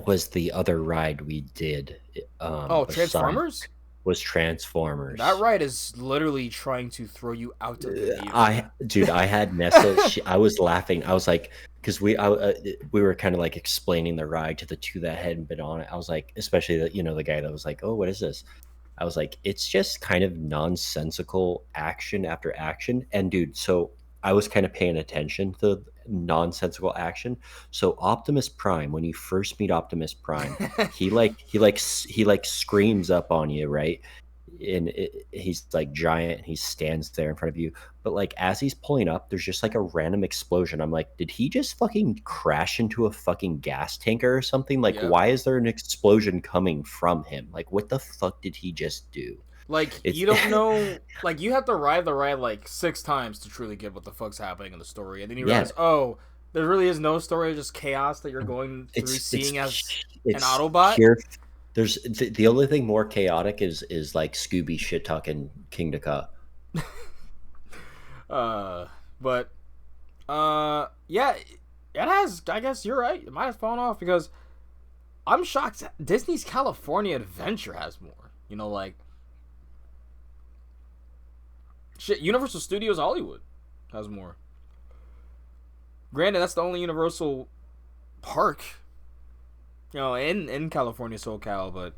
was the other ride we did. Oh, Besides Transformers. was That Transformers. ride is literally trying to throw you out of the theater. Dude, I had Nessa. I was laughing. I was like, because we were kind of like explaining the ride to the two that hadn't been on it. I was like, especially the guy that was like, oh, what is this? I was like, it's just kind of nonsensical action after action. And dude, so I was kind of paying attention to nonsensical action. So Optimus Prime, when you first meet Optimus Prime, he screams up on you, right? And he's like giant. He stands there in front of you. But like as he's pulling up, there's just like a random explosion. I'm like, did he just fucking crash into a fucking gas tanker or something? Like, Yep. why is there an explosion coming from him? Like, what the fuck did he just do? Like It's you don't know. Like you have to ride the ride like 6 times to truly get what the fuck's happening in the story, and then you yeah, realize, oh, there really is no story, just chaos that you're going through, seeing as an it's Autobot. pure. There's the only thing more chaotic is like Scooby shit talking Kingda Ka. But yeah, it has. I guess you're right. It might have fallen off because I'm shocked. Disney's California Adventure has more. Like shit. Universal Studios Hollywood has more. Granted, that's the only Universal park, in California, SoCal. But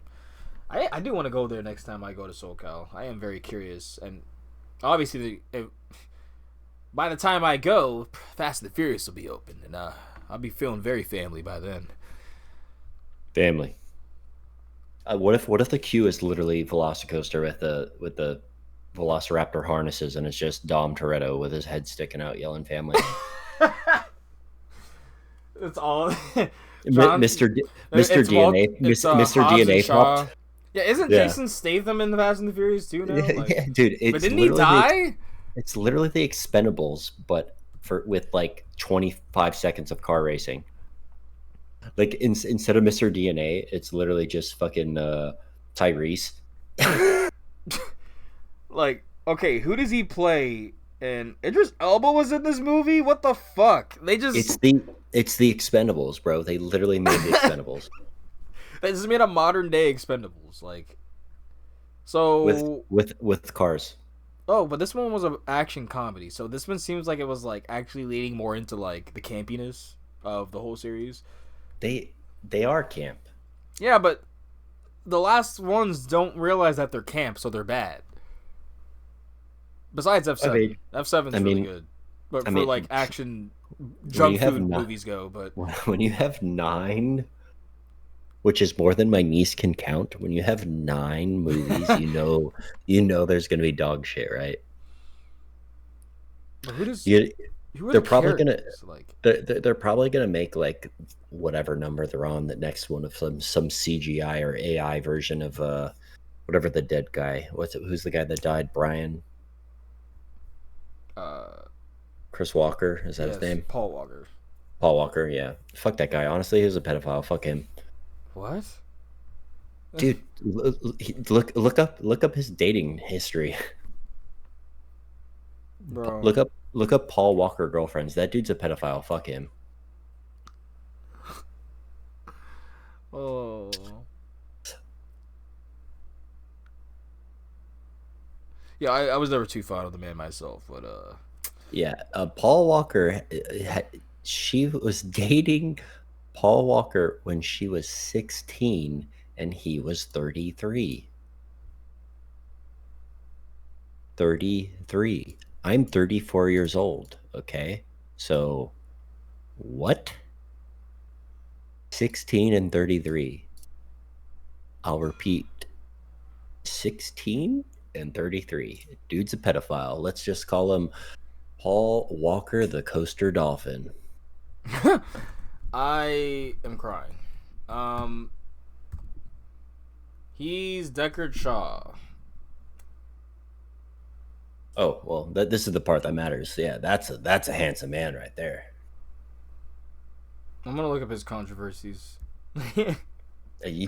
I do want to go there next time I go to SoCal. I am very curious, and obviously, by the time I go, Fast and the Furious will be open, and I'll be feeling very family by then. Family. What if the queue is literally Velocicoaster with the Velociraptor harnesses, and it's just Dom Toretto with his head sticking out yelling "family"? It's all John. Mr. DNA Mr. Hobbs and DNA Shaw. popped. Yeah, isn't Yeah. Jason Statham in the Fast and the Furious too now? Yeah, dude, But didn't he die? it's literally the Expendables, but with like 25 seconds of car racing. Like instead of Mr. DNA, it's literally just fucking Tyrese. Like, okay, who does he play? And Idris Elba was in this movie. What the fuck? They just It's the Expendables, bro. They literally made the Expendables they just made a modern day Expendables. Like, so with cars. oh, but this one was an action comedy. So this one seems like it was like actually leading more into like the campiness of the whole series. They are camp. Yeah, but the last ones don't realize that they're camp, so they're bad. Besides F7, F7's really good, but for like action junk food movies go. But when you have 9, which is more than my niece can count, when you have 9 movies, you know there's gonna be dog shit, right? who does? Who are They're the probably gonna characters? Like they're probably gonna make like whatever number they're on the next one of some CGI or AI version of whatever the dead guy. Who's the guy that died? Brian. Chris Walker, is that his name? Paul Walker. Paul Walker, yeah. Fuck that guy. Honestly, he was a pedophile. Fuck him. What? Dude, look up his dating history. Bro. Look up Paul Walker girlfriends. That dude's a pedophile. Fuck him. Oh. Yeah, I was never too fond of the man myself, but yeah, Paul Walker. She was dating Paul Walker when she was 16 and he was 33. 33. I'm 34 years old, okay? So, what? 16 and 33. I'll repeat, 16 and 33. Dude's a pedophile. Let's just call him Paul Walker the Coaster Dolphin. I am crying. He's Deckard Shaw. Oh, well, this is the part that matters. Yeah, that's a handsome man right there. I'm gonna look up his controversies.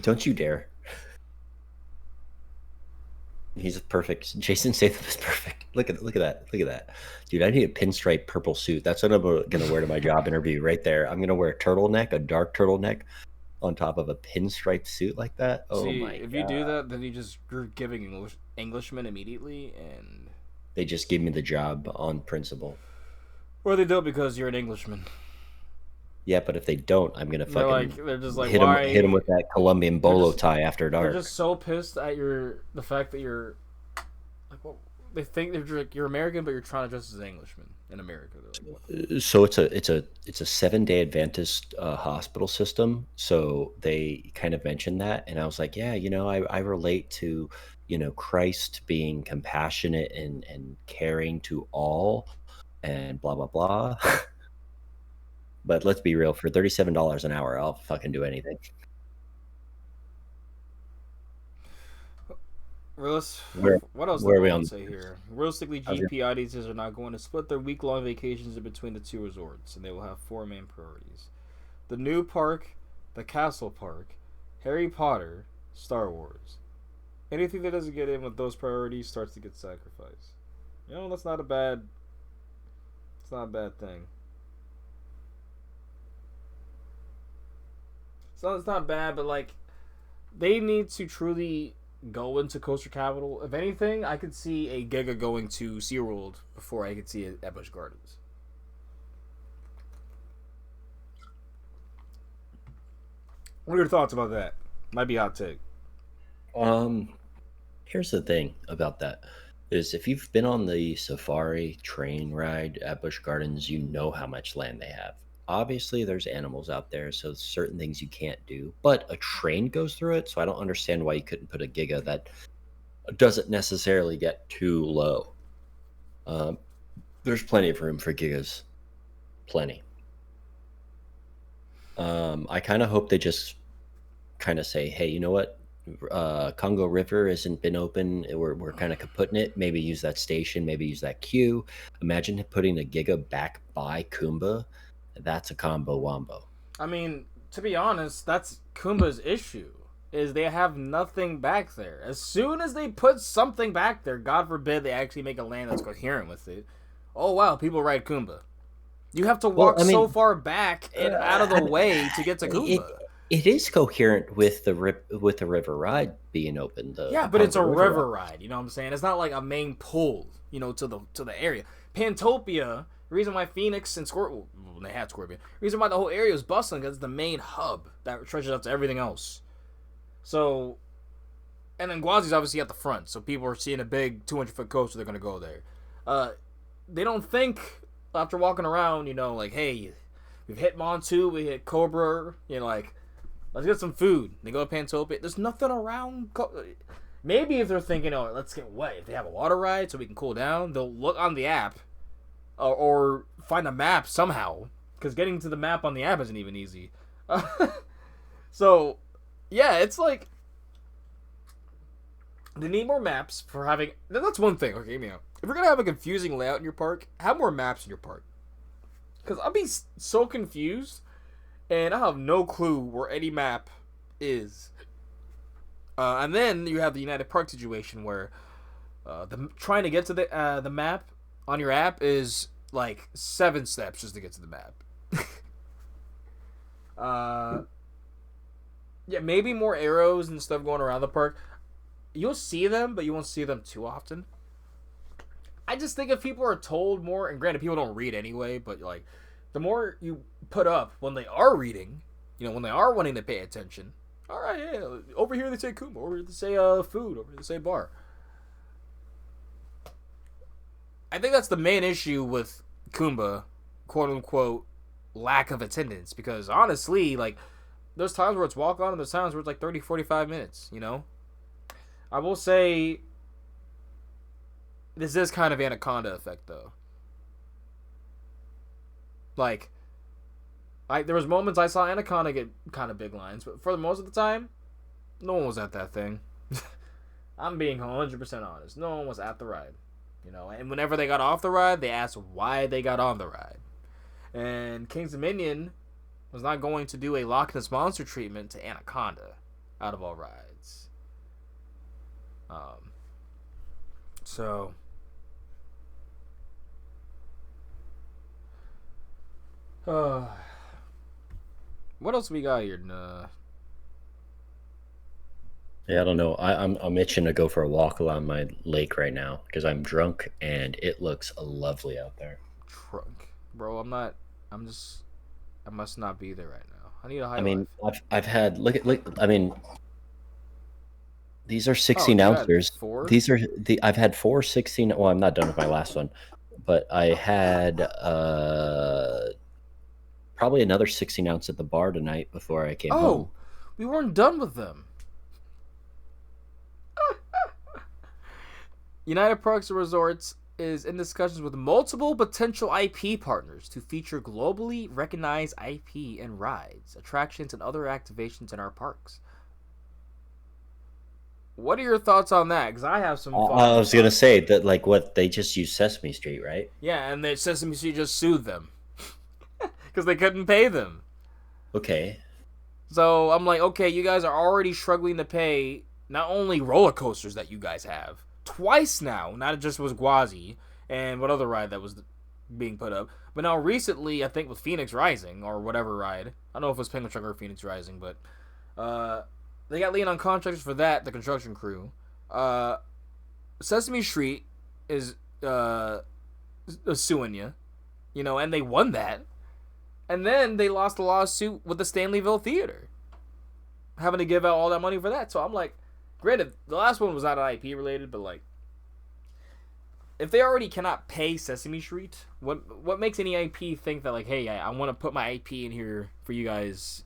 Don't you dare. He's perfect. Jason Statham is perfect. Look at that, dude. I need a pinstripe purple suit. That's what I'm gonna wear to my job interview right there. I'm gonna wear a turtleneck, a dark turtleneck, on top of a pinstripe suit like that. Oh See, my if god! you do that, then you're giving Englishmen immediately, and They just give me the job on principle. or they do it because you're an Englishman. Yeah, but if they don't, I'm gonna fucking They're just like, hit why? him with that Colombian bolo tie after They're dark. just so pissed at the fact that you're like, well, they think you're American, but you're trying to dress as an Englishman in America. They're like, what? So it's a 7-day Adventist hospital system. So they kind of mentioned that, and I was like, yeah, I relate to, Christ being compassionate and caring to all, and blah blah blah. But let's be real, for $37 an hour, I'll fucking do anything. What else Where did are we I on? say here? Realistically, GP audiences are not going to split their week-long vacations in between the two resorts, and they will have four main priorities: the new park, the castle park, Harry Potter, Star Wars. Anything that doesn't get in with those priorities starts to get sacrificed. That's not a bad. It's not a bad thing. So it's not bad, but like, they need to truly go into Coaster Capital. If anything, I could see a Giga going to SeaWorld before I could see it at Busch Gardens. What are your thoughts about that? Might be a hot take. Here's the thing about that is, if you've been on the safari train ride at Busch Gardens, you know how much land they have. Obviously, there's animals out there, so certain things you can't do, but a train goes through it, so I don't understand why you couldn't put a Giga that doesn't necessarily get too low. There's plenty of room for Gigas. Plenty. I kind of hope they just kind of say, hey, you know what? Congo River hasn't been open. We're kind of kaputting it. Maybe use that station. Maybe use that queue. Imagine putting a Giga back by Kumba. That's a combo wombo. I mean, to be honest, that's Kumba's issue. Is they have nothing back there. As soon as they put something back there, God forbid they actually make a land that's coherent with it. Oh wow, people ride Kumba. You have to walk so far back and out of the way to get to Kumba. It is coherent with the river ride being open. But it's a river ride. You know what I'm saying? It's not like a main pull. To the area. Pantopia. The reason why Phoenix and Scorpion, they had Scorpion. The reason why the whole area is bustling because it's the main hub that stretches out to everything else. So, and then Guazi's obviously at the front, so people are seeing a big 200-foot coaster, they're gonna go there. They don't think after walking around, like, hey, we've hit Montu, we hit Cobra, like, let's get some food. They go to Pantopia. There's nothing around. Maybe if they're thinking, oh, let's get wet. If they have a water ride so we can cool down, they'll look on the app or find a map somehow. Because getting to the map on the app isn't even easy. So, yeah, it's like they need more maps for having. That's one thing. Okay, if you're gonna have a confusing layout in your park, have more maps in your park. Because I'll be so confused, and I have no clue where any map is. And then you have the United Park situation where trying to get to the map on your app is like 7 steps just to get to the map. Yeah, maybe more arrows and stuff going around the park. You'll see them, but you won't see them too often. I just think if people are told more, and granted, people don't read anyway, but like, the more you put up when they are reading, when they are wanting to pay attention. All right, yeah, over here they say Kuma, over here they say food, over here they say bar. I think that's the main issue with Kumba, quote unquote, lack of attendance. Because honestly, like, there's times where it's walk on and there's times where it's like 30, 45 minutes, you know? I will say this is kind of Anaconda effect, though. Like, there was moments I saw Anaconda get kind of big lines, but for the most of the time, no one was at that thing. I'm being 100% honest. No one was at the ride. You know, and whenever they got off the ride, they asked why they got on the ride. And King's Dominion was not going to do a Loch Ness Monster treatment to Anaconda out of all rides. So what else we got here? Yeah, I don't know. I'm itching to go for a walk along my lake right now because I'm drunk and it looks lovely out there. Drunk, bro. I'm just. I must not be there right now. I need a high I mean, life. I've had look. I mean, these are Oh, 16 you had ounces. 4? These are I've had 4 16. Well, I'm not done with my last one, but I had probably another 16 ounce at the bar tonight before I came home. We weren't done with them. United Parks and Resorts is in discussions with multiple potential IP partners to feature globally recognized IP in rides, attractions, and other activations in our parks. What are your thoughts on that? Because I have some. I was gonna say that, like, what they just used Sesame Street, right? Yeah, and the Sesame Street just sued them because they couldn't pay them. Okay. So I'm like, okay, you guys are already struggling to pay not only roller coasters that you guys have twice now, not just with Gwazi and what other ride that was being put up, but now recently, I think with Phoenix Rising or whatever ride, I don't know if it was Penguin Trek or Phoenix Rising, but they got lean on contractors for that, the construction crew. Sesame Street is suing you know, and they won that. And then they lost a lawsuit with the Stanleyville Theater, having to give out all that money for that. So I'm like, granted, the last one was not IP related, but like, if they already cannot pay Sesame Street, what makes any IP think that, like, hey, I want to put my IP in here for you guys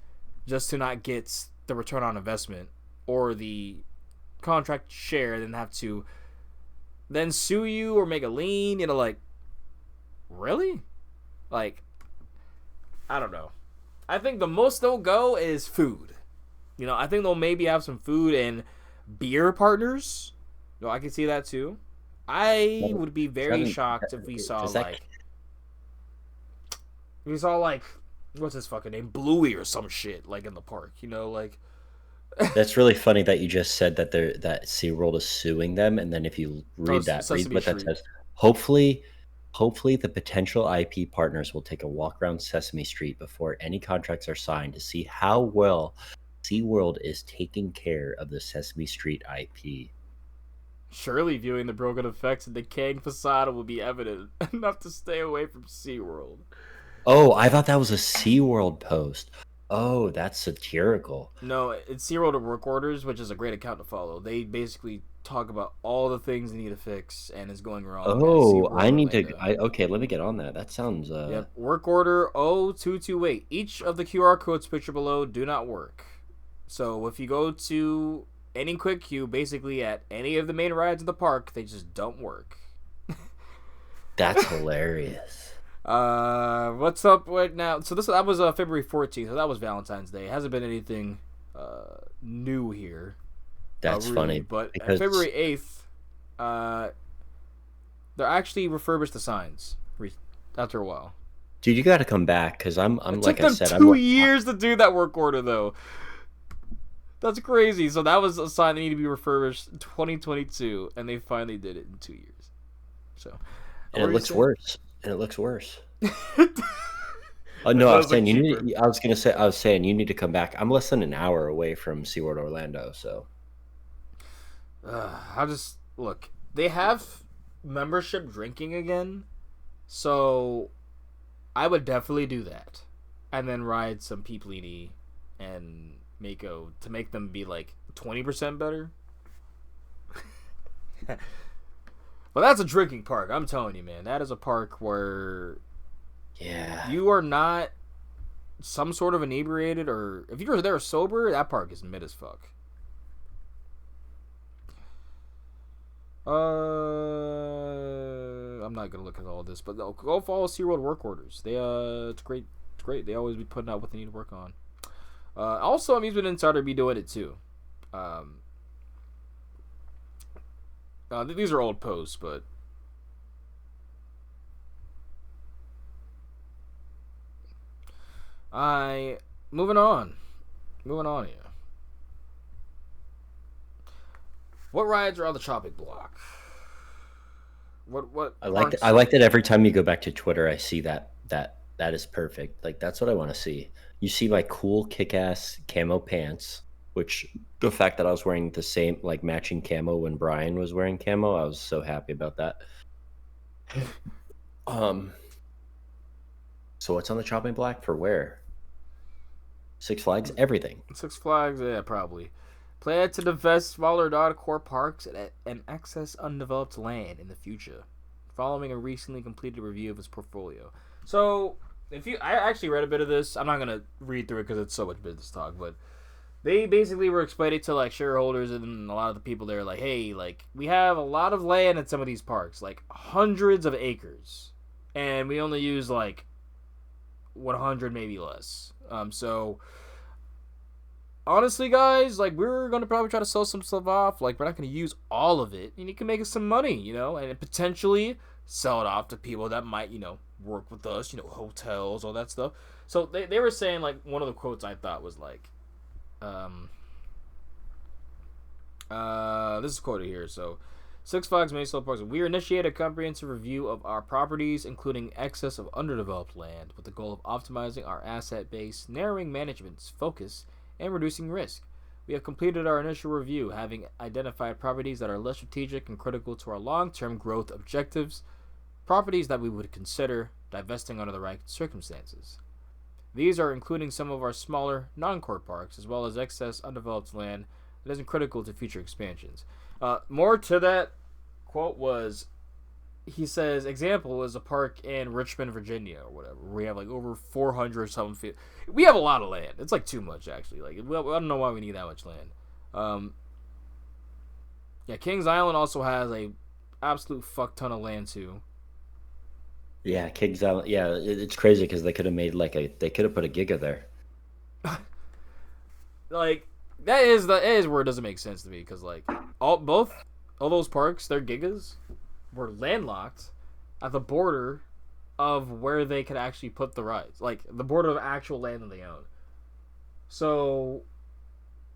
just to not get the return on investment or the contract share, then have to then sue you or make a lien, you know, like, really? Like, I don't know. I think the most they'll go is food. You know, I think they'll maybe have some food and beer partners. No, I can see that too. I would be very shocked if we saw like what's his fucking name, Bluey or some shit like in the park. You know, like. That's really funny that you just said that that SeaWorld is suing them, and then if you read read what that says. Hopefully the potential IP partners will take a walk around Sesame Street before any contracts are signed to see how well SeaWorld is taking care of the Sesame Street IP. Surely viewing the broken effects and decaying facade will be evident enough to stay away from SeaWorld. Oh, I thought that was a SeaWorld post. Oh, that's satirical. No, it's SeaWorld Work Orders, which is a great account to follow. They basically talk about all the things they need to fix and is going wrong. Oh, I need to. Okay, let me get on that. That sounds. Yep. Work Order 0228. Each of the QR codes pictured below do not work. So if you go to any quick queue, basically at any of the main rides in the park, they just don't work. That's hilarious. What's up right now? So that was February 14th. So that was Valentine's Day. It hasn't been anything new here. That's really funny. But because... February 8th, they actually refurbished the signs after a while. Dude, you got to come back because I'm like I said, 2 years to do that work order though. That's crazy. So that was a sign that needed to be refurbished in 2022, and they finally did it in 2 years. So, and it looks worse. And it looks worse. Oh no, I was saying I was saying you need to come back. I'm less than an hour away from SeaWorld Orlando, so. I'll just look. They have membership drinking again, so I would definitely do that, and then ride some Peeplini and Mako to make them be like 20% better. But that's a drinking park. I'm telling you, man. That is a park where you are not some sort of inebriated, or if you're there sober, that park is mid as fuck. I'm not gonna look at all this, but go follow SeaWorld work orders. They it's great. It's great. They always be putting out what they need to work on. Also, Amusement Insider be doing it too. These are old posts, but moving on here. What rides are on the chopping block? What I like that every time you go back to Twitter, I see that is perfect. Like, that's what I want to see. You see my cool kick-ass camo pants, which the fact that I was wearing the same, like, matching camo when Brian was wearing camo, I was so happy about that. So what's on the chopping block for where? Six Flags, everything. Six Flags, yeah, probably. Plan to divest smaller non-core parks and access undeveloped land in the future, following a recently completed review of its portfolio. So, I actually read a bit of this. I'm not gonna read through it because it's so much business talk, but they basically were explaining to like shareholders and a lot of the people there, like, hey, like, we have a lot of land at some of these parks, like hundreds of acres, and we only use like 100, maybe less. So honestly, guys, like, we're gonna probably try to sell some stuff off. Like, we're not gonna use all of it, and you can make us some money, you know, and potentially sell it off to people that might, you know, work with us, you know, hotels, all that stuff. So they were saying, like, one of the quotes I thought was like, this is quoted here. So, Six Flags Maysville Parks. We initiate a comprehensive review of our properties, including excess of underdeveloped land, with the goal of optimizing our asset base, narrowing management's focus, and reducing risk. We have completed our initial review, having identified properties that are less strategic and critical to our long-term growth objectives, properties that we would consider divesting under the right circumstances. These are including some of our smaller, non-core parks, as well as excess undeveloped land that isn't critical to future expansions. More to that quote was, he says, example is a park in Richmond, Virginia, or whatever. We have like over 400 something feet. We have a lot of land. It's like too much, actually. Like, I don't know why we need that much land. Yeah, Kings Island also has a absolute fuck ton of land too. Yeah, Kings Island. Yeah, it's crazy because they could have made they could have put a giga there. Like, that is where it doesn't make sense to me, because like all those parks, their gigas were landlocked at the border of where they could actually put the rides, like the border of actual land that they own. So,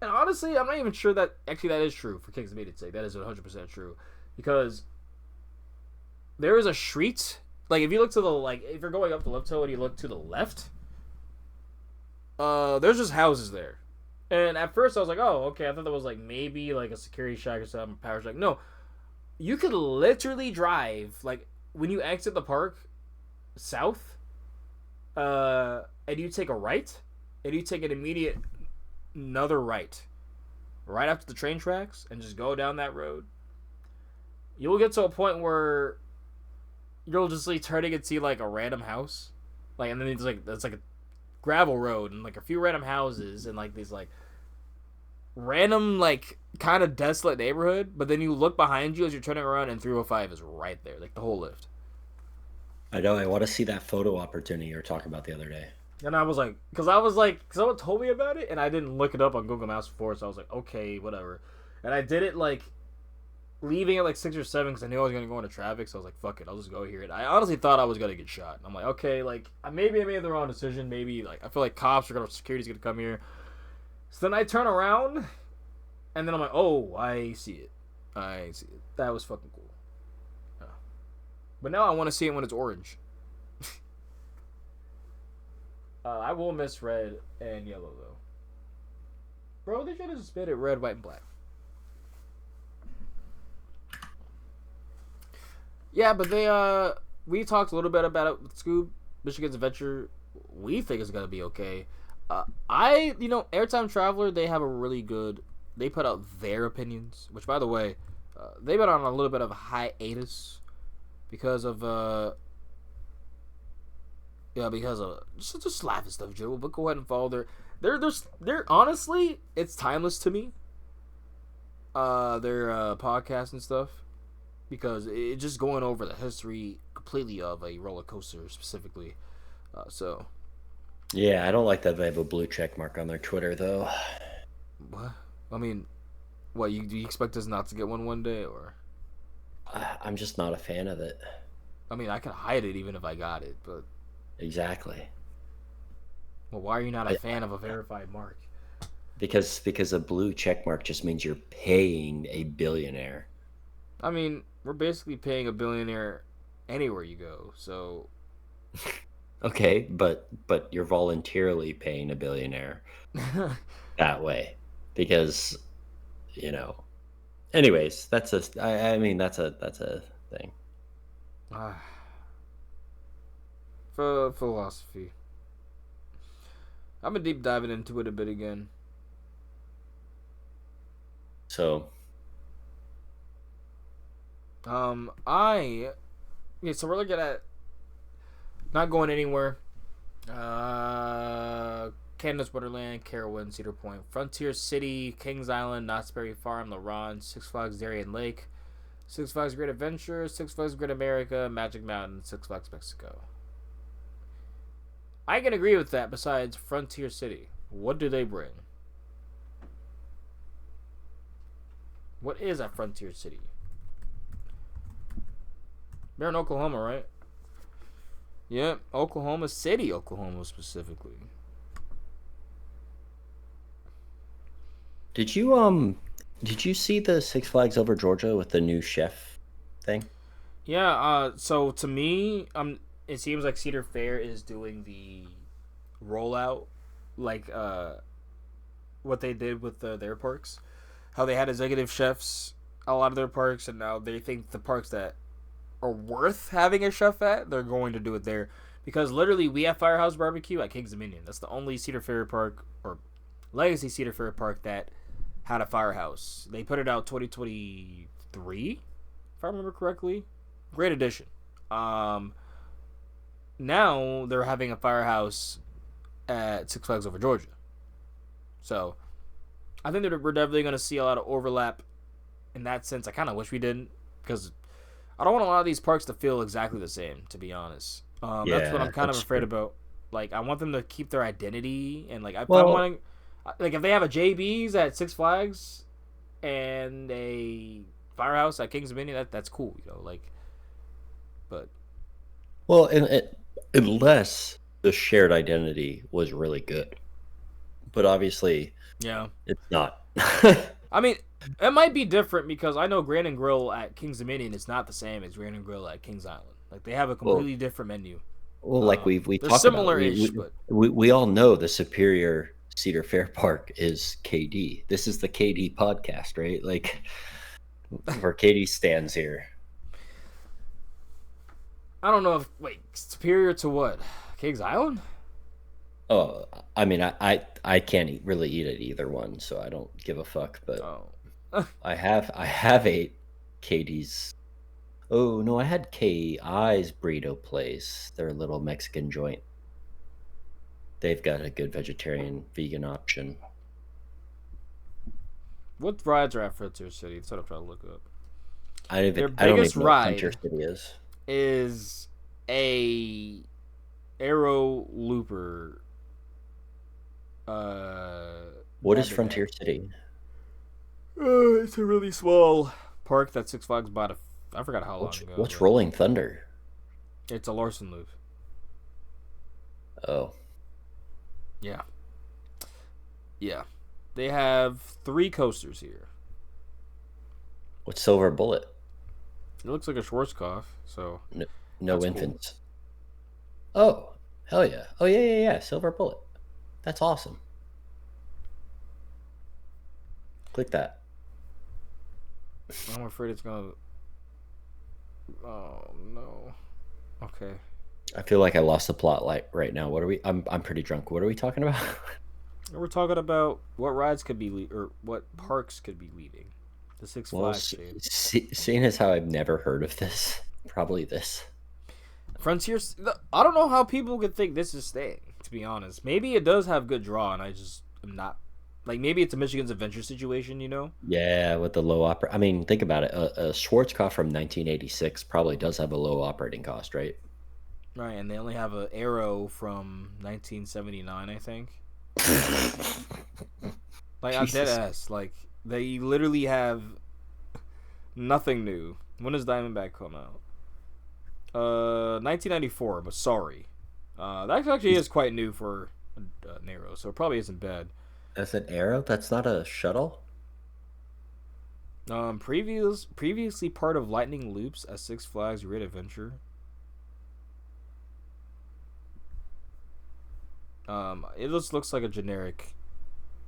and honestly, I'm not even sure that actually that is true for Kings of Media's sake. That is 100% true, because there is a street. Like, if you look to the, like, if you're going up the left hill and you look to the left, there's just houses there. And at first I was like, oh, okay, I thought that was like maybe like a security shack or something, power shack. No, you could literally drive, like, when you exit the park south, and you take a right, and you take an immediate another right after the train tracks, and just go down that road. You'll get to a point where you'll just like turning and see like a random house, like, and then it's like a gravel road and like a few random houses and like these like random like kind of desolate neighborhood. But then you look behind you as you're turning around and 305 is right there, like the whole lift. I know. I want to see that photo opportunity you were talking about the other day. And I was like, because someone told me about it and I didn't look it up on Google Maps before, so I was like, okay, whatever. And I did it like leaving at like 6 or 7 because I knew I was going to go into traffic, so I was like, fuck it, I'll just go here. And I honestly thought I was going to get shot. And I'm like, okay, like, maybe I made the wrong decision. Maybe, like, I feel like security's going to come here. So then I turn around, and then I'm like, oh, I see it. That was fucking cool. Yeah. But now I want to see it when it's orange. I will miss red and yellow, though. Bro, they should have just made it red, white, and black. Yeah, but we talked a little bit about it with Scoob. Michigan's Adventure, we think it's going to be okay. Airtime Traveler, they have a really good, they put out their opinions, which, by the way, they've been on a little bit of a hiatus because of because of just laughing stuff, Joe. But go ahead and follow they're honestly, it's timeless to me. Their podcast and stuff, because it's just going over the history completely of a roller coaster specifically. So Yeah, I don't like that they have a blue check mark on their Twitter though. what? I mean, what do you expect us not to get one day, or? I'm just not a fan of it. I mean, I could hide it even if I got it, but Exactly. well, why are you not a fan of a verified mark? Because a blue check mark just means you're paying a billionaire. I mean, we're basically paying a billionaire anywhere you go, so Okay, but you're voluntarily paying a billionaire that way because you know. Anyways, I mean that's a thing. for philosophy. I've been deep diving into it a bit again. So So we're looking at not going anywhere. Canada's Wonderland, Carowin, Cedar Point, Frontier City, Kings Island, Knott's Berry Farm, La Ronde, Six Flags Darien Lake, Six Flags Great Adventure, Six Flags Great America, Magic Mountain, Six Flags Mexico. I can agree with that. Besides Frontier City, what do they bring? What is at Frontier City? They're in Oklahoma, right? Yep, Oklahoma City, Oklahoma specifically. did you see the Six Flags Over Georgia with the new chef thing? Yeah, so to me, it seems like Cedar Fair is doing the rollout, like what they did with their parks. How they had executive chefs a lot of their parks, and now they think the parks that are worth having a chef at, they're going to do it there. Because literally, we have Firehouse Barbecue at Kings Dominion. That's the only Cedar Fair park, or Legacy Cedar Fair park, that had a firehouse. They put it out 2023, if I remember correctly. Great addition. Now they're having a firehouse at Six Flags Over Georgia. So I think that we're definitely going to see a lot of overlap in that sense. I kind of wish we didn't, because I don't want a lot of these parks to feel exactly the same, to be honest. That's what I'm kind of afraid about. Like, I want them to keep their identity, and like, I'm wanting, like, if they have a JB's at Six Flags and a firehouse at Kings Dominion, that's cool, like. But Well, unless the shared identity was really good, but obviously, yeah, it's not. I mean, it might be different because I know Grand and Grill at Kings Dominion is not the same as Grand and Grill at Kings Island. Like, they have a completely different menu. Well, like we they're talked similar-ish, about, but we all know the superior Cedar Fair Park is KD. This is the KD podcast, right? Like, where KD stands here. I don't know if superior to what? Kings Island? Oh, I mean, I can't really eat at either one, so I don't give a fuck. But I have ate KD's. Oh no, I had KI's burrito place. Their little Mexican joint. They've got a good vegetarian vegan option. What rides are at Frontier City? That's what I'm trying to look up. I Their don't biggest even know what ride Frontier City is a Arrow Looper. What is Frontier City? It's a really small park that Six Flags bought. I forgot how long ago. What's Rolling Thunder? It's a Larson loop. Oh. Yeah. Yeah. They have 3 coasters here. What's Silver Bullet? It looks like a Schwarzkopf, so No infants. Cool. Oh, hell yeah. Oh yeah. Silver Bullet. That's awesome. Click that. I'm afraid it's gonna. Oh no. Okay. I feel like I lost the plot right now. What are we? I'm pretty drunk. What are we talking about? We're talking about what rides could be or what parks could be leaving. The Six Well, Flags shade. seeing as how I've never heard of this, probably this. Frontiers. I don't know how people could think this is staying. To be honest, maybe it does have good draw, and I just am not. Like maybe it's a Michigan's Adventure situation, you know? Yeah, with the low I mean, think about it. A Schwarzkopf from 1986 probably does have a low operating cost, right? Right, and they only have an Arrow from 1979, I think. Like I'm dead Jesus. ass. Like they literally have nothing new. When does Diamondback come out? 1994. But sorry, that actually is quite new for an Arrow, so it probably isn't bad. That's an arrow? That's not a shuttle? Previously part of Lightning Loops at Six Flags Great Adventure. It just looks like a generic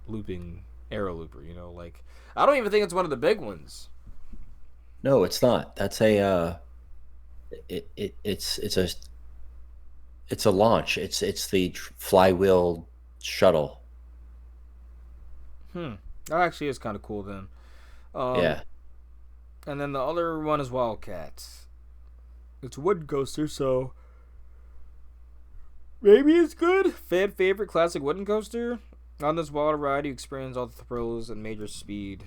looping arrow looper, you know, like I don't even think it's one of the big ones. No, it's not. That's a it's a launch. It's the flywheel shuttle. That actually is kind of cool then. Um, Yeah. and then the other one is Wildcat. It's a wooden coaster, so maybe it's good. Fan favorite classic wooden coaster. On this wild ride, you experience all the thrills and major speed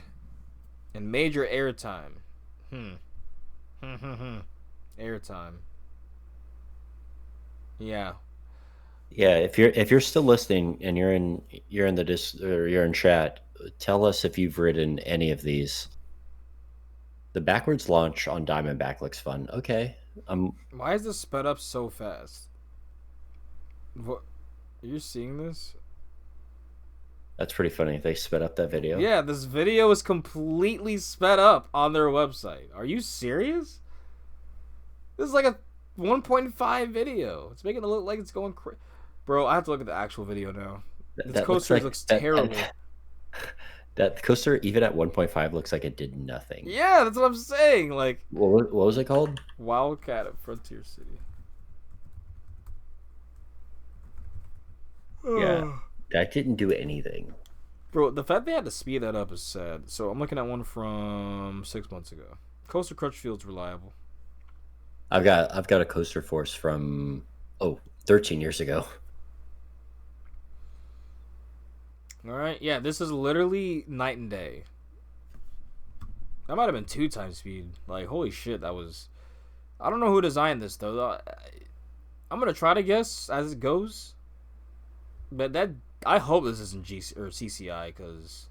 and major airtime. Airtime. Yeah. Yeah, if you're still listening and you're in the or you're in chat, tell us if you've ridden any of these. The backwards launch on Diamondback looks fun. Okay. Why is this sped up so fast? What? Are you seeing this? That's pretty funny. They sped up that video. Yeah, this video is completely sped up on their website. Are you serious? This is like a 1.5 video. It's making it look like it's going crazy. Bro, I have to look at the actual video now. This coaster looks terrible. That coaster, even at 1.5, looks like it did nothing. Yeah, that's what I'm saying. Like, what was it called? Wildcat at Frontier City. Yeah, that didn't do anything. Bro, the fact they had to speed that up is sad. So I'm looking at one from 6 months ago. Coaster Crutchfield's reliable. I've got a coaster force from 13 years ago. All right, yeah, this is literally night and day. That might have been 2 times speed. Like, holy shit, that was. I don't know who designed this though. I'm gonna try to guess as it goes, but that I hope this isn't GC or CCI because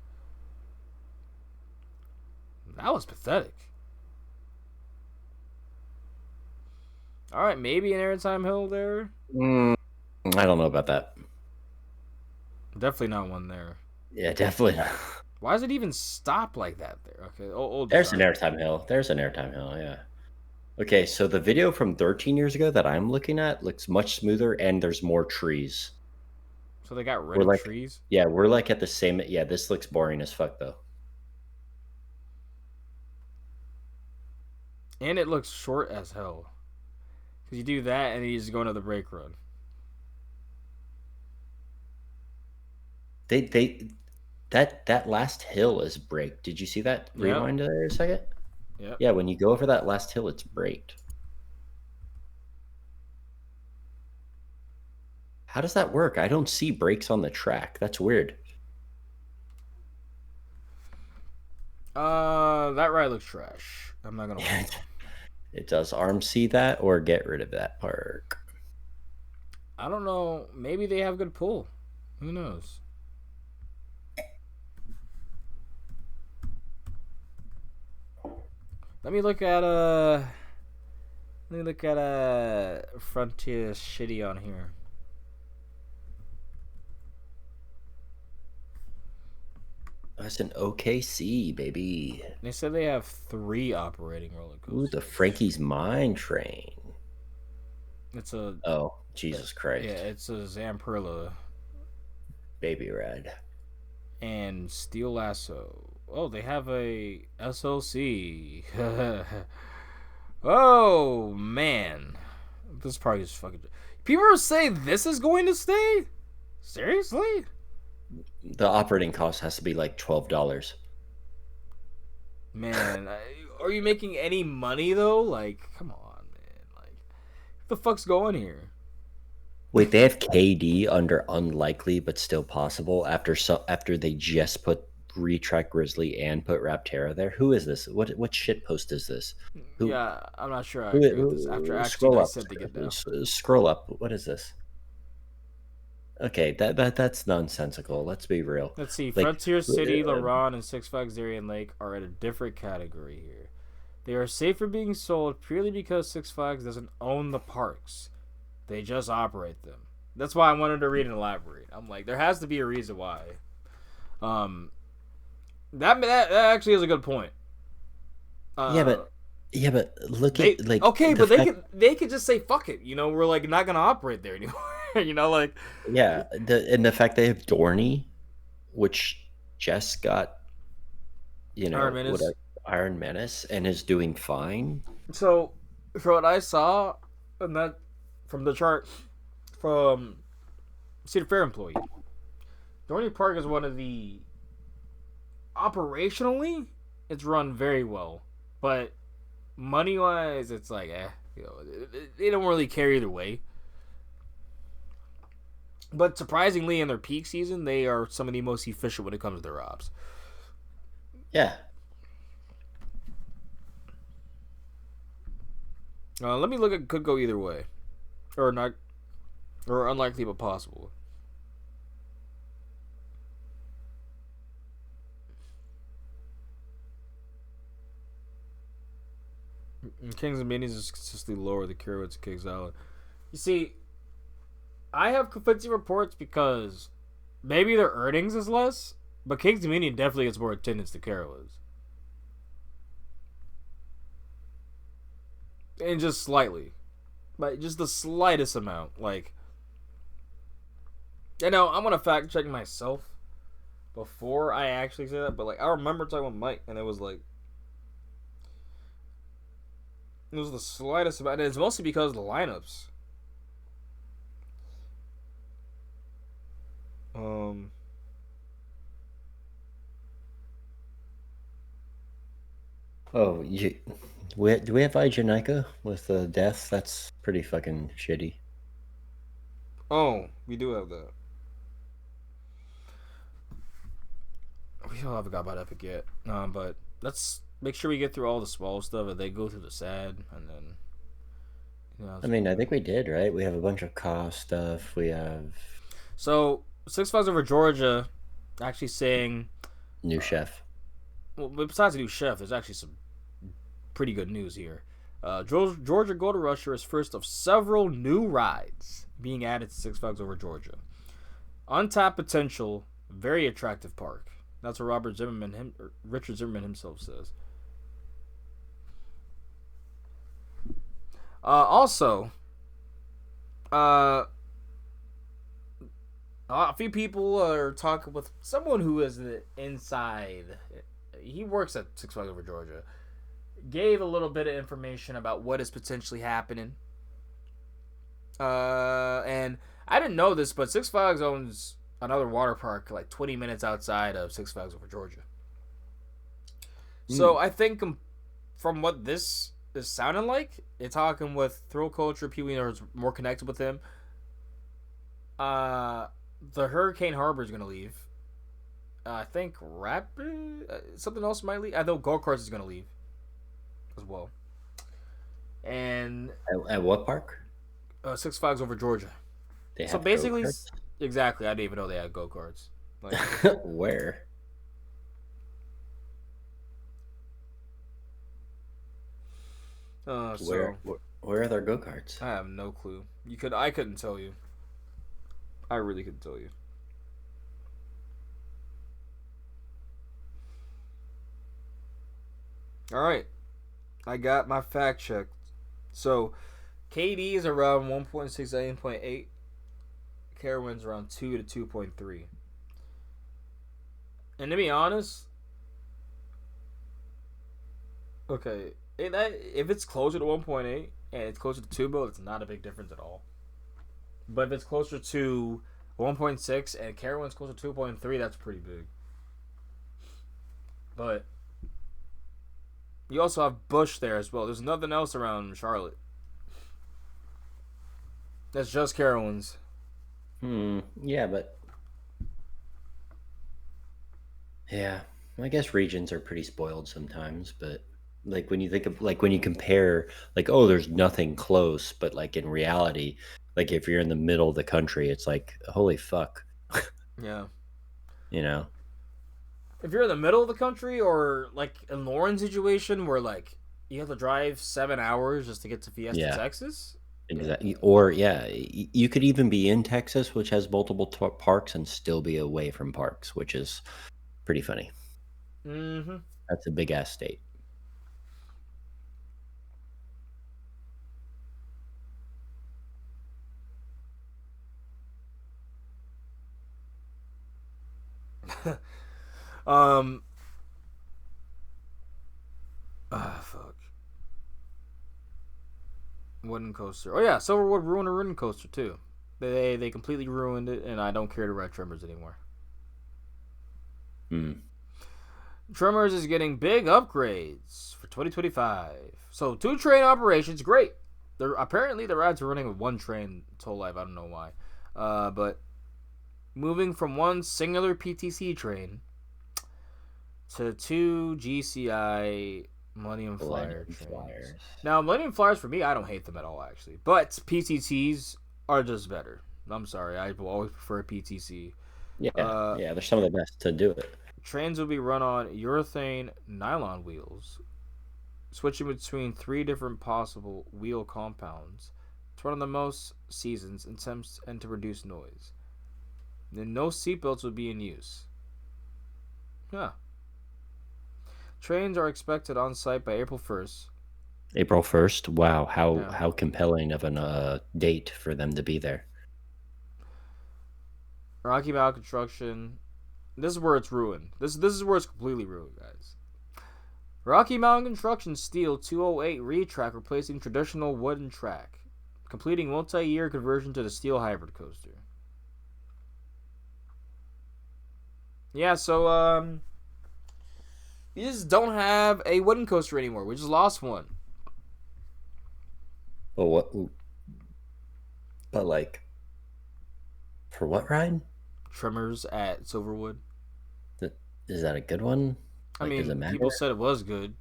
that was pathetic. All right, maybe an airtime hill there. I don't know about that. Definitely not one there. Yeah, definitely not. Why does it even stop like that there? Okay, old There's design. an airtime hill. There's an airtime hill, yeah. Okay, so the video from 13 years ago that I'm looking at looks much smoother and there's more trees. So they got rid of trees? Yeah, we're like at the same. Yeah, this looks boring as fuck though. And it looks short as hell. Because you do that and you just go into the brake run. That last hill is braked. Did you see that? Yep. Rewind there a second. Yep. Yeah, when you go over that last hill, it's braked. How does that work? I don't see brakes on the track. That's weird. That ride looks trash. I'm not gonna lie. It does arm see that or get rid of that park. I don't know. Maybe they have good pull. Who knows? Let me look at Frontier Shitty on here. That's an OKC, baby. They said they have 3 operating roller coasters. Ooh, the Frankie's Mine Train. It's a Oh, Jesus Christ. Yeah, it's a Zamperla Baby ride. and Steel Lasso. Oh, they have a SLC. Oh man, this park is fucking. People are saying this is going to stay. Seriously? The operating cost has to be like $12. Man, are you making any money though? Like, come on, man. Like, what the fuck's going here? Wait, they have KD under unlikely but still possible after they just put retrak Grizzly and put Rapterra there. Who is this? What shit post is this? Who Yeah, I'm not sure I agree with this. After who actually scroll up, dissecting it now. scroll up. What is this? Okay, that's nonsensical. Let's be real. Let's see. Like, Frontier City, LaRon, and Six Flags Darien Lake are at a different category here. They are safe from being sold purely because Six Flags doesn't own the parks. They just operate them. That's why I wanted to read and elaborate. I'm like, there has to be a reason why. That actually is a good point. Yeah, but look they, at like okay, the but fact, they could just say fuck it. You know, we're like not gonna operate there anymore. You know, like yeah, the fact they have Dorney, which just got Iron Menace. Iron Menace and is doing fine. So, from what I saw, and that from the chart from Cedar Fair employee, Dorney Park is one of the operationally, it's run very well, but money wise, it's like they don't really care either way. But surprisingly, in their peak season, they are some of the most efficient when it comes to their ops. Yeah. Let me look at could go either way, or not, or unlikely but possible. Kings and Minis is consistently lower. The Carrots and King's Island. You see, I have conflicting reports because maybe their earnings is less, but King's Dominion definitely gets more attendance than Carol's. And just slightly. Like, just the slightest amount. Like, I know I'm going to fact check myself before I actually say that, but, like, I remember talking with Mike, and it was, like, it was the slightest amount, and it's mostly because of the lineups. Oh, do we have Ijanika with the death? That's pretty fucking shitty. Oh, we do have that. We still haven't got about Epic yet. But let's make sure we get through all the small stuff and they go through the sad and then I mean, I think we did, right? We have a bunch of cost stuff. We have So Six Flags Over Georgia actually saying new chef. Well, besides the new chef, there's actually some pretty good news here. Georgia Golden Rusher is first of several new rides being added to Six Flags Over Georgia. Untapped potential, very attractive park. That's what Richard Zimmerman himself says. Also, a few people are talking with someone who is the inside. He works at Six Flags Over Georgia. Gave a little bit of information about what is potentially happening. And I didn't know this, but Six Flags owns another water park like 20 minutes outside of Six Flags Over Georgia. So I think from what this is sounding like, it's talking with Thrill Culture, people who are more connected with him. The Hurricane Harbor is going to leave. I think something else might leave. I know Go Karts is going to leave as well. And At what park? Six Flags Over Georgia. They So have basically, go-karts? exactly. I didn't even know they had go karts. Like, Where? so Where are their go karts? I have no clue. I couldn't tell you. I really couldn't tell you. All right, I got my fact checked. So, KD is around 1.6 to 8.8. Carowinds around 2 to 2.3. And to be honest, okay, if it's closer to 1.8 and it's closer to 2 mil, it's not a big difference at all. But if it's closer to 1.6 and Carowinds closer to 2.3, that's pretty big. But You also have Bush there as well. There's nothing else around Charlotte. That's just Carowinds. Yeah, but yeah, I guess regions are pretty spoiled sometimes, but like when you think of like when you compare like oh there's nothing close, but like in reality, like if you're in the middle of the country, it's like holy fuck, Yeah. you know? If you're in the middle of the country, or like in Lauren's situation where like you have to drive 7 hours just to get to Fiesta, Yeah, Texas. Yeah. exactly. Or yeah, you could even be in Texas, which has multiple parks, and still be away from parks, which is pretty funny. Mm-hmm. That's a big ass state. um. Fuck. Wooden coaster. Oh yeah, Silverwood ruined a wooden coaster too. They completely ruined it, and I don't care to ride Tremors anymore. Hmm. Tremors is getting big upgrades for 2025. So 2 train operations, great. Apparently the rides are running with 1 train its whole life. I don't know why, but moving from 1 singular PTC train to 2 GCI Millennium Flyer Millennium trains. Flyers. Now Millennium Flyers for me, I don't hate them at all actually, but PTCs are just better. I'm sorry, I will always prefer PTC. Yeah, Uh, yeah, they're some of the best to do it. Trains will be run on urethane nylon wheels, switching between 3 different possible wheel compounds to run on the most seasons and to reduce noise. Then no seatbelts will be in use. Huh. Trains are expected on site by April 1st. April 1st. Wow, how Yeah. how compelling of an date for them to be there. Rocky Mountain construction. This is where it's ruined. This is where it's completely ruined, guys. Rocky Mountain Construction Steel 208 retrack replacing traditional wooden track, completing multi-year conversion to the steel hybrid coaster. Yeah, so we just don't have a wooden coaster anymore. We just lost one. But what? But like, for what ride? Tremors at Silverwood. Is that a good one? I Like, does it mean, matter? people said it was good.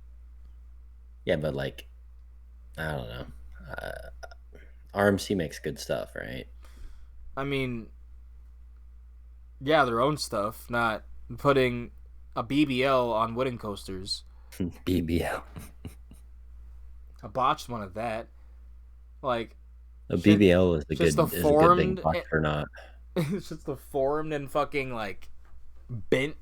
Yeah, but like, I don't know. Uh, RMC makes good stuff, right? I mean, yeah, their own stuff, not putting a BBL on wooden coasters. BBL. A botched one at that. Like, A shit, BBL is just the a good thing, formed. box or not. It's just the formed and fucking like bent.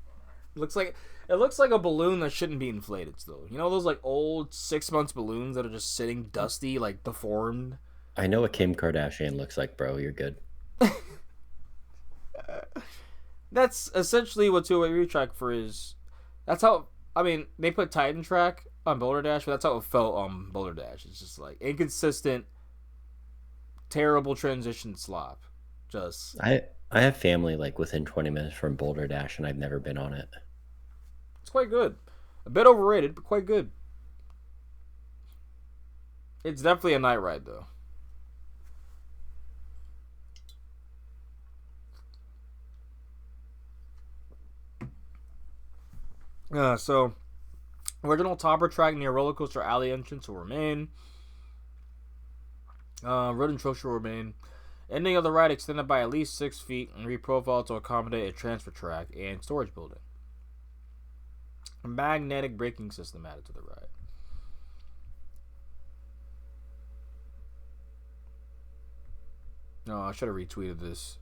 It looks like a balloon that shouldn't be inflated still. You know those like old 6 months balloons that are just sitting dusty, like deformed. I know what Kim Kardashian looks like, bro. You're good. That's essentially what two-way retrack for is. That's how. I mean, they put Titan Track on Boulder Dash, but that's how it felt on Boulder Dash. It's just like inconsistent, terrible transition slop. Just I have family like within 20 minutes from Boulder Dash, and I've never been on it. it's quite good. A bit overrated, but quite good. It's definitely a night ride though. So original topper track near roller coaster alley entrance will remain. Road and Troche will remain. Ending of the ride extended by at least 6 feet and reprofiled to accommodate a transfer track and storage building. A magnetic braking system added to the ride. No, I should have retweeted this.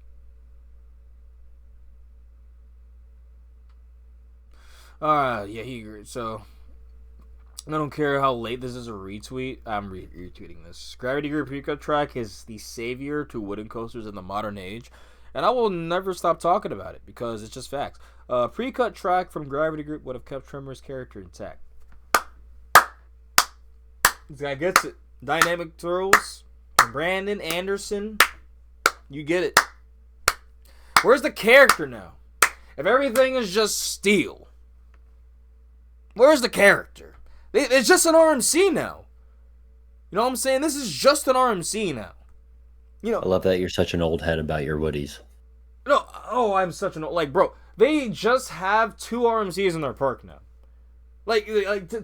Yeah, he agreed. So I don't care how late this is a retweet. I'm retweeting this. Gravity Group Pre-Cut Track is the savior to wooden coasters in the modern age, and I will never stop talking about it because it's just facts. Pre-cut track from Gravity Group would have kept Tremor's character intact. This guy gets it. Dynamic twirls. Brandon Anderson. You get it. Where's the character now? If everything is just steel, where's the character? It's just an RMC now. You know what I'm saying? This is just an RMC now. You I know, love that you're such an old head about your woodies. no, oh, I'm such an like, bro. They just have 2 RMCs in their park now.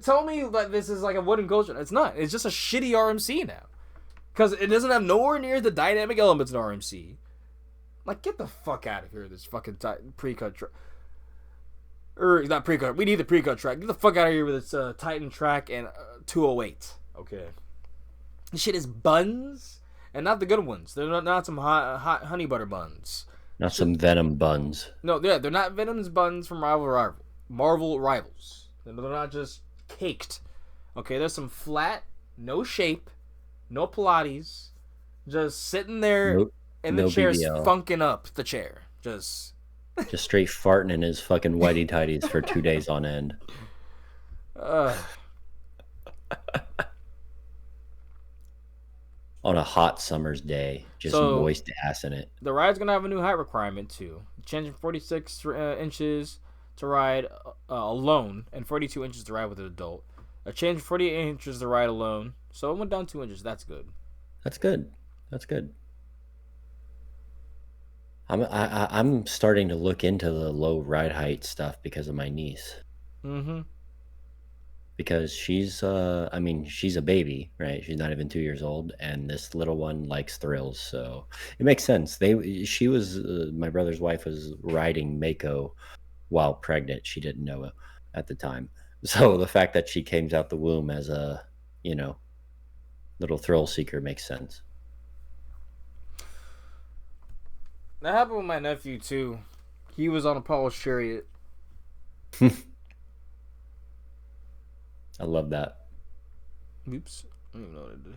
Tell me that this is like a wooden coaster. It's not. It's just a shitty RMC now. Because it doesn't have nowhere near the dynamic elements in RMC. Like, get the fuck out of here, this fucking pre-cut track. Or, not pre-cut. We need the pre-cut track. Get the fuck out of here with this Titan track and 208. Okay. This shit is buns, and not the good ones. They're not some hot honey butter buns. Not some Venom buns. No, they're not Venom's buns from Marvel Rivals. They're not just caked. Okay, there's some flat, no shape, no Pilates, just sitting there in the chair, funking up the chair. Just straight farting in his fucking whitey tighties for 2 days on end. On a hot summer's day, just moist ass in it. The ride's gonna have a new height requirement too, changing 46 inches to ride alone and 42 inches to ride with an adult. A change 48 inches to ride alone, so it went down 2 inches. That's good. That's good. That's good. I'm starting to look into the low ride height stuff because of my niece. Mm-hmm. Because she's she's a baby, right? She's not even 2 years old, and this little one likes thrills, so it makes sense. She was my brother's wife was riding Mako while pregnant. She didn't know it at the time, so the fact that she came out the womb as a little thrill seeker makes sense. That happened with my nephew too. He was on Apollo's chariot. I love that. Oops. I don't even know what I did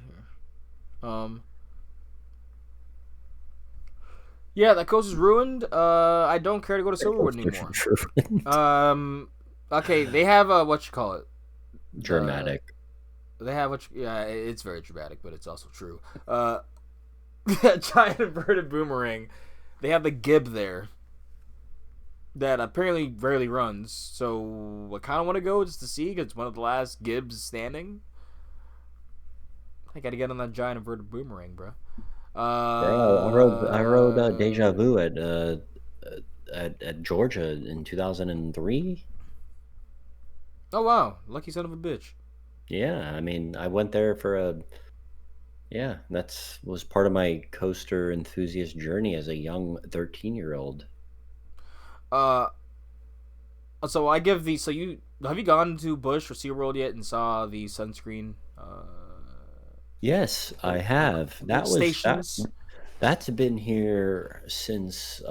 here. Yeah, that coast is ruined. I don't care to go to Silverwood anymore. Okay, they have what you call it? Dramatic. They have it's very dramatic, but it's also true. That giant inverted boomerang. They have the Gib there. That apparently rarely runs, so I kind of want to go just to see because it's one of the last Gibbs standing. I got to get on that giant inverted boomerang, bro. I rode Deja Vu at Georgia in 2003. Oh wow, lucky son of a bitch. Yeah, I mean, I went there for that was part of my coaster enthusiast journey as a young 13-year-old. So I give the have you gone to Busch or SeaWorld yet and saw the sunscreen? Yes, I have. That's been here since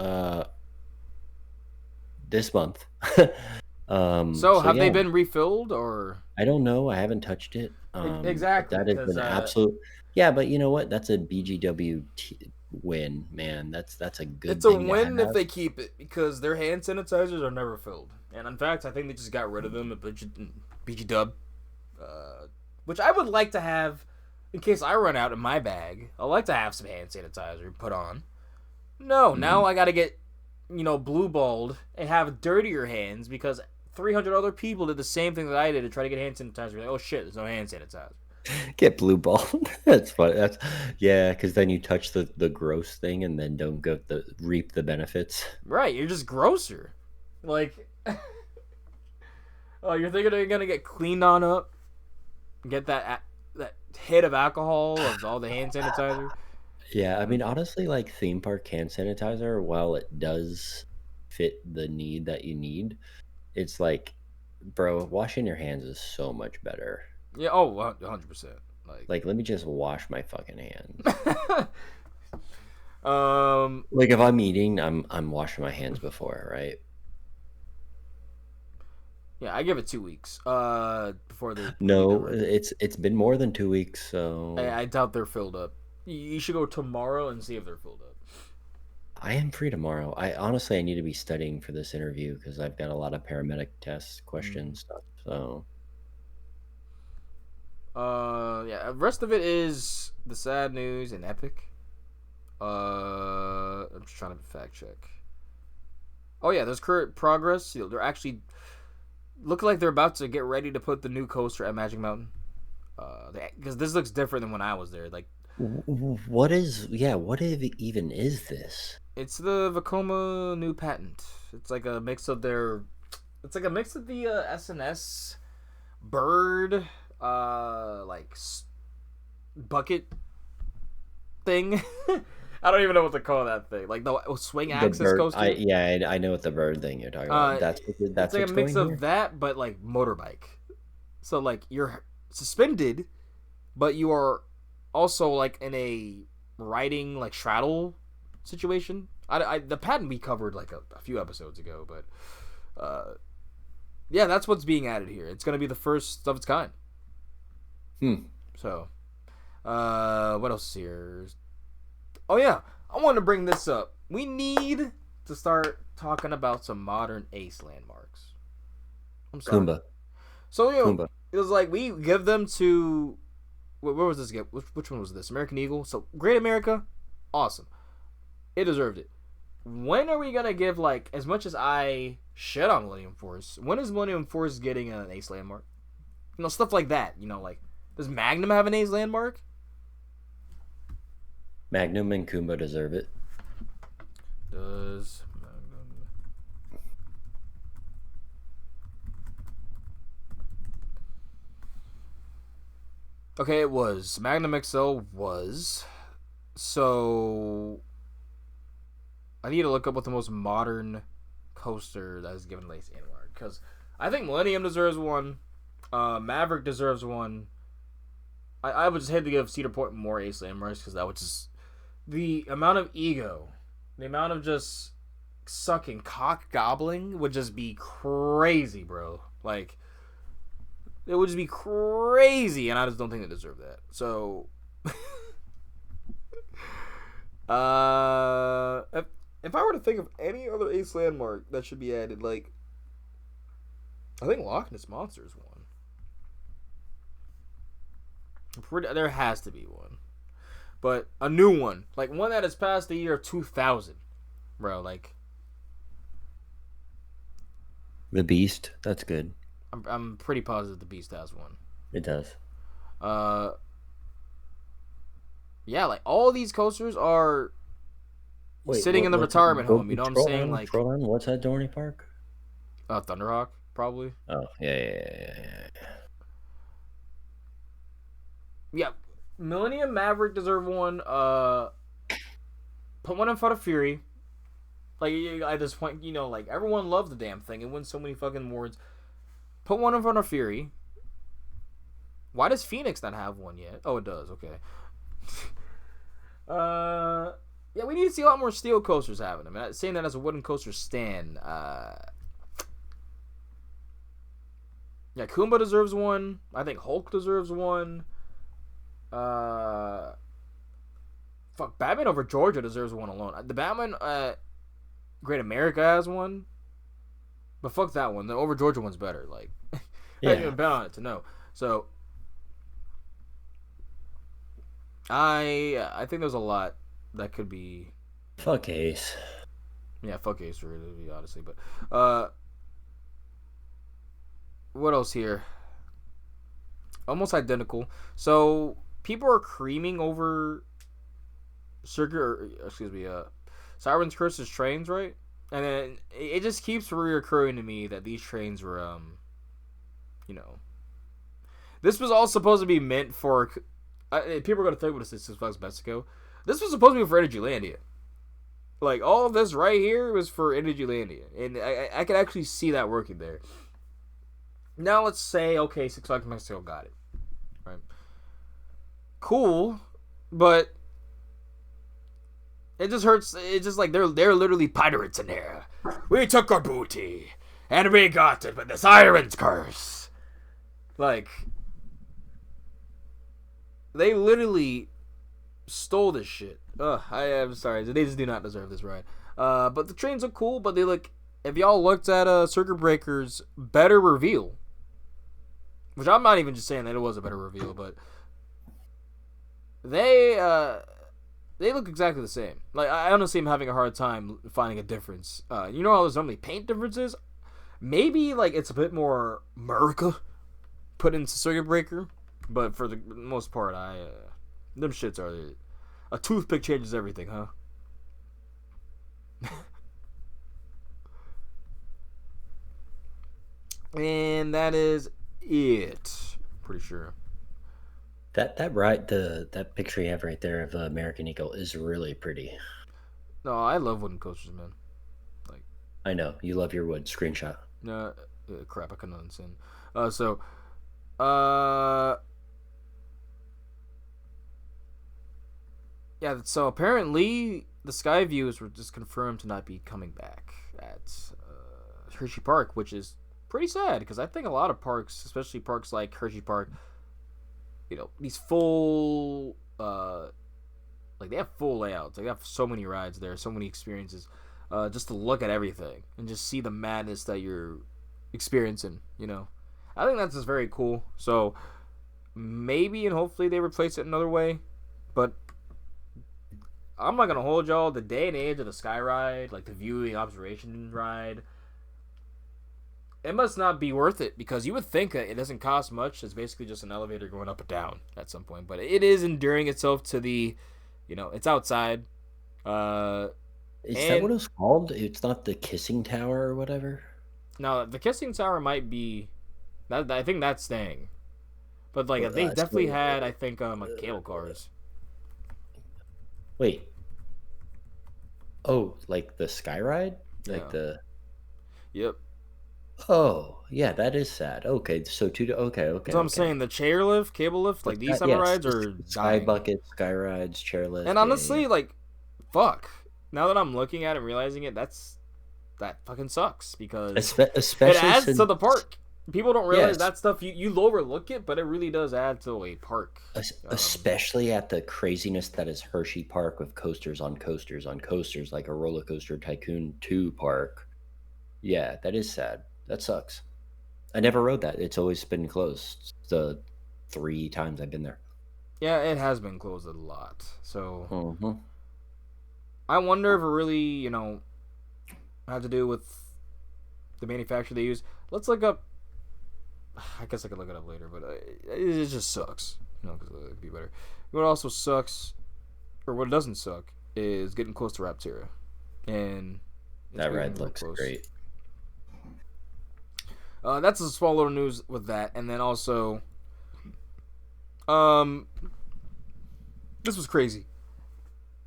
this month. So have they been refilled or? I don't know. I haven't touched it. Exactly. That has been absolute. Yeah, but you know what? That's a BGW win, man. That's a good. It's a win if they keep it because their hand sanitizers are never filled, and in fact, I think they just got rid of them at BG Dub, which I would like to have in case I run out in my bag. I like to have some hand sanitizer put on. No, now I got to get blue balled and have dirtier hands because 300 other people did the same thing that I did to try to get hand sanitizer. Like, oh shit, there's no hand sanitizer. Get blue balled. That's funny. Because then you touch the gross thing and then don't reap the benefits. Right, you're just grosser. Like, oh, you're thinking you're gonna get cleaned on up, get that hit of alcohol of all the hand sanitizer. Yeah, I mean, honestly, like theme park hand sanitizer, while it does fit the need that you need, it's like, bro, washing your hands is so much better. Yeah, 100%. Like, let me just wash my fucking hands. Like if I'm eating, I'm washing my hands before, right? Yeah, I give it 2 weeks. Before the it's been more than 2 weeks, so I doubt they're filled up. You should go tomorrow and see if they're filled up. I am free tomorrow. I need to be studying for this interview because I've got a lot of paramedic test questions stuff. So. Yeah. The rest of it is the sad news and epic. I'm just trying to fact check. Oh yeah, there's current progress. They're actually look like they're about to get ready to put the new coaster at Magic Mountain. Because this looks different than when I was there. Like, What is? Yeah, what even is this? it's the Vekoma new patent. It's like a mix of their. It's like a mix of the SNS bird, like bucket thing. I don't even know what to call that thing. Like the swing The axis bird. coaster. I know what the bird thing you're talking about. That's It's like what's a mix going of here. that, but like motorbike. So like you're suspended, but you are also like in a riding like straddle situation. The patent we covered like a few episodes ago, but yeah, that's what's being added here. It's gonna be the first of its kind. So, what else is here? Oh yeah, I want to bring this up. We need to start talking about some modern Ace landmarks. I'm sorry. Kumba. So Kumba. it was like we give them to where was this? Which one was this? American Eagle. So Great America, awesome. It deserved it. When are we gonna give like as much as I shit on Millennium Force? When is Millennium Force getting an Ace landmark? You know, stuff like that. You know, like does Magnum have an Ace landmark? Magnum and Kumba deserve it. Does Magnum? Okay, it was Magnum XL was. So I need to look up what the most modern coaster that is given an Ace landmark because I think Millennium deserves one. Maverick deserves one. I would just hate to give Cedar Point more Ace landmarks because that would just the amount of ego, the amount of just sucking cock gobbling would just be crazy, bro. Like it would just be crazy, and I just don't think they deserve that. So, if I were to think of any other Ace landmark that should be added, like I think Loch Ness Monster is one. There has to be one, but a new one, like one that has passed the year 2000, bro. Like The Beast. That's good. I'm pretty positive the Beast has one. It does. Yeah, like all these coasters are sitting in the retirement home. You know what I'm saying? Like what's that Dorney Park? Thunderhawk, probably. Oh yeah. Yeah, Millennium Maverick deserve one. Put one in front of Fury. Like at this point, you know, like everyone loves the damn thing. It wins so many fucking awards. Put one in front of Fury. Why does Phoenix not have one yet? Oh, it does. Okay. Yeah, we need to see a lot more steel coasters having them. And saying that as a wooden coaster stan. Yeah, Kumba deserves one. I think Hulk deserves one. Fuck, Batman over Georgia deserves one alone. The Batman Great America has one, but fuck that one. The over Georgia one's better. Like, Yeah. I didn't even bet on it to know. So, I think there's a lot that could be. Fuck Ace. Yeah, fuck Ace really, honestly. But what else here? Almost identical. So people are creaming over Siren's Curse's trains, right? And then it just keeps reoccurring to me that these trains were, this was all supposed to be meant for. People are gonna think what is this? Six Flags Mexico. This was supposed to be for Energylandia. Like all of this right here was for Energylandia, and I could actually see that working there. Now let's say, okay, Six Flags Mexico got it, right? Cool, but it just hurts. It's just like they're literally pirates in there. We took our booty and we got it with the Siren's Curse. Like they literally stole this shit. Ugh, I am sorry. They just do not deserve this ride. But the trains are cool. But they look. If y'all looked at Circuit Breaker's better reveal, which I'm not even just saying that it was a better reveal, but they look exactly the same. Like I honestly am having a hard time finding a difference. You know how there's normally paint differences. Maybe like it's a bit more America put into Circuit Breaker, but for the most part, them shits are a toothpick changes everything, huh? And that is it. Pretty sure. That picture you have right there of American Eagle is really pretty. No, I love wooden coasters, man. Like, I know you love your wood. Screenshot. no, crap, I couldn't understand. Uh, yeah. So apparently, the sky views were just confirmed to not be coming back at Hershey Park, which is pretty sad because I think a lot of parks, especially parks like Hershey Park, these full like they have full layouts. Like, they have so many rides there, so many experiences, just to look at everything and just see the madness that you're experiencing. I think that's just very cool. So maybe and hopefully they replace it another way, but I'm not gonna hold y'all. The day and age of the sky ride, like the viewing observation ride, it must not be worth it because you would think that it doesn't cost much. It's basically just an elevator going up and down at some point, but it is enduring itself to the, it's outside. Is that what it's called? It's not the Kissing Tower or whatever. Now the Kissing Tower might be that. I think that's staying, but like they definitely had, I think, like cable cars. Wait. Oh, like the sky ride? Like Yeah. the. Yep. Oh, yeah, that is sad. Okay, so okay. So I'm saying the chairlift, cable lift, like these type of rides are Sky dying. bucket, sky rides, chairlift. And honestly, like, fuck. Now that I'm looking at it and realizing it, that fucking sucks because especially it adds since, to the park. People don't realize yes, that stuff. You overlook it, but it really does add to a park. especially at the craziness that is Hershey Park with coasters on coasters on coasters, like a roller coaster tycoon 2 park. Yeah, that is sad. That sucks. I never rode that. It's always been closed the 3 times I've been there. Yeah, it has been closed a lot. So Mm-hmm. I wonder if it really, had to do with the manufacturer they use. Let's look up. I guess I could look it up later, but it just sucks. Because it could be better. What also sucks, or what doesn't suck, is getting close to Rapterra, and That ride looks great. That's a small little news with that, and then also, this was crazy.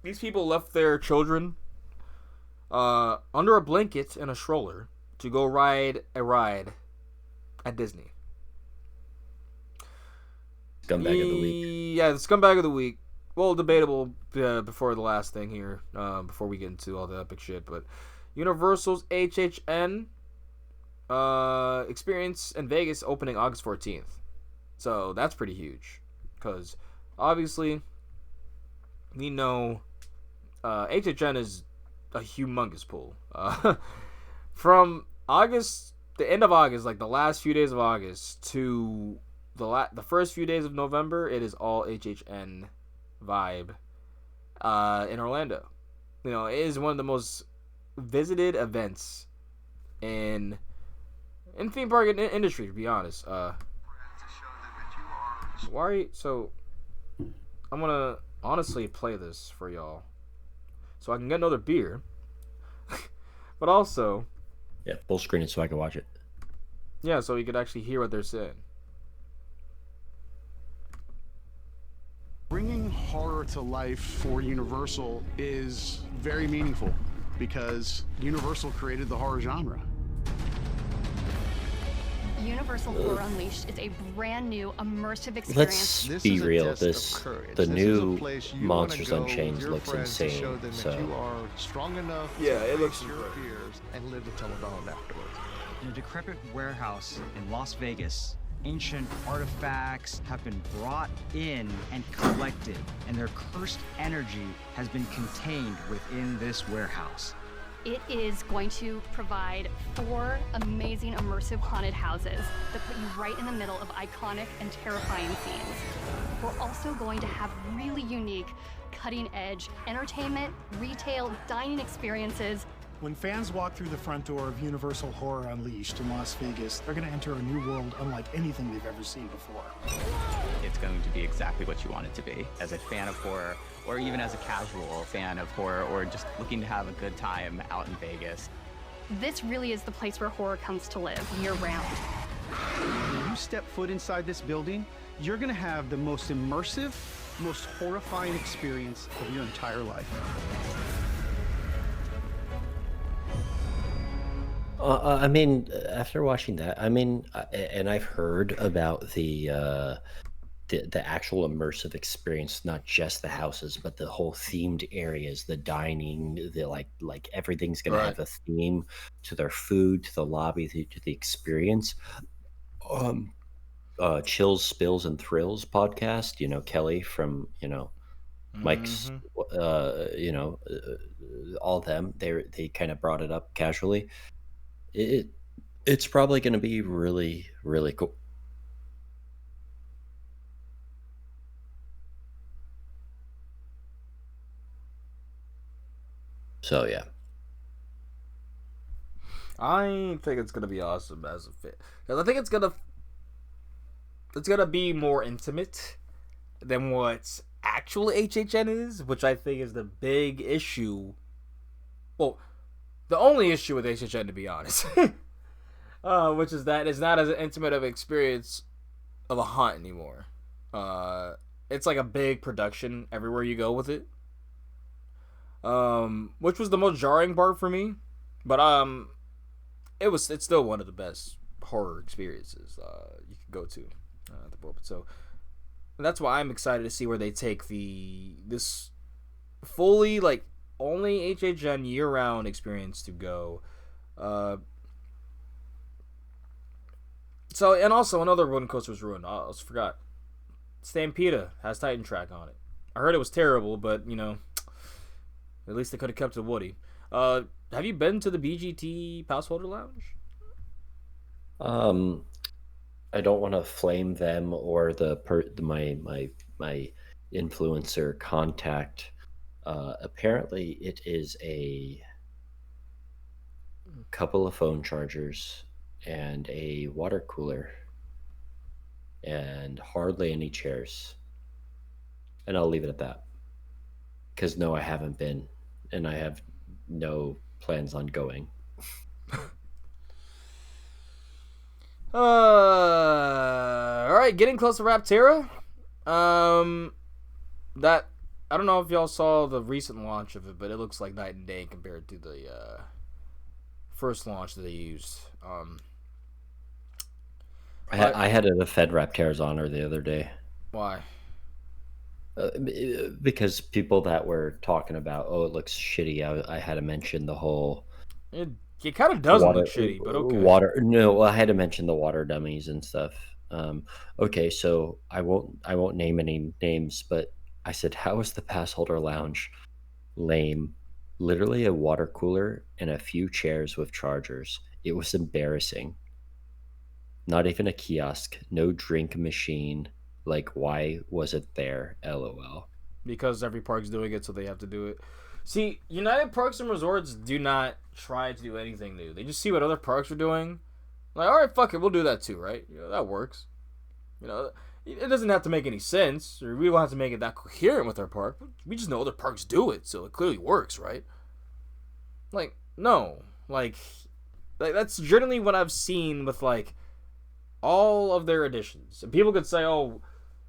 These people left their children under a blanket in a stroller to go ride a ride at Disney. Scumbag of the week. Yeah, the scumbag of the week. Well, debatable before the last thing here, before we get into all the epic shit, but Universal's HHN experience in Vegas opening August 14th. So that's pretty huge because obviously we know HHN is a humongous pool. From August, the end of August, like the last few days of August to the first few days of November, it is all HHN vibe in Orlando. It is one of the most visited events in theme park industry, to be honest. So I'm gonna honestly play this for y'all so I can get another beer, but also full screen it so I can watch it. Yeah, so you could actually hear what they're saying. Bringing horror to life for Universal is very meaningful because Universal created the horror genre. Universal Horror Unleashed is a brand new immersive experience. Let's be real. The new Monsters Unchained looks insane. So you are strong enough it looks your fears and live to tell about it afterwards. In a decrepit warehouse in Las Vegas, ancient artifacts have been brought in and collected, and their cursed energy has been contained within this warehouse. It is going to provide 4 amazing immersive haunted houses that put you right in the middle of iconic and terrifying scenes. We're also going to have really unique, cutting-edge entertainment, retail, dining experiences, When fans walk through the front door of Universal Horror Unleashed in Las Vegas, they're going to enter a new world unlike anything they've ever seen before. It's going to be exactly what you want it to be. As a fan of horror, or even as a casual fan of horror, or just looking to have a good time out in Vegas. This really is the place where horror comes to live year-round. When you step foot inside this building, you're going to have the most immersive, most horrifying experience of your entire life. I mean, after watching that, I mean, and I've heard about the actual immersive experience, not just the houses, but the whole themed areas, the dining, the like everything's gonna have a theme to their food, to the lobby, to the experience. Chills, Spills, and Thrills podcast. You know, Kelly from Mike's, all of them. They kind of brought it up casually. It's probably going to be really, really cool. So yeah, I think it's gonna be awesome as a fit, because I think it's gonna be more intimate than what actual HHN is, which I think is the big issue. Well, the only issue with HHN, to be honest, which is that it's not as intimate of an experience of a haunt anymore. It's like a big production everywhere you go with it, which was the most jarring part for me. But it's still one of the best horror experiences you can go to at the moment. So that's why I'm excited to see where they take this fully like only HHN year-round experience to go. So, and also another wooden coaster was ruined. I almost forgot. Stampeda has Titan Track on it. I heard it was terrible, but at least they could have kept it woody. Have you been to the BGT Passholder Lounge? I don't want to flame them or my influencer contact. Apparently, it is a couple of phone chargers and a water cooler and hardly any chairs. And I'll leave it at that. Because no, I haven't been, and I have no plans on going. All right, getting close to Rapterra. That I don't know if y'all saw the recent launch of it, but it looks like night and day compared to the first launch that they used. I had a Fed Rapterra's honor the other day. Why? Because people that were talking about, oh, it looks shitty. I had to mention the whole. It kind of doesn't look shitty, but okay. Well, I had to mention the water dummies and stuff. Okay, so I won't name any names, but I said, how is the pass holder lounge lame? Literally a water cooler and a few chairs with chargers. It was embarrassing. Not even a kiosk, no drink machine. Like, why was it there? LOL. Because every park's doing it, so they have to do it. See, United Parks and Resorts do not try to do anything new. They just see what other parks are doing. Like, all right, fuck it, we'll do that too, right? That works. It doesn't have to make any sense, or we don't have to make it that coherent with our park. We just know other parks do it, so it clearly works, right? Like, no. Like that's generally what I've seen with, like, all of their additions. And people could say, oh,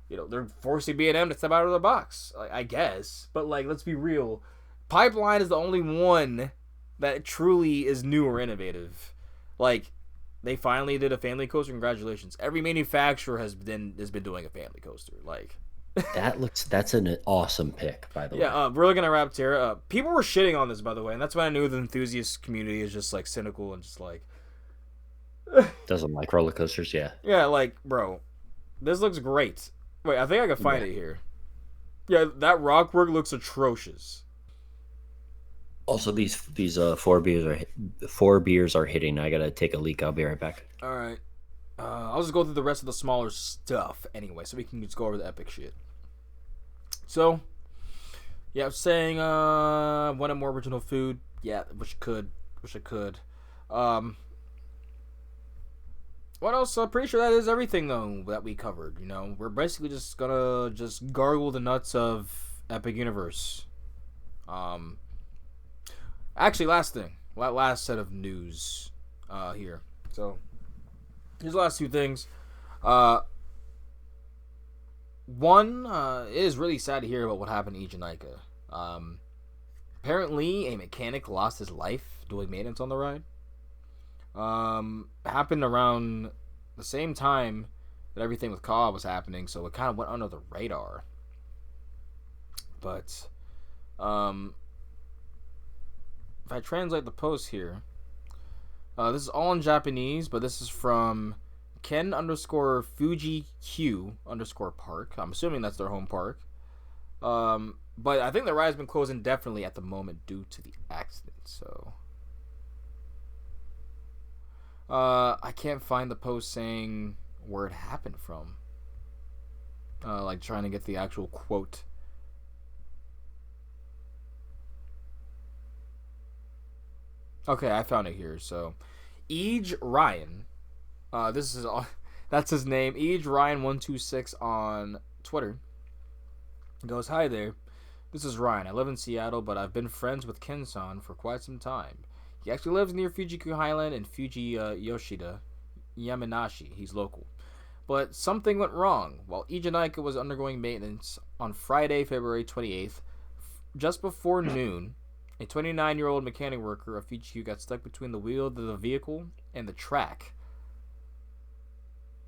they're forcing B&M to step out of the box. Like, I guess. But, like, let's be real. Pipeline is the only one that truly is new or innovative. Like, they finally did a family coaster. Congratulations. Every manufacturer has been doing a family coaster. Like, that's an awesome pick, by the way. Yeah, we're looking at Rapterra. People were shitting on this, by the way, and that's when I knew the enthusiast community is just, like, cynical and just like doesn't like roller coasters. Yeah. Yeah, like, bro, this looks great. Wait, I think I can find it here. Yeah, that rock work looks atrocious. Also, these four beers are hitting. I gotta take a leak. I'll be right back. All right. I'll just go through the rest of the smaller stuff anyway, so we can just go over the epic shit. So, yeah, I was saying, wanted more original food. Yeah, wish you could. Wish I could. What else? I'm pretty sure that is everything though that we covered. You know, we're basically just gonna just gargle the nuts of Epic Universe. Actually, last thing, last set of news here. So here's the last two things. One, it is really sad to hear about what happened to Ijanika. Apparently, a mechanic lost his life doing maintenance on the ride. Happened around the same time that everything with Ka was happening, so it kind of went under the radar. But, if I translate the post here, this is all in Japanese, but this is from Ken_Fuji_Q_park. I'm assuming that's their home park. But I think the ride's been closed indefinitely at the moment due to the accident, so... I can't find the post saying where it happened from. Like trying to get the actual quote. Okay, I found it here. So, Ej Ryan. This is that's his name. Ej Ryan 126 on Twitter. He goes, "Hi there. This is Ryan. I live in Seattle, but I've been friends with Ken-san for quite some time. He actually lives near Fujiku Highland and Fuji Yoshida, Yamanashi. He's local. But something went wrong. While Ijanika was undergoing maintenance on Friday, February 28th, just before noon, a 29-year-old mechanic worker of Fujiku got stuck between the wheel of the vehicle and the track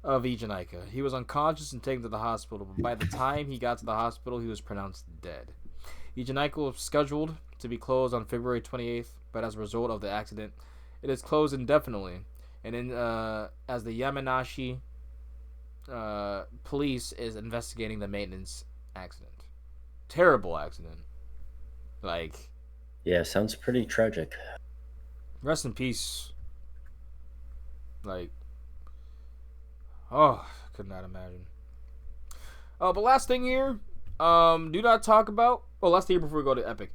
of Ijanika. He was unconscious and taken to the hospital, but by the time he got to the hospital, he was pronounced dead. Ijanika was scheduled to be closed on February 28th, but as a result of the accident, it is closed indefinitely. And as the Yamanashi police is investigating the maintenance accident. Terrible accident. Like... Yeah, sounds pretty tragic. Rest in peace. Like... Oh, I could not imagine. But last thing here, do not talk about... Oh, last thing here before we go to Epic.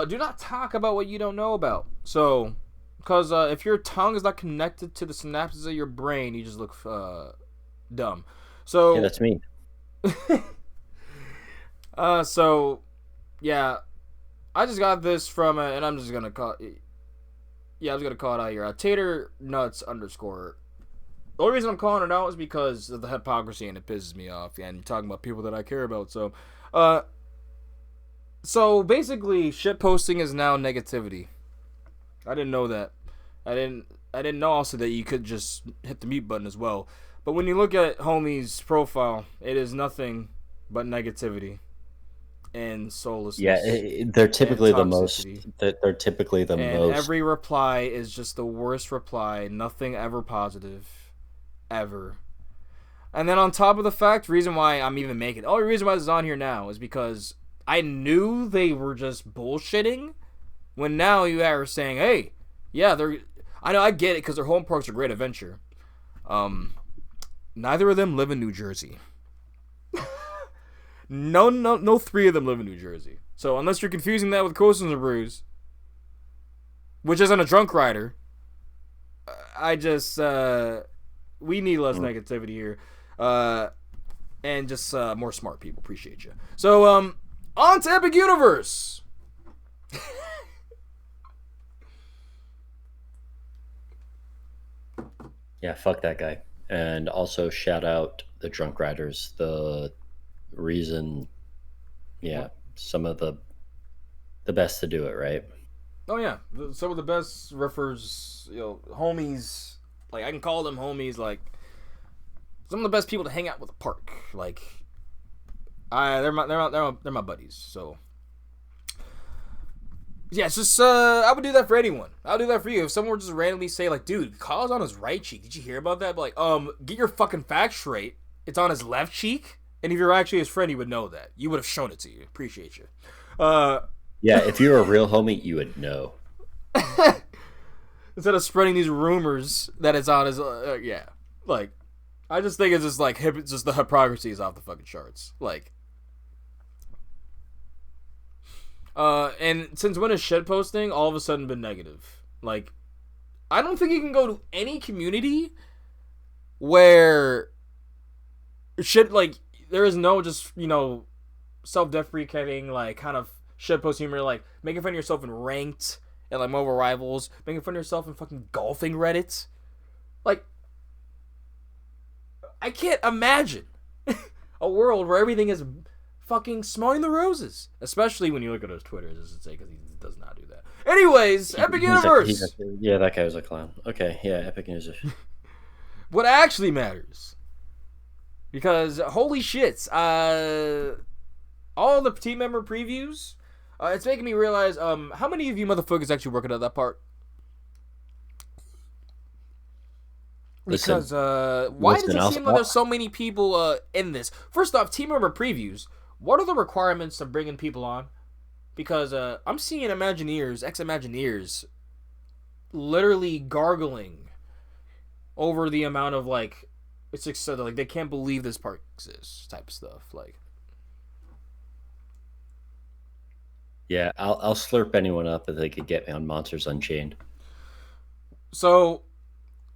Do not talk about what you don't know about. So, because if your tongue is not connected to the synapses of your brain, you just look dumb. So... Yeah, that's me. So, yeah. I just got this from, and I'm just going to call it... Yeah, I was going to call it out here. Tater Nuts _ The only reason I'm calling it out is because of the hypocrisy, and it pisses me off. And you're talking about people that I care about. So basically, shit posting is now negativity. I didn't know that. I didn't know also that you could just hit the mute button as well. But when you look at homie's profile, it is nothing but negativity and soullessness. Yeah, they're typically the most. They're typically the and most. Every reply is just the worst reply. Nothing ever positive. Ever. And then on top of the fact, reason why I'm even making the only reason why this is on here now is because I knew they were just bullshitting. When now you are saying, hey, yeah, I know I get it because their home park's a great adventure. Neither of them live in New Jersey. No, three of them live in New Jersey. So unless you're confusing that with Coasters and Brews, which isn't a drunk rider, I just we need less negativity here, and just more smart people. Appreciate you. So on to Epic Universe. Yeah, fuck that guy. And also shout out the drunk riders. The reason, yeah, some of the best to do it, right? Oh yeah, some of the best riffers, homies. Like I can call them homies. Like some of the best people to hang out with the park. Like they're my buddies. So yeah, it's just I would do that for anyone. I'll do that for you. If someone were just randomly say like, dude, Kyle's on his right cheek. Did you hear about that? But like, get your fucking facts straight. It's on his left cheek. And if you're actually his friend, you would know that. You would have shown it to you. Appreciate you. Yeah, if you're a real homie, you would know. Instead of spreading these rumors that it's on his, yeah. Like, I just think it's just like, just the hypocrisy is off the fucking charts. Like, and since when is shit posting all of a sudden been negative? Like, I don't think you can go to any community where shit, like, there is no just, self-deprecating, like, kind of shitpost humor, like, making fun of yourself in ranked and, like, mobile rivals, making fun of yourself in fucking golfing Reddit. Like, I can't imagine a world where everything is fucking smelling the roses. Especially when you look at his Twitter, as it say, because he does not do that. Anyways, Epic Universe! Yeah, that guy was a clown. Okay, yeah, Epic Universe. What actually matters. Because, holy shit, all the team member previews, it's making me realize, how many of you motherfuckers actually working at that part? Because, why does it seem like there's so many people in this? First off, team member previews, what are the requirements of bringing people on? Because I'm seeing Imagineers, ex-Imagineers, literally gargling over the amount of, like, it's just like they can't believe this part exists type of stuff. Like, yeah, I'll slurp anyone up if they could get me on Monsters Unchained. So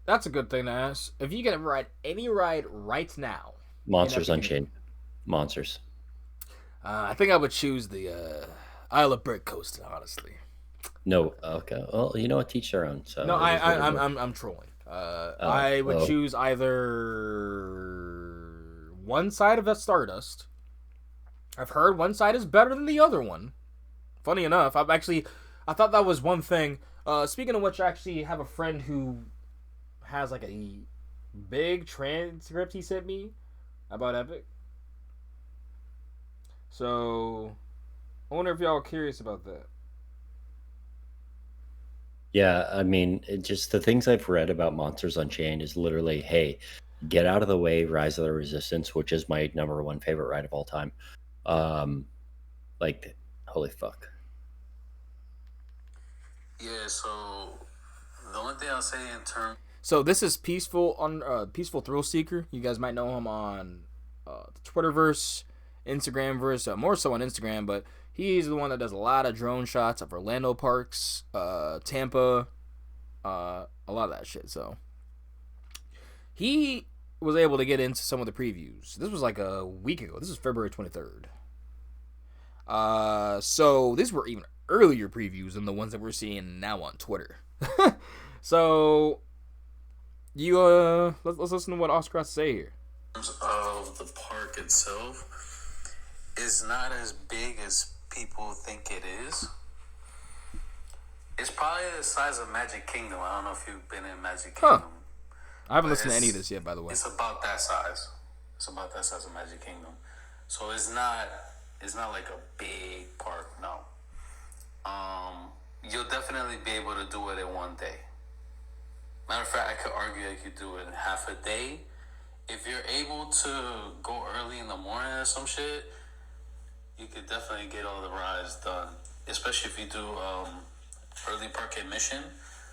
that's a good thing to ask. If you can ride any ride right now, Monsters Unchained, Monsters. I think I would choose the Isle of Bird Coaster, honestly. No, okay. Well, you know what? Teach their own. So no, I'm trolling. I would choose either one side of that Stardust. I've heard one side is better than the other one. Funny enough, I thought that was one thing. Speaking of which, I actually have a friend who has like a big transcript he sent me about Epic. So, I wonder if y'all are curious about that. Yeah, I mean, just the things I've read about Monsters Unchained is literally, hey, get out of the way, Rise of the Resistance, which is my #1 favorite ride of all time. Like, holy fuck. Yeah, so the only thing I'll say in terms. So this is Peaceful Thrill Seeker. You guys might know him on the Twitterverse, Instagramverse, more so on Instagram, but he's the one that does a lot of drone shots of Orlando parks, Tampa, a lot of that shit. So he was able to get into some of the previews. This was like a week ago. This is February 23rd. So these were even earlier previews than the ones that we're seeing now on Twitter. So you let's listen to what Oscar has to say here. In terms of the park itself, is not as big as people think it is. It's probably the size of Magic Kingdom. I don't know if you've been in Magic Kingdom. I haven't listened to any of this yet, by the way. It's about that size. It's about that size of Magic Kingdom. So it's not like a big park, no. You'll definitely be able to do it in one day. Matter of fact, I could argue I could do it in half a day. If you're able to go early in the morning or some shit, you could definitely get all the rides done. Especially if you do early park admission.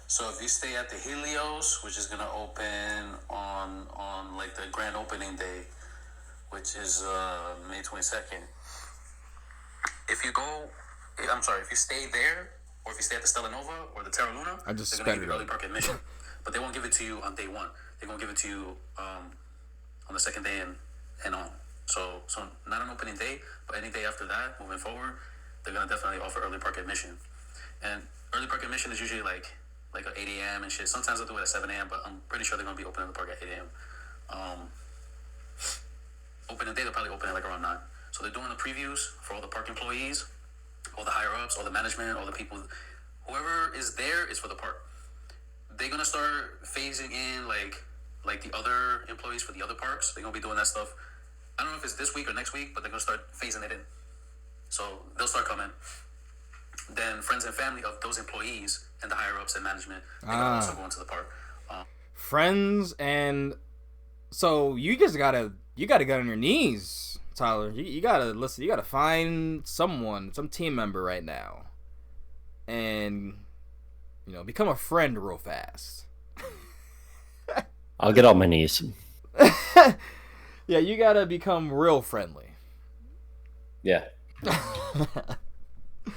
So if you stay at the Helios, which is gonna open on like the grand opening day, which is May 22nd. If you stay there, or if you stay at the Stella Nova or the Terra Luna, they're gonna give you early park admission. But they won't give it to you on day one. They're gonna give it to you on the second day and on. So not an opening day, but any day after that, moving forward, they're gonna definitely offer early park admission. And early park admission is usually like at 8 a.m. and shit. Sometimes they'll do it at 7 a.m., but I'm pretty sure they're gonna be opening the park at 8 a.m. Opening day, they'll probably open it like around 9. So they're doing the previews for all the park employees, all the higher ups, all the management, all the people. Whoever is there is for the park. They're gonna start phasing in like the other employees for the other parks. They're gonna be doing that stuff. I don't know if it's this week or next week, but they're gonna start phasing it in. So they'll start coming. Then friends and family of those employees and the higher ups and management, they're gonna also go into the park. Friends and so you gotta get on your knees, Tyler. You gotta listen. You gotta find someone, some team member right now, and become a friend real fast. I'll get on my knees. Yeah, you gotta become real friendly. Yeah.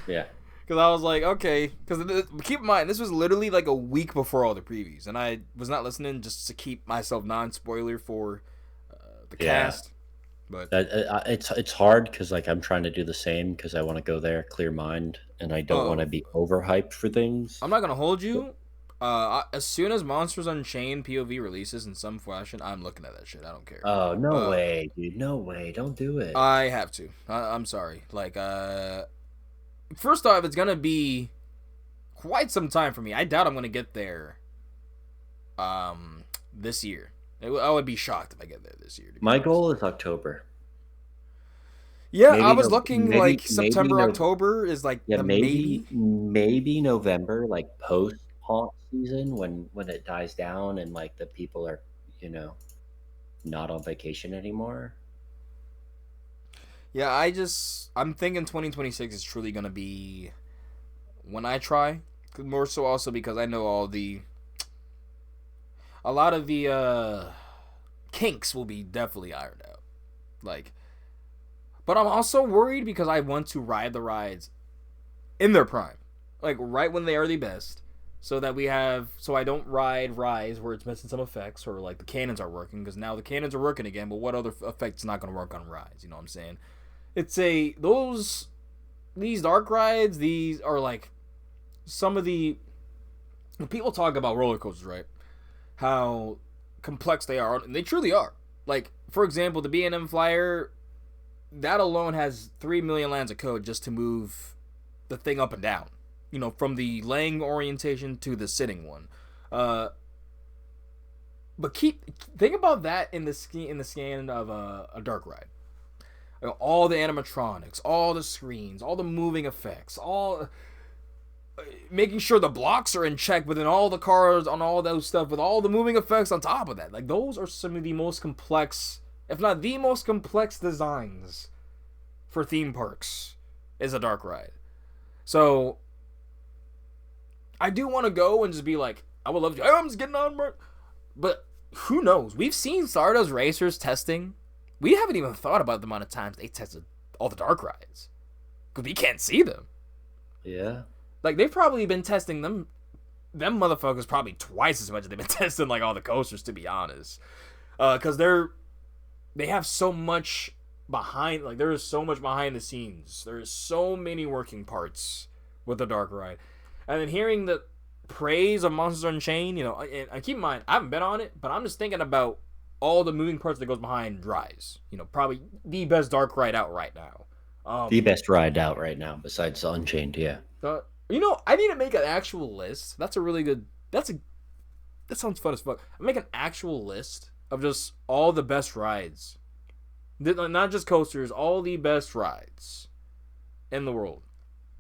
Yeah. Because I was like, okay. Because keep in mind, this was literally like a week before all the previews, and I was not listening just to keep myself non-spoiler for the cast. But it's hard because like I'm trying to do the same because I want to go there clear mind and I don't want to be overhyped for things. I'm not gonna hold you. As soon as Monsters Unchained POV releases in some fashion, I'm looking at that shit. I don't care. Oh no way, dude! No way! Don't do it. I have to. I'm sorry. Like, first off, it's gonna be quite some time for me. I doubt I'm gonna get there. This year. I would be shocked if I get there this year. My goal is October. Yeah, maybe I was looking like September, October is like maybe November, like post haunt season when it dies down and like the people are, not on vacation anymore. Yeah, I'm thinking 2026 is truly gonna be when I try. More so also because I know a lot of the kinks will be definitely ironed out. Like, but I'm also worried because I want to ride the rides in their prime. Like, right when they are the best. So I don't ride Rise where it's missing some effects or, like, the cannons are working. Because now the cannons are working again, but what other effect's not going to work on Rise? You know what I'm saying? These dark rides, these are, like, some of the... When people talk about roller coasters, right? How complex they are, and they truly are. Like, for example, the B&M Flyer, that alone has 3 million lines of code just to move the thing up and down. From the laying orientation to the sitting one. But think about that in the scan of a dark ride. All the animatronics, all the screens, all the moving effects, all making sure the blocks are in check within all the cars on all those stuff with all the moving effects on top of that. Like, those are some of the most complex, if not the most complex designs for theme parks is a dark ride. So I do want to go and just be like, I would love to. I'm just getting on, but who knows? We've seen Stardust Racers testing. We haven't even thought about the amount of times they tested all the dark rides because we can't see them. Yeah. Like, they've probably been testing them motherfuckers probably twice as much as they've been testing, like, all the coasters, to be honest. Because they have so much behind, like, there is so much behind the scenes. There is so many working parts with the dark ride. And then hearing the praise of Monsters Unchained, and keep in mind, I haven't been on it, but I'm just thinking about all the moving parts that goes behind Rise. Probably the best dark ride out right now. The best ride out right now, besides Unchained, yeah. I need to make an actual list. That sounds fun as fuck. I make an actual list of just all the best rides. Not just coasters, all the best rides in the world.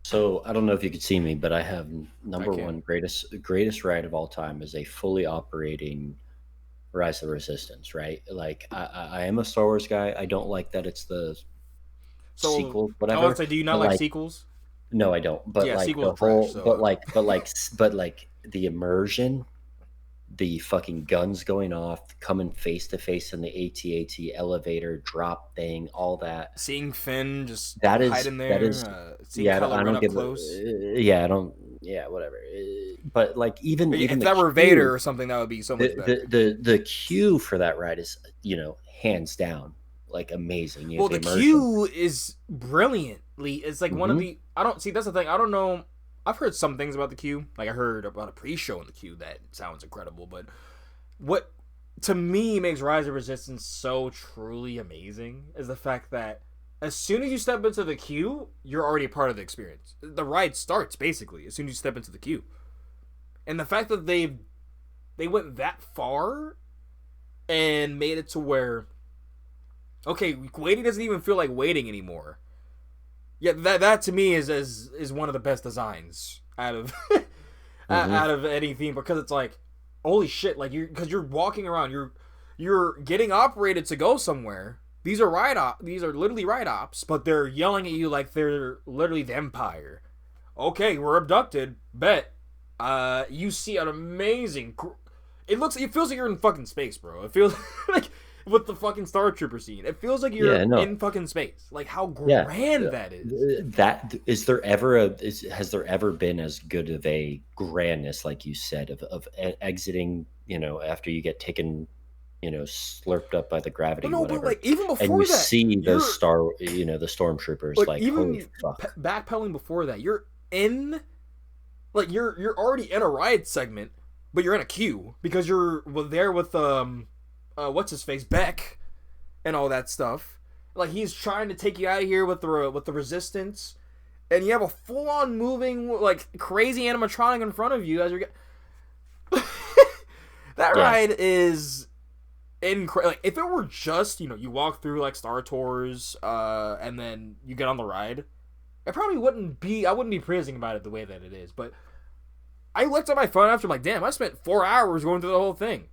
So I don't know if you could see me, but I have number one greatest ride of all time is a fully operating Rise of the Resistance, right? Like, I am a Star Wars guy. I don't like that it's the sequel, whatever. I would say, do you not like sequels? No, I don't. But like the whole, but like the immersion, the fucking guns going off, coming face to face in the AT-AT elevator drop thing, all that. Seeing Finn just hide in there. Seeing Kylo Ren up close. Whatever. But like even if that were Vader or something, that would be so much better. The queue for that ride is hands down like amazing. The queue is brilliantly. It's like one of the. That's the thing. I don't know. I've heard some things about the queue. Like, I heard about a pre-show in the queue that sounds incredible. But what, to me, makes Rise of Resistance so truly amazing is the fact that as soon as you step into the queue, you're already a part of the experience. The ride starts, basically, as soon as you step into the queue. And the fact that they went that far and made it to where, okay, waiting doesn't even feel like waiting anymore. Yeah, that to me is one of the best designs out of out of any theme, because it's like, holy shit, like you're walking around, you're getting operated to go somewhere. These are literally ride ops, but they're yelling at you like they're literally the Empire. Okay, we're abducted. Bet. You see an amazing. It feels like you're in fucking space, bro. It feels like with the fucking Star Trooper scene. It feels like you're in fucking space. Like how grand that is. That is there ever has there ever been as good of a grandness, like you said, of exiting, after you get taken, slurped up by the gravity, whatever. But like even before and you that, see those the stormtroopers, like even holy fuck. Backpedaling before that, you're in, like you're already in a ride segment, but you're in a queue because you're there with what's his face, Beck, and all that stuff. Like he's trying to take you out of here with the resistance, and you have a full on moving like crazy animatronic in front of you as you're that ride is incredible. Like if it were just you walk through like Star Tours, and then you get on the ride, it probably wouldn't be. I wouldn't be praising about it the way that it is. But I looked at my phone after, I'm like, damn, I spent 4 hours going through the whole thing.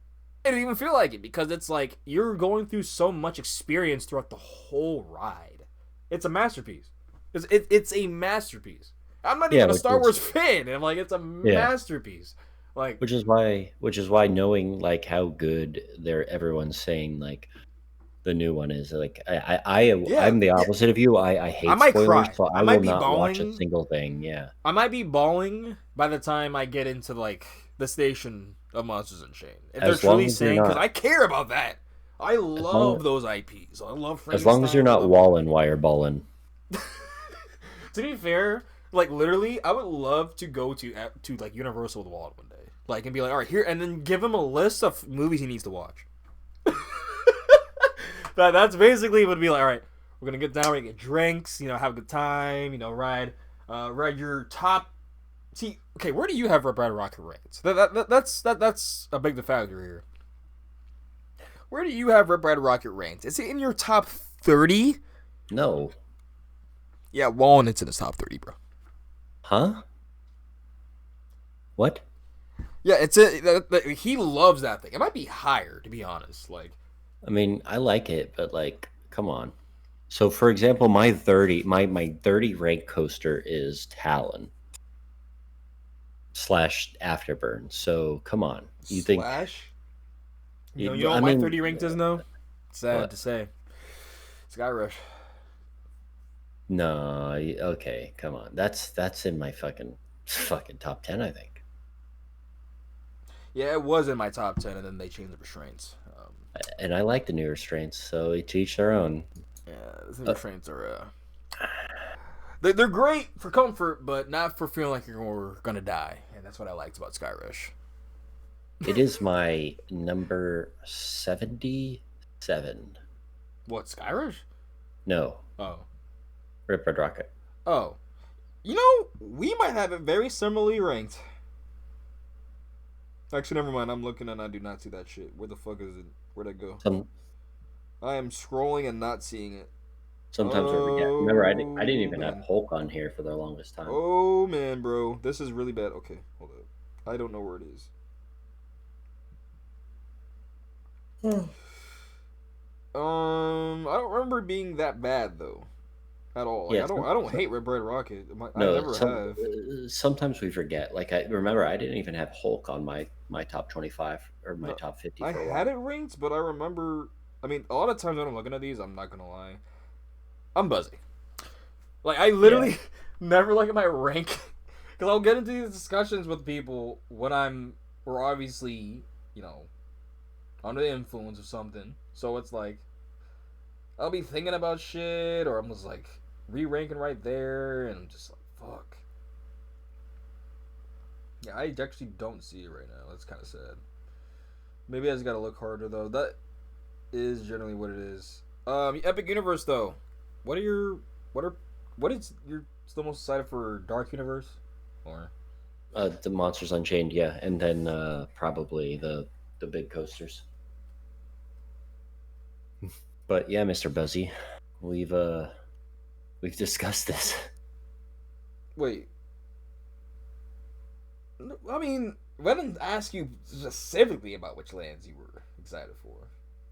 I didn't even feel like it because it's like you're going through so much experience throughout the whole ride. It's a masterpiece. It's a masterpiece. I'm not even a Star Wars fan, and I'm like, it's a masterpiece. Like, which is why knowing like how good everyone's saying like the new one is, like I'm the opposite of you. I hate spoilers, cry. so I will not watch a single thing. Yeah, I might be bawling by the time I get into like the station of Monsters Unchained. If they're truly saying, because I care about that. I love those IPs. I love Frankenstein. As long as you're not walling while you're balling. To be fair, like literally, I would love to go to like Universal with Walt one day, like, and be like, all right, here, and then give him a list of movies he needs to watch. That's basically would be like, all right, we're gonna get down, we're gonna get drinks, have a good time, ride your top. See, okay, where do you have Red Rocket ranked? That's a big factor here. Where do you have Red Rocket ranked? Is it in your top 30? No. Yeah, Walnut's in his top 30, bro. Huh? What? Yeah, he loves that thing. It might be higher, to be honest. Like, I mean, I like it, but like, come on. So, for example, my 30 rank coaster is Talon / Afterburn. So, come on. You think? You know what my 30 ranked is now? Sad to say. Sky Rush. No, okay, come on. That's in my fucking top 10, I think. Yeah, it was in my top 10, and then they changed the restraints. And I like the new restraints, so to each their own. Yeah, the new restraints are they're great for comfort, but not for feeling like you're gonna die, and that's what I liked about Sky Rush. It is my number 77. What, Sky Rush? No. Oh. Red Rocket. Oh. We might have it very similarly ranked. Actually, never mind. I'm looking and I do not see that shit. Where the fuck is it? Where'd it go? I am scrolling and not seeing it. Sometimes I forget. Remember, I didn't even have Hulk on here for the longest time. Oh, man, bro. This is really bad. Okay, hold up. I don't know where it is. I don't remember being that bad, though. At all. Like, I don't hate Red Rocket. I never have. Sometimes we forget. Like, I remember I didn't even have Hulk on my top 25 or my top 50 for a while. I had it ranked, but I remember. I mean, a lot of times when I'm looking at these, I'm not gonna lie, I'm buzzy. Like, I literally never look at my rank because I'll get into these discussions with people when we're obviously, under the influence of something. So it's like I'll be thinking about shit, or I'm just like re-ranking right there, and I'm just like, fuck. Yeah, I actually don't see it right now. That's kind of sad. Maybe I just gotta look harder though. That is generally what it is. Epic Universe though. What is you're still most excited for Dark Universe, or? The Monsters Unchained, yeah, and then probably the big coasters. But yeah, Mr. Buzzy, we've discussed this. Wait. I mean, I didn't ask you specifically about which lands you were excited for.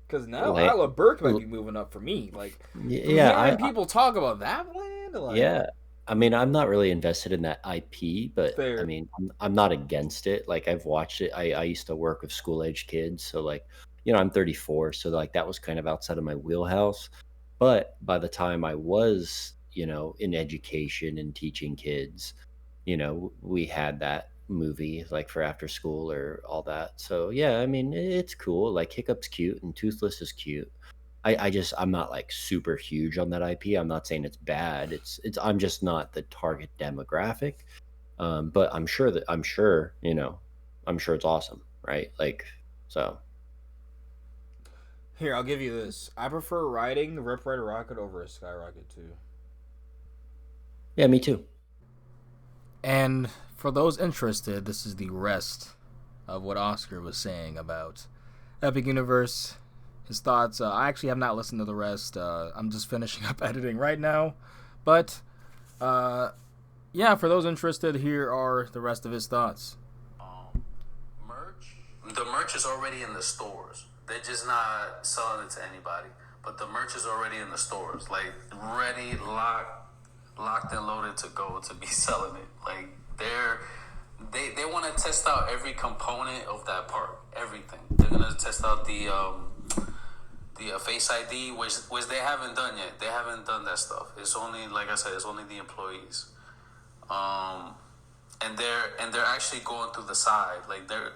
Because now Isle of Burke might be moving up for me. Like, hearing people talk about that land? Like, yeah. I mean, I'm not really invested in that IP, but fair. I mean, I'm not against it. Like, I've watched it. I used to work with school-age kids, so like, I'm 34, so like that was kind of outside of my wheelhouse. But by the time I was, in education and teaching kids, we had that movie like for after school or all that. So yeah, I mean, it's cool. Like Hiccup's cute and Toothless is cute. I'm not like super huge on that IP. I'm not saying it's bad. I'm just not the target demographic. But I'm sure it's awesome, right? Like, so. Here, I'll give you this. I prefer riding the Rip Ride Rocket over a Skyrocket too. Yeah, me too. And for those interested, this is the rest of what Oscar was saying about Epic Universe. His thoughts. I actually have not listened to the rest. I'm just finishing up editing right now. But, yeah, for those interested, here are the rest of his thoughts. Merch? The merch is already in the stores. They're just not selling it to anybody. But the merch is already in the stores. Like, ready, locked and loaded to go to be selling it. Like, they want to test out every component of that part. Everything. They're going to test out the Face ID, which they haven't done yet. They haven't done that stuff. It's only, like I said, it's only the employees. And they're actually going through the side. They're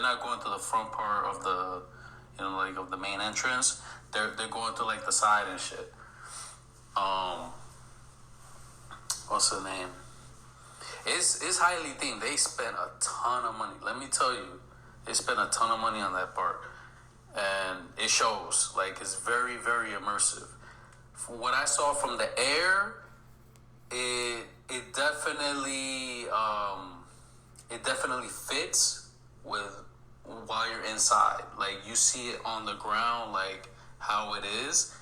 not going to the front part of the, like of the main entrance. They're going to like the side and shit. What's the name? It's highly themed. They spent a ton of money. Let me tell you, they spent a ton of money on that part. And it shows. Like, it's very, very immersive. From what I saw from the air, it definitely fits with while you're inside. Like, you see it on the ground, like how it is.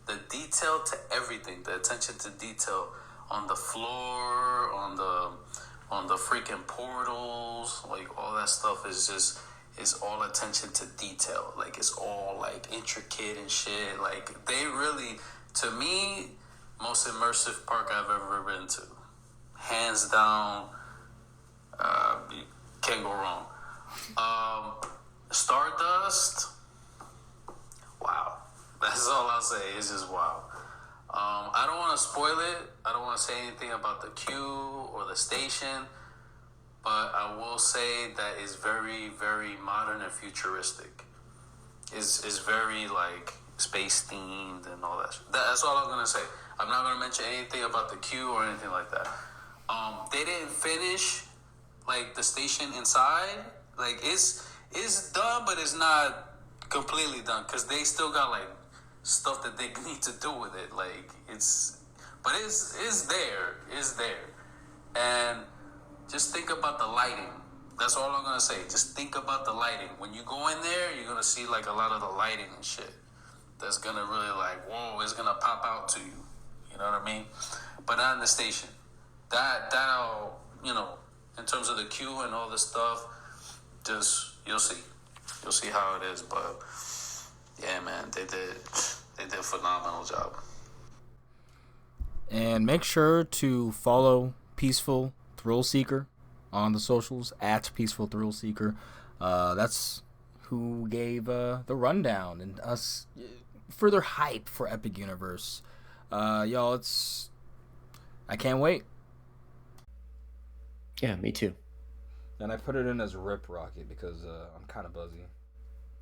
The detail to everything, the attention to detail on the floor, on the freaking portals, like all that stuff is all attention to detail. Like, it's all like intricate and shit. Like, they really, to me, most immersive park I've ever been to. Hands down, you can't go wrong. Stardust, wow. That's all I'll say. It's just wow. I don't want to spoil it. I don't want to say anything about the queue or the station. But I will say that it's very, very modern and futuristic. It's very, like, space themed and all that. That's all I'm going to say. I'm not going to mention anything about the queue or anything like that. They didn't finish, like, the station inside. Like, it's done, but it's not completely done. Because they still got, like, stuff that they need to do with it. Like, it's there. It's there. And just think about the lighting. That's all I'm going to say. Just think about the lighting. When you go in there, you're going to see, like, a lot of the lighting and shit. That's going to really, like, whoa, it's going to pop out to you. You know what I mean? But not in the station. That'll, in terms of the queue and all this stuff, just, you'll see. You'll see how it is. But, yeah, man, they did a phenomenal job. And make sure to follow Peaceful Thrill Seeker on the socials at Peaceful Thrill Seeker. That's who gave the rundown and us further hype for Epic Universe. Y'all, I can't wait. Yeah, me too. And I put it in as Rip Rocket because I'm kind of buzzy.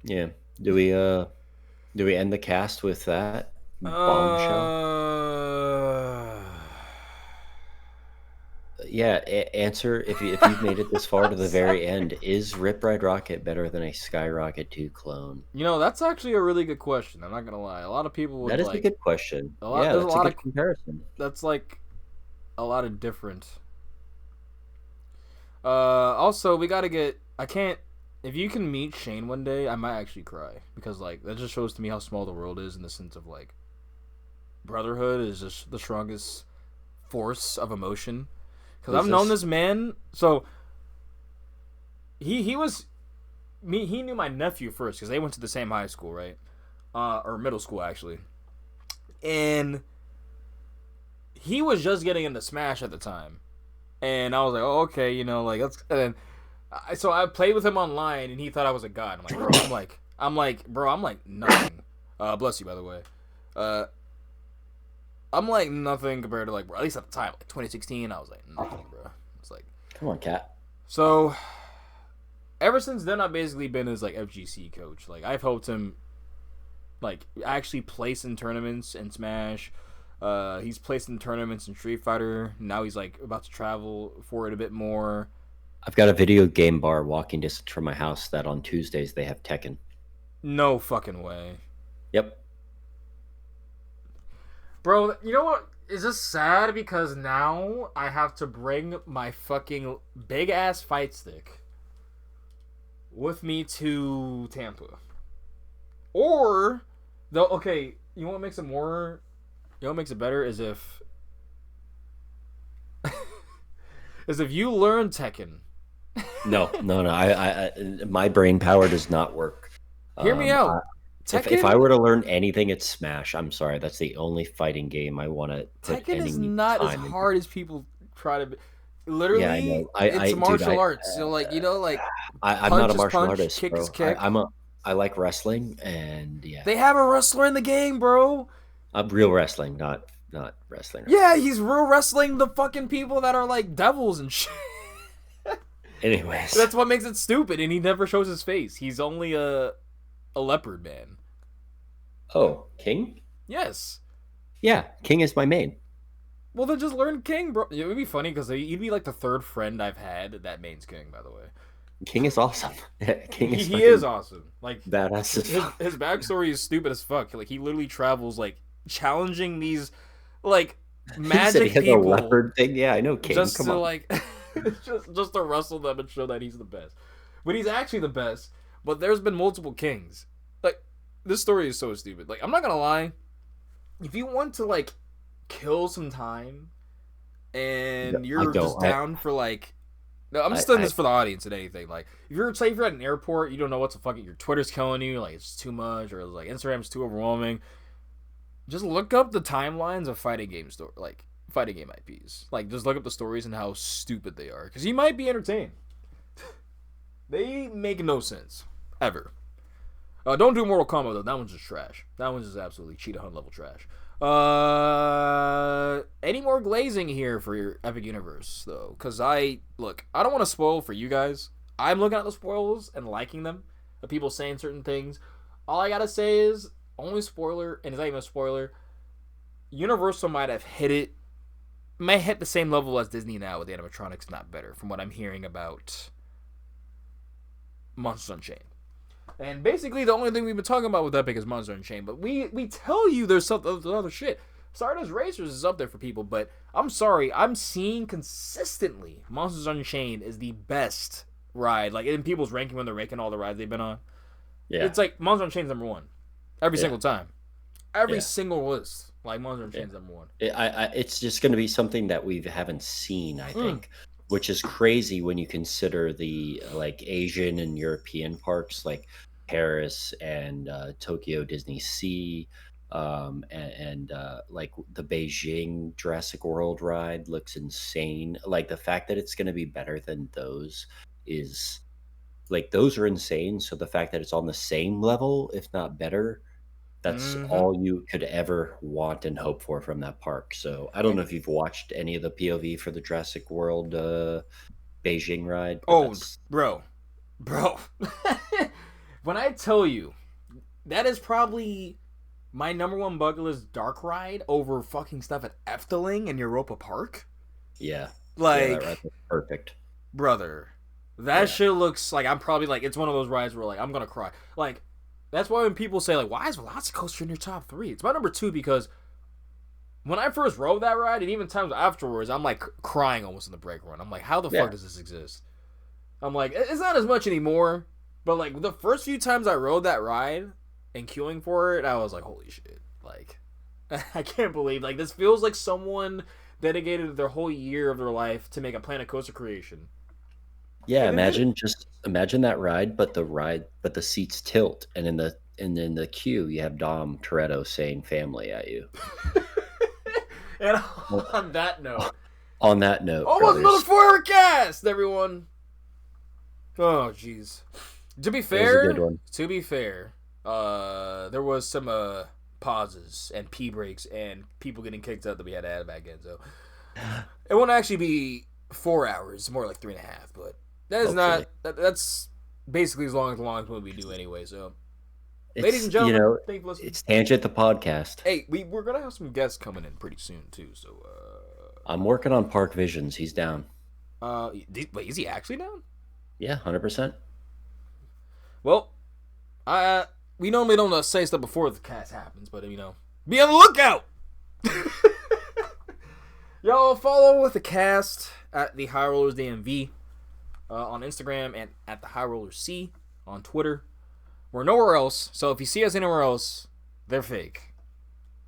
Yeah. Do we end the cast with that bombshell? Yeah, answer if you've made it this far to the very end. Is Rip Ride Rocket better than a Skyrocket 2 clone? That's actually a really good question. I'm not gonna lie. A lot of people would. That is a good question. That's a good comparison. That's like a lot of different. Also, we gotta get. I can't. If you can meet Shane one day, I might actually cry because like that just shows to me how small the world is in the sense of like brotherhood is just the strongest force of emotion. Because I've known this man, so he knew my nephew first because they went to the same high school, right? Or middle school actually, and he was just getting into Smash at the time, and I was like, oh, okay, like that's. And then, so I played with him online, and he thought I was a god. I'm like, I'm like, bro, I'm like nothing. Bless you, by the way. I'm like nothing compared to like, bro, at least at the time, like 2016, I was like nothing, bro. It's like, Come on, cat. so ever since then, I've basically been his like FGC coach. Like I've helped him like actually place in tournaments in Smash. He's placed in tournaments in Street Fighter. Now he's like about to travel for it a bit more. I've got a video game bar walking distance from my house that on Tuesdays they have Tekken. No fucking way. Yep. Bro, you know what? Is this sad because now I have to bring my fucking big ass fight stick with me to Tampa? Or, though, okay, you know what makes it more, you know what makes it better is if, is if you learn Tekken. No. I my brain power does not work. Hear me out. If I were to learn anything, it's Smash. I'm sorry, that's the only fighting game I want to put Tekken any is not as time hard as people try to be. Literally, Yeah, I know. it's martial arts. So, like, you know, like, I'm not a punch is martial punch, artist, kick bro. is kick. I like wrestling, and yeah, They have a wrestler in the game, bro. real wrestling, not wrestling. Yeah, he's real wrestling the fucking people that are like devils and shit. Anyways, That's what makes it stupid, and he never shows his face. He's only a leopard man. oh, King? Yes. Yeah, King is my main. Well, then just learn King, bro. It would be funny because he'd be like the third friend I've had that main's King, by the way. King is awesome. King is He is awesome. Like, badass as fuck. his backstory is stupid as fuck. Like, he literally travels like challenging these like He said magic he has a people leopard thing. Yeah, I know King. just Come to on. like just to wrestle them and show that he's the best. But he's actually the best. But there's been multiple kings. Like, this story is so stupid. Like, I'm not gonna lie. If you want to like kill some time and you're just down for like, no, I'm just doing this for the audience and anything. Like, if you're at an airport, you don't know what to fucking, your Twitter's killing you, like it's too much, or like Instagram's too overwhelming. Just look up the timelines of fighting game fighting game IPs. Like, just look up the stories and how stupid they are, because you might be entertained. They make no sense ever. Don't do Mortal Kombat though. That one's just trash. That one's just absolutely Cheetah Hunt level trash. Any more glazing here for your Epic Universe though? Because I don't want to spoil for you guys. I'm looking at the spoils and liking them. Of people saying certain things. All I gotta say is only spoiler, and it's not even a spoiler. Universal might hit the same level as Disney now with the animatronics, not better, from what I'm hearing about Monsters Unchained. And basically, the only thing we've been talking about with Epic is Monster Unchained. But we tell you there's other shit. Stardust Racers is up there for people, but I'm sorry. I'm seeing consistently Monsters Unchained is the best ride. Like, in people's ranking when they're ranking all the rides they've been on. Yeah. It's like Monster Unchained's number one. Every single time. Every single list. Like, Monster Unchained's number one. It's just going to be something that we haven't seen, I think. Which is crazy when you consider the like Asian and European parks like Paris and Tokyo Disney Sea, and like the Beijing Jurassic World ride looks insane. Like, the fact that it's going to be better than those is like, those are insane. So the fact that it's on the same level, if not better, that's all you could ever want and hope for from that park. So I don't know if you've watched any of the POV for the Jurassic World Beijing ride. Oh, bro. When I tell you, that is probably my number one bucket list dark ride over fucking stuff at Efteling and Europa Park. Yeah. Like, that ride was perfect. Brother. That shit looks like I'm probably like, it's one of those rides where like I'm gonna cry. Like, that's why when people say, like, why is Velocicoaster in your top 3? It's my number 2 because when I first rode that ride, and even times afterwards, I'm, like, crying almost in the brake run. I'm like, how the fuck does this exist? I'm like, it's not as much anymore, but, like, the first few times I rode that ride and queuing for it, I was like, holy shit. Like, I can't believe, like, this feels like someone dedicated their whole year of their life to make a Planet Coaster creation. Yeah, imagine that ride, but the seats tilt, and in the queue you have Dom Toretto saying "family" at you. And on that note, almost another 4-hour cast, everyone. Oh, jeez. To be It was a fair, good one. there was some pauses and pee breaks and people getting kicked out that we had to add back in. So it won't actually be 4 hours, more like 3.5. But that is Hopefully. that's basically as long as the longest movie we do anyway. So, It's, ladies and gentlemen, you know, thank you for listening. it's Tangent the podcast. Hey, we're gonna have some guests coming in pretty soon too. So I'm working on Park Visions. He's down. wait, is he actually down? Yeah, 100%. Well, we normally don't say stuff before the cast happens, but be on the lookout. Y'all follow with the cast at the High Rollers DMV on Instagram and at the High Rollers C on Twitter. We're nowhere else, so if you see us anywhere else, they're fake.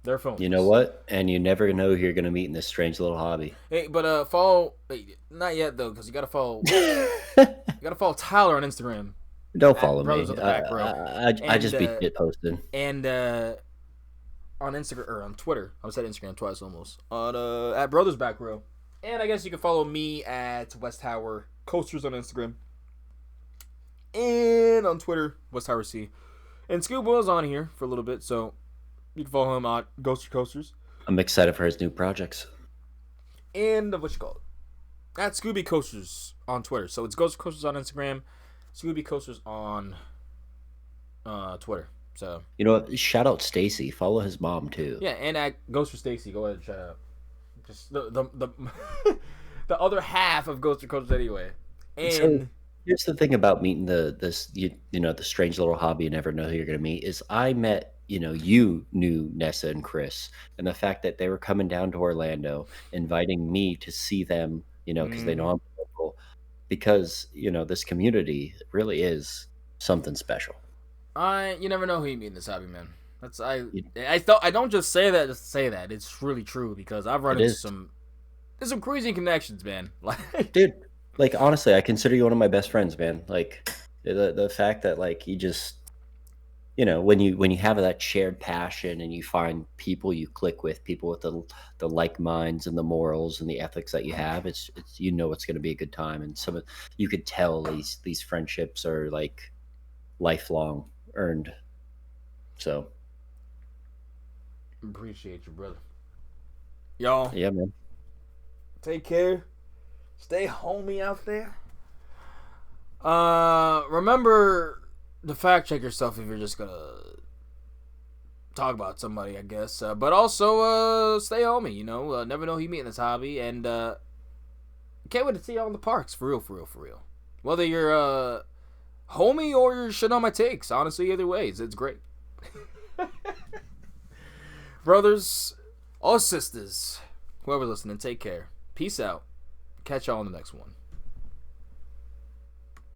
They're phonies. You know what? And you never know who you're going to meet in this strange little hobby. Hey, but follow. Not yet though, because you gotta follow. You gotta follow Tyler on Instagram. Don't follow me. Brothers of the Back Row. I just be shit posting. And on Instagram or on Twitter, I said Instagram twice almost. On at Brothers Back Row, and I guess you can follow me at West Tower Coasters on Instagram, and on Twitter West Tower C. And Scoob was on here for a little bit, so you can follow him on Ghoster Coasters. I'm excited for his new projects. And what you call it? At Scooby Coasters on Twitter. So it's Ghoster Coasters on Instagram, Scooby Coasters on Twitter. So You know what? Shout out Stacy. Follow his mom too. yeah, and at Ghoster Stacy, go ahead and shout out. Just the the other half of Ghoster Coasters anyway. And So here's the thing about meeting the strange little hobby you never know who you're gonna meet is I met, you knew Nessa and Chris, and the fact that they were coming down to Orlando, inviting me to see them, because they know I'm local, because this community really is something special. you never know who you meet in this hobby, man. That's I You- don't just say that just to say that. It's really true because I've run It into is. there's some crazy connections, man. Like Dude, like honestly, I consider you one of my best friends, man. Like the fact that like you just when you have that shared passion and you find people you click with, people with the like minds and the morals and the ethics that you have, it's it's going to be a good time. And you could tell these friendships are like lifelong earned. So appreciate you, brother. Y'all, yeah, man. take care. Stay homey out there. Remember to fact check yourself if you're just gonna talk about somebody, I guess. But also, stay homey. Never know who you meet in this hobby, and can't wait to see y'all in the parks. For real, for real, for real. Whether you're homie or you're shit on my takes, honestly, either way, it's great. Brothers or sisters, whoever listening, take care. Peace out. Catch y'all on the next one.